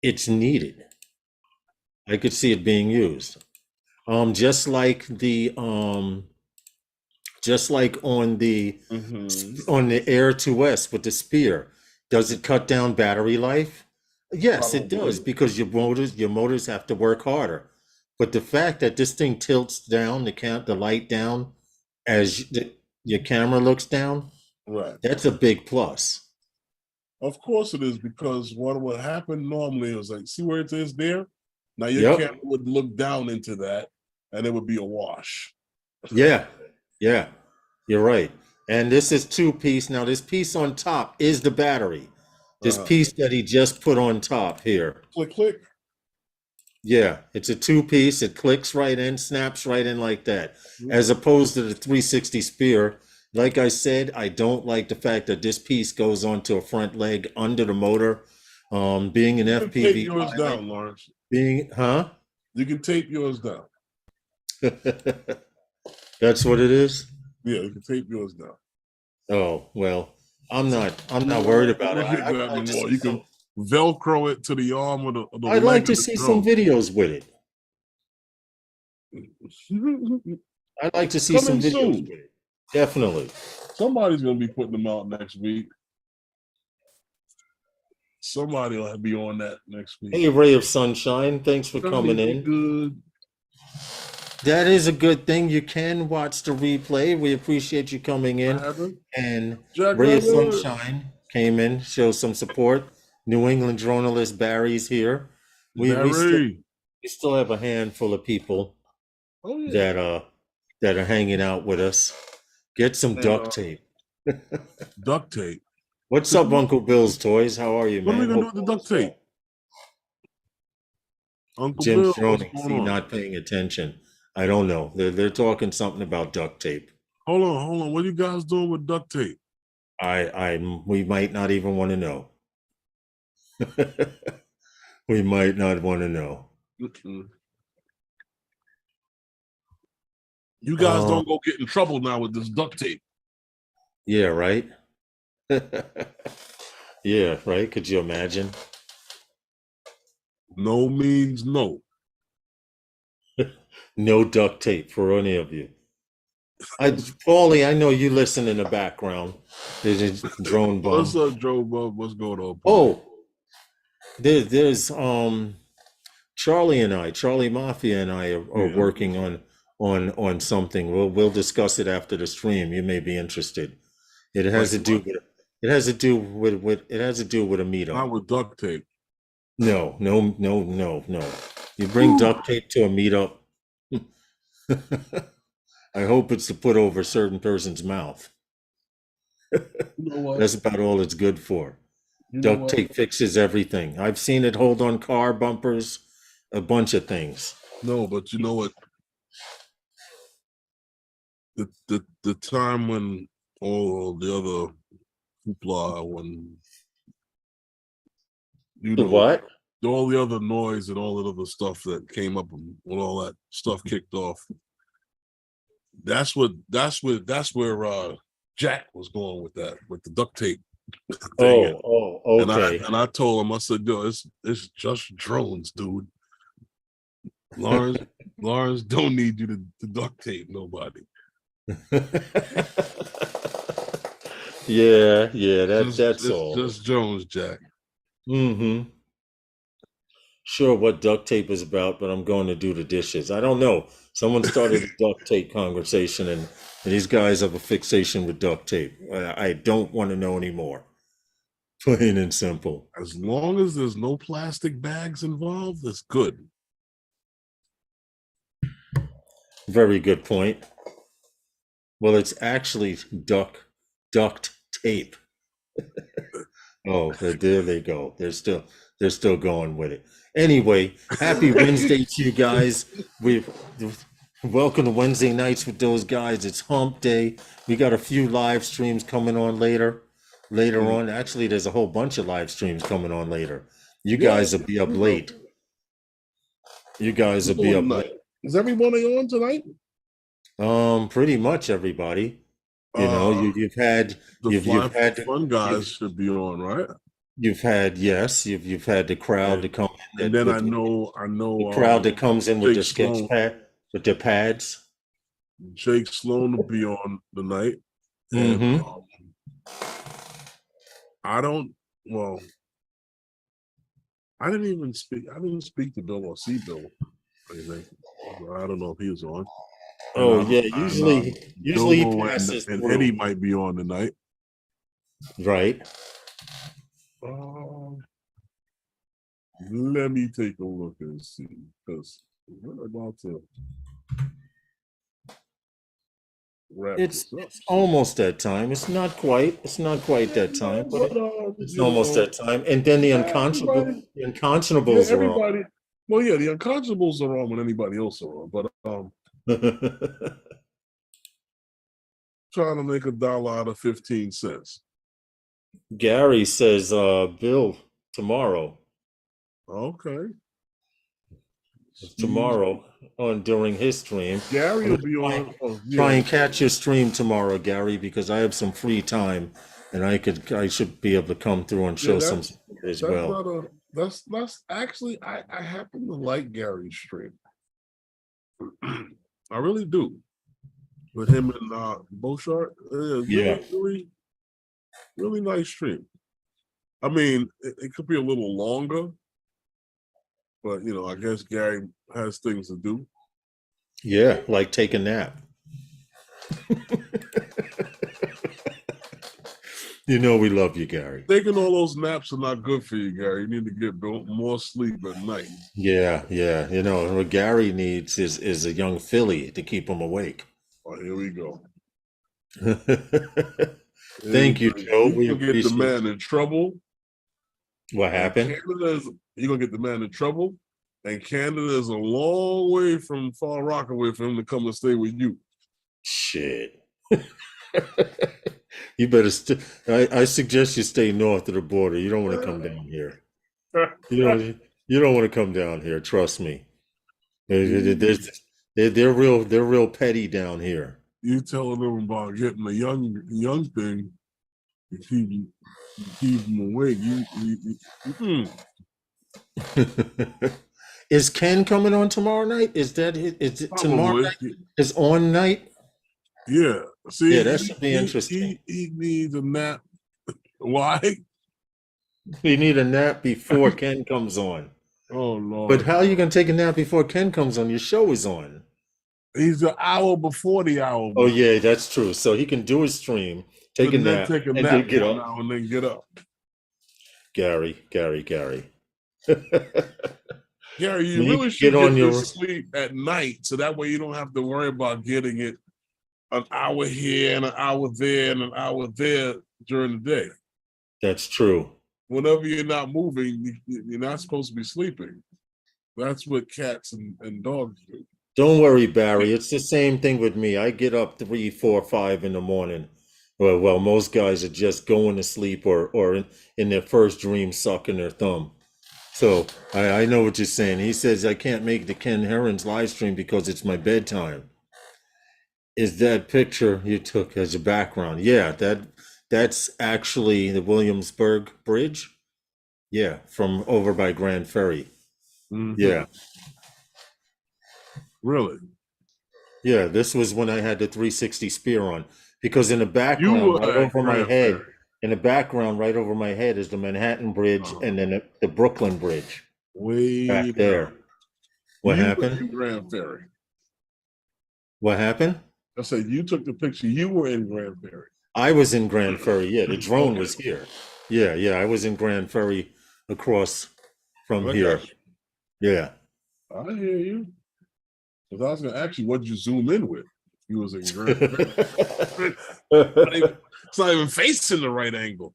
Speaker 2: it's needed. I could see it being used. Just like on the on the Air 2S with the Spear. Does it cut down battery life? Yes, it does, because your motors have to work harder. But the fact that this thing tilts down, the light down as your camera looks down, that's a big plus.
Speaker 1: Of course it is, because what would happen normally is like, see where it is there? Now your camera would look down into that, and it would be a wash.
Speaker 2: Yeah, yeah, you're right. And this is two piece. Now, this piece on top is the battery. This piece that he just put on top here.
Speaker 1: Click, click.
Speaker 2: Yeah, it's a two piece. It clicks right in, snaps right in like that, as opposed to the 360 spear. Like I said, I don't like the fact that this piece goes onto a front leg under the motor. Being an
Speaker 1: You can
Speaker 2: FPV
Speaker 1: tape yours
Speaker 2: pilot,
Speaker 1: down, Lawrence.
Speaker 2: being, huh?
Speaker 1: You can tape yours down.
Speaker 2: That's what it is.
Speaker 1: Yeah, you can tape yours down.
Speaker 2: Oh, well, I'm not worried about it.
Speaker 1: Look at that anymore. You can Velcro it to the arm of the
Speaker 2: I'd
Speaker 1: leg
Speaker 2: like
Speaker 1: of
Speaker 2: to
Speaker 1: the
Speaker 2: see
Speaker 1: drone.
Speaker 2: some videos with it. I'd like to see some
Speaker 1: Coming
Speaker 2: videos
Speaker 1: soon.
Speaker 2: with it. Definitely.
Speaker 1: Somebody's gonna be putting them out next week. Somebody will be on that next week.
Speaker 2: Hey, Ray of Sunshine, thanks for coming in.
Speaker 1: Good.
Speaker 2: That is a good thing. You can watch the replay. We appreciate you coming in. And
Speaker 1: Jack
Speaker 2: Ray of
Speaker 1: Rabbit.
Speaker 2: Sunshine came in, show some support. New England journalist Barry's here. We still have a handful of people that are hanging out with us. Get some duct tape.
Speaker 1: Duct tape.
Speaker 2: What's up, Uncle Bill's Toys? How are you, man?
Speaker 1: What are we gonna do with the duct tape? Uncle
Speaker 2: Jim
Speaker 1: Bill,
Speaker 2: Schroning,
Speaker 1: what's
Speaker 2: see,
Speaker 1: going on?
Speaker 2: not paying attention. I don't know. They're talking something about duct tape.
Speaker 1: Hold on. What are you guys doing with duct tape?
Speaker 2: We might not even want to know. We might not want to know.
Speaker 1: You guys don't go get in trouble now with this duct tape.
Speaker 2: Yeah, right? Yeah, right? Could you imagine?
Speaker 1: No means no.
Speaker 2: No duct tape for any of you. Paulie, I know you listen in the background. There's a drone bomb.
Speaker 1: What's up, Joe Bub? What's going on?
Speaker 2: Oh, there's Charlie Mafia and I are working on something. We'll discuss it after the stream. You may be interested. It has to do with a meetup.
Speaker 1: Not with duct tape.
Speaker 2: No. You bring duct tape to a meetup. I hope it's to put over a certain person's mouth.
Speaker 1: You know what?
Speaker 2: That's about all it's good for. Duct tape fixes everything. I've seen it hold on car bumpers, a bunch of things.
Speaker 1: No, but you know what? The time when all the other hoopla, when
Speaker 2: What?
Speaker 1: all the other noise and all the other stuff that came up when all that stuff kicked off. That's where Jack was going with that, with the duct tape.
Speaker 2: Okay.
Speaker 1: And I told him, I said, yo, it's just drones, dude. Lawrence don't need you to duct tape nobody.
Speaker 2: Yeah, that's all.
Speaker 1: Just Jones, Jack.
Speaker 2: Mm-hmm. Sure, what duct tape is about, but I'm going to do the dishes. I don't know. Someone started a duct tape conversation, and these guys have a fixation with duct tape. I don't want to know anymore. Plain and simple.
Speaker 1: As long as there's no plastic bags involved, it's good.
Speaker 2: Very good point. Well, it's actually duct tape. Oh, there they go. They're still going with it. Anyway, happy Wednesday to you guys. Welcome to Wednesday nights with those guys. It's hump day. We got a few live streams coming on later on. Actually, there's a whole bunch of live streams coming on later. You guys will be up late.
Speaker 1: Is everybody on tonight?
Speaker 2: Pretty much everybody. You've had
Speaker 1: the fun guys should be on, right?
Speaker 2: You've had the crowd to come in.
Speaker 1: And then I know
Speaker 2: the crowd that comes in with the sketch pad, with their pads.
Speaker 1: Jake Sloan will be on tonight. And I didn't speak to Bill or see Bill or anything. I don't know if he was on.
Speaker 2: Oh, yeah, usually he passes
Speaker 1: and
Speaker 2: through.
Speaker 1: Eddie might be on tonight.
Speaker 2: Right.
Speaker 1: Let me take a look and see, because We're about to wrap
Speaker 2: It's
Speaker 1: this up.
Speaker 2: it's almost that time. It's not quite. It's not quite that time, but it's almost that time. And then the
Speaker 1: everybody,
Speaker 2: unconscionables are on.
Speaker 1: everybody. Well, yeah, the unconscionables are on when anybody else are on, but trying to make $1 out of 15 cents.
Speaker 2: Gary says, Bill, tomorrow.
Speaker 1: Okay.
Speaker 2: Tomorrow on during his stream.
Speaker 1: Gary will be on.
Speaker 2: Try and catch your stream tomorrow, Gary, because I have some free time and I should be able to come through and show some as well.
Speaker 1: That's actually I happen to like Gary's stream. I really do. With him and Beauchart, really nice stream. I mean, it could be a little longer, but I guess Gary has things to do.
Speaker 2: Yeah, like take a nap. We love you, Gary.
Speaker 1: Taking all those naps are not good for you, Gary. You need to get more sleep at night.
Speaker 2: Yeah. What Gary needs is a young filly to keep him awake.
Speaker 1: Oh, here we go.
Speaker 2: Thank you, Joe.
Speaker 1: You're gonna get the man in trouble.
Speaker 2: What happened?
Speaker 1: You're gonna get the man in trouble, and Canada is a long way from Far Rockaway for him to come and stay with you.
Speaker 2: Shit. You better I suggest you stay north of the border. You don't want to come down here. You don't want to come down here. Trust me. They're real petty down here.
Speaker 1: You telling them about getting a young thing to keep them awake.
Speaker 2: Is Ken coming on tomorrow night? Is it tomorrow night? Is on night?
Speaker 1: Yeah. See,
Speaker 2: yeah, that should be interesting.
Speaker 1: He needs a nap. Why?
Speaker 2: We need a nap before Ken comes on.
Speaker 1: Oh Lord!
Speaker 2: But how are you gonna take a nap before Ken comes on? Your show is on.
Speaker 1: He's an hour before the hour.
Speaker 2: Oh yeah, that's true. So he can do his stream, take a nap, and then get up.
Speaker 1: And then get up.
Speaker 2: Gary.
Speaker 1: Gary, you really should get your sleep at night, so that way you don't have to worry about getting it an hour here and an hour there and an hour there during the day.
Speaker 2: That's true.
Speaker 1: Whenever you're not moving, you're not supposed to be sleeping. That's what cats and dogs do.
Speaker 2: Don't worry, Barry. It's the same thing with me. I get up 3, 4, 5 in the morning. Well, most guys are just going to sleep or in their first dream sucking their thumb. So I know what you're saying. He says, I can't make the Ken Herron's live stream because it's my bedtime. Is that picture you took as a background? Yeah, that's actually the Williamsburg Bridge. Yeah, from over by Grand Ferry. Mm-hmm. Yeah.
Speaker 1: Really?
Speaker 2: Yeah, this was when I had the 360 spear on. Because in the background, right over my head, is the Manhattan Bridge and then the Brooklyn Bridge.
Speaker 1: Way
Speaker 2: back there. What happened?
Speaker 1: Grand Ferry.
Speaker 2: What happened?
Speaker 1: I said you took the picture. You were in Grand Ferry.
Speaker 2: I was in Grand Ferry. Yeah, the drone was here. Yeah, I was in Grand Ferry across from here. Yeah.
Speaker 1: I hear you. Because I was going to ask you, what did you zoom in with? He was in Grand Ferry. It's not even facing the right angle.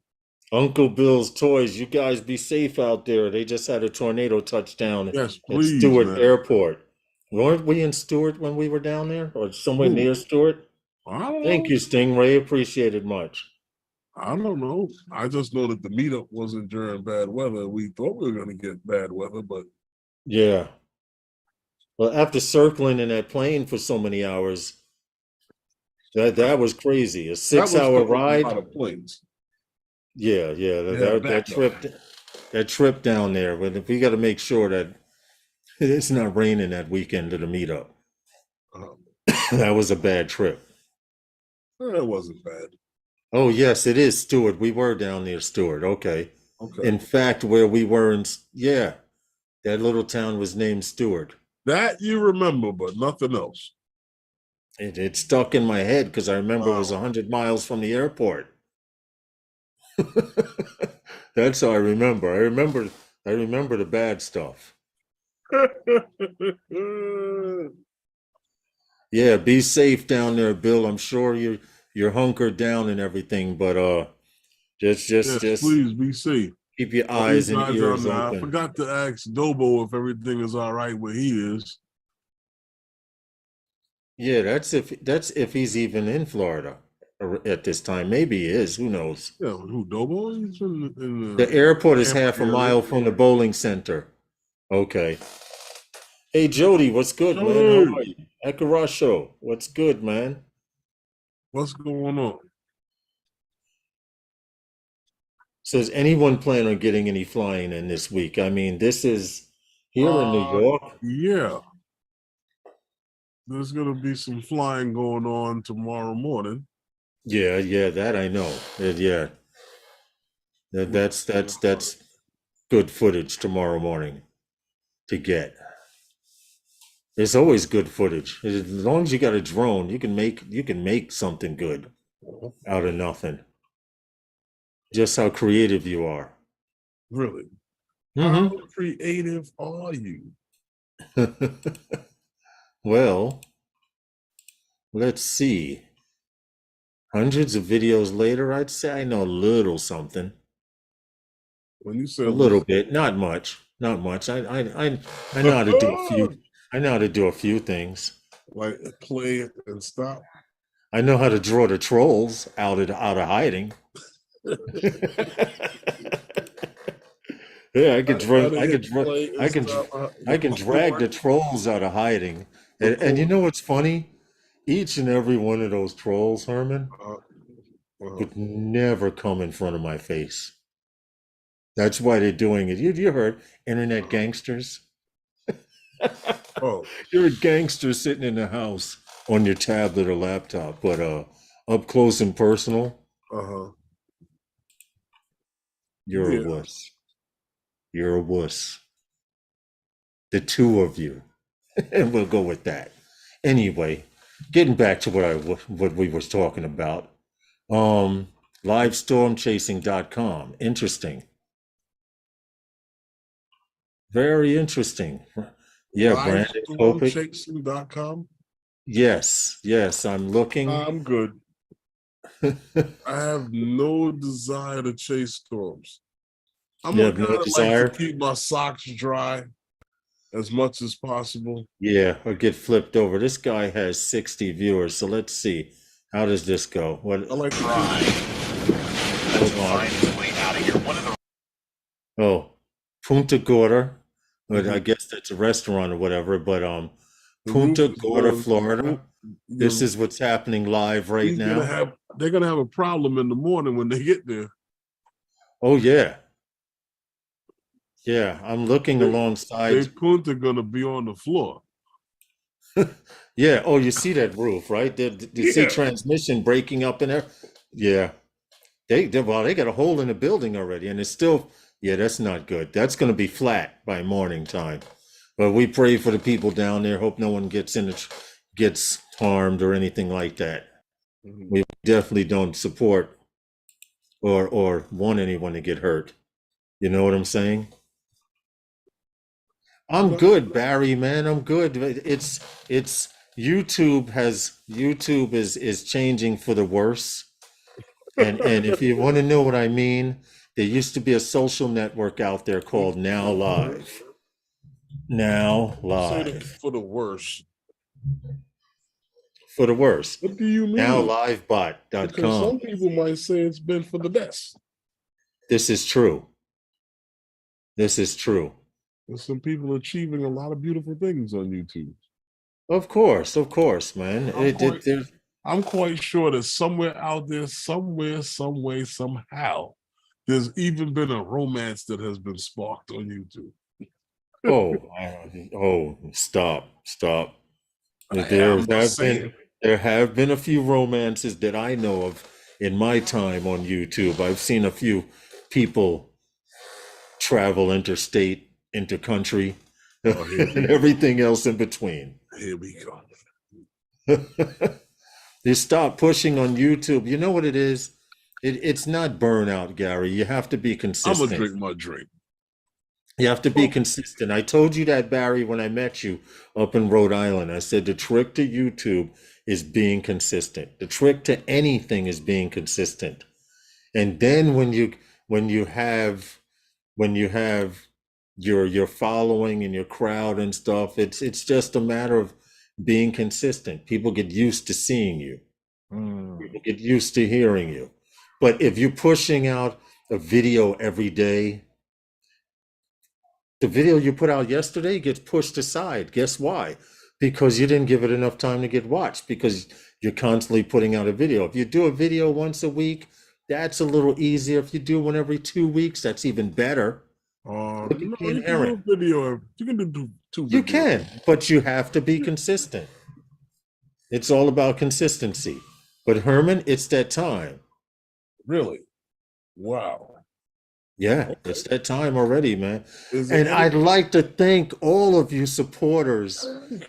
Speaker 2: Uncle Bill's Toys, you guys be safe out there. They just had a tornado touchdown at Stewart Airport. Weren't we in Stewart when we were down there? Or somewhere near Stewart? Thank you, Stingray. Appreciate it much.
Speaker 1: I don't know. I just know that the meetup wasn't during bad weather. We thought we were going to get bad weather, but...
Speaker 2: Yeah. Well, after circling in that plane for so many hours, that was crazy. A 6-hour ride.
Speaker 1: A lot of planes.
Speaker 2: Yeah. That trip down there. But we got to make sure that it's not raining that weekend of the meetup. That was a bad trip.
Speaker 1: It wasn't bad.
Speaker 2: Oh yes, it is Stewart. We were down near Stewart. Okay. In fact, where we were that little town was named Stewart.
Speaker 1: That you remember, but nothing else.
Speaker 2: It stuck in my head because I remember it was 100 miles from the airport. That's how I remember. I remember the bad stuff. Yeah, be safe down there, Bill. I'm sure you're hunkered down and everything, but just just
Speaker 1: Yes,
Speaker 2: just
Speaker 1: please be safe.
Speaker 2: keep your
Speaker 1: All you
Speaker 2: eyes and
Speaker 1: guys out
Speaker 2: ears
Speaker 1: there, I
Speaker 2: open.
Speaker 1: forgot to ask Dobo if everything is all right where he is.
Speaker 2: Yeah, that's if he's even in Florida at this time. Maybe he is. Who knows?
Speaker 1: Yeah, who Dobo? He's in
Speaker 2: The
Speaker 1: the
Speaker 2: airport is
Speaker 1: Tampa
Speaker 2: half a
Speaker 1: area.
Speaker 2: mile from the bowling center. Okay. Hey Jody, what's good, man? How
Speaker 1: Jody,
Speaker 2: are you? Ekarasho, what's good, man?
Speaker 1: what's going on?
Speaker 2: So does anyone plan on getting any flying in this week? I mean, this is here in New
Speaker 1: Uh,
Speaker 2: York.
Speaker 1: yeah, there's gonna be some flying going on tomorrow morning.
Speaker 2: Yeah, that I know. Yeah,
Speaker 1: With,
Speaker 2: that's good footage tomorrow morning to get. It's always good footage. As long as you got a drone, you can make something good out of nothing. Just how creative you are.
Speaker 1: really, how
Speaker 2: Hmm.
Speaker 1: creative are you?
Speaker 2: Well, let's see. Hundreds of videos later, I'd say I know a little something.
Speaker 1: When you say
Speaker 2: A little bit, not much, not much. I know how to do a few. I know how to do a few things.
Speaker 1: like play it and stop.
Speaker 2: I know how to draw the trolls out of hiding. Yeah, I could draw.
Speaker 1: Gotta
Speaker 2: I could
Speaker 1: hit
Speaker 2: draw.
Speaker 1: play and
Speaker 2: I can.
Speaker 1: stop.
Speaker 2: I can drag the trolls out of hiding. And you know what's funny? Each and every one of those trolls, Herman,
Speaker 1: Uh, uh,
Speaker 2: would never come in front of my face. That's why they're doing it. You heard internet gangsters?
Speaker 1: oh,
Speaker 2: You're a gangster sitting in the house on your tablet or laptop, but up close and personal,
Speaker 1: uh-huh.
Speaker 2: you're a
Speaker 1: Yeah.
Speaker 2: wuss. You're a wuss. The two of you, and we'll go with that. Anyway, getting back to what we was talking about. Um, livestormchasing.com. Interesting. Very interesting. Yeah, Brandon Kopic.
Speaker 1: Livestormchasing.com.
Speaker 2: Yes, I'm looking.
Speaker 1: I'm good. I have no desire to chase storms. I'm
Speaker 2: You
Speaker 1: gonna
Speaker 2: have no
Speaker 1: kind of like to
Speaker 2: desire?
Speaker 1: keep my socks dry as much as possible.
Speaker 2: Yeah, or get flipped over. This guy has 60 viewers, so let's see. How does this go? What?
Speaker 1: I like to
Speaker 2: Hold on. Oh, Punta Gorda. But I
Speaker 1: keep
Speaker 2: guess that's a restaurant or whatever. But
Speaker 1: the roof
Speaker 2: Punta
Speaker 1: is
Speaker 2: Gorda,
Speaker 1: gonna
Speaker 2: Florida. This
Speaker 1: your
Speaker 2: is what's happening live right
Speaker 1: he's gonna
Speaker 2: now.
Speaker 1: have they're gonna have a problem in the morning when they get there.
Speaker 2: Oh yeah, yeah. I'm looking
Speaker 1: They
Speaker 2: alongside.
Speaker 1: Punta gonna be on the floor.
Speaker 2: Yeah. Oh, you see that roof, right? Did you see
Speaker 1: Yeah.
Speaker 2: transmission breaking up in there? Yeah. They got a hole in the building already, and it's still. Yeah, that's not good. That's going to be flat by morning time. But we pray for the people down there. Hope no one gets harmed or anything like that.
Speaker 1: Mhm.
Speaker 2: We definitely don't support or want anyone to get hurt. You know what I'm saying? I'm
Speaker 1: No,
Speaker 2: good, Barry, man. I'm good. It's YouTube is changing for the worse. And if you want to know what I mean, there used to be a social network out there called Now Live. Now
Speaker 1: say that
Speaker 2: Live.
Speaker 1: for the worst.
Speaker 2: For the worse.
Speaker 1: What do you mean? Because
Speaker 2: NowLivebot.com.
Speaker 1: some people might say it's been for the best.
Speaker 2: This is true. This is true.
Speaker 1: There's some people achieving a lot of beautiful things on YouTube.
Speaker 2: Of course, man.
Speaker 1: I'm quite sure that somewhere out there, somewhere, some way, somehow, there's even been a romance that has been sparked on YouTube.
Speaker 2: Stop. There
Speaker 1: I'm just
Speaker 2: have been
Speaker 1: saying.
Speaker 2: there have been a few romances that I know of in my time on YouTube. I've seen a few people travel interstate, intercountry,
Speaker 1: Oh,
Speaker 2: and everything else in between.
Speaker 1: here we go.
Speaker 2: They stop pushing on YouTube. You know what it is? It's not burnout, Gary. You have to be
Speaker 1: I'm gonna
Speaker 2: consistent.
Speaker 1: drink my drink.
Speaker 2: You have to be consistent. I told you that, Barry, when I met you up in Rhode Island. I said the trick to YouTube is being consistent. The trick to anything is being consistent. And then when you have when you have your following and your crowd and stuff, it's just a matter of being consistent. People get used to seeing you. People get used to hearing you. But if you're pushing out a video every day, the video you put out yesterday gets pushed aside. Guess why? Because you didn't give it enough time to get watched, because you're constantly putting out a video. If you do a video once a week, that's a little easier. If you do one every 2 weeks, that's even better.
Speaker 1: No,
Speaker 2: Look at
Speaker 1: you
Speaker 2: Ken
Speaker 1: can do
Speaker 2: Aaron.
Speaker 1: a video. You can do two
Speaker 2: You
Speaker 1: videos.
Speaker 2: can, but you have to be consistent. It's all about consistency. But Herman, it's that time.
Speaker 1: Really? Wow.
Speaker 2: Yeah, it's that time already, man.
Speaker 1: Is
Speaker 2: And
Speaker 1: it
Speaker 2: I'd like to thank all of you supporters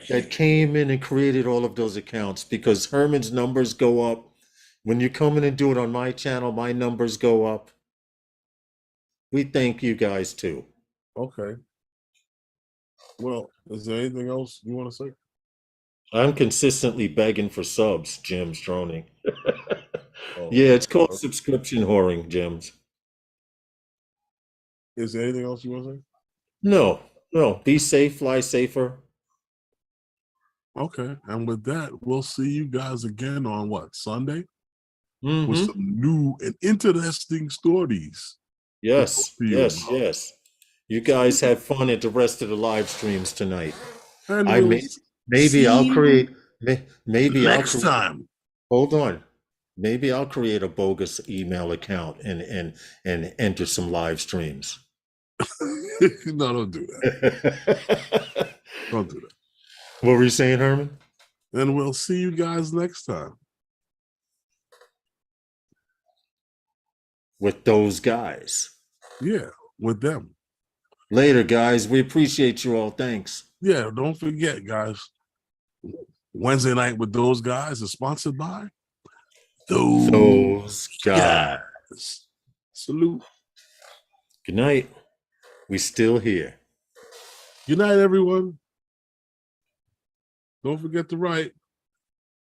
Speaker 2: that came in and created all of those accounts, because Herman's numbers go up. When you come in and do it on my channel, my numbers go up. We thank you guys too.
Speaker 1: okay? Well, is there anything else you want to say?
Speaker 2: I'm consistently begging for subs, Jim's droning.
Speaker 1: Oh,
Speaker 2: Yeah, it's called subscription whoring, Jim's.
Speaker 1: is there anything else you want to say?
Speaker 2: No, no. Be safe, fly safer.
Speaker 1: Okay, and with that, we'll see you guys again on what, Sunday, with
Speaker 2: Mm-hmm.
Speaker 1: some new and interesting stories.
Speaker 2: Yes,
Speaker 1: to you
Speaker 2: yes,
Speaker 1: about.
Speaker 2: yes. You guys have fun at the rest of the live streams tonight.
Speaker 1: And
Speaker 2: I
Speaker 1: we'll
Speaker 2: may, maybe I'll
Speaker 1: see
Speaker 2: create.
Speaker 1: you
Speaker 2: Maybe I'll
Speaker 1: next time.
Speaker 2: hold on. Maybe I'll create a bogus email account and enter some live streams.
Speaker 1: No, don't do that. Don't do that.
Speaker 2: What were you saying, Herman?
Speaker 1: And we'll see you guys next time.
Speaker 2: With those guys.
Speaker 1: Yeah, with them.
Speaker 2: Later, guys. We appreciate you all. Thanks.
Speaker 1: Yeah, don't forget, guys. Wednesday night with those guys is sponsored by
Speaker 2: Those guys.
Speaker 1: Salute.
Speaker 2: Good night. We still here.
Speaker 1: Good night, everyone. Don't forget to write.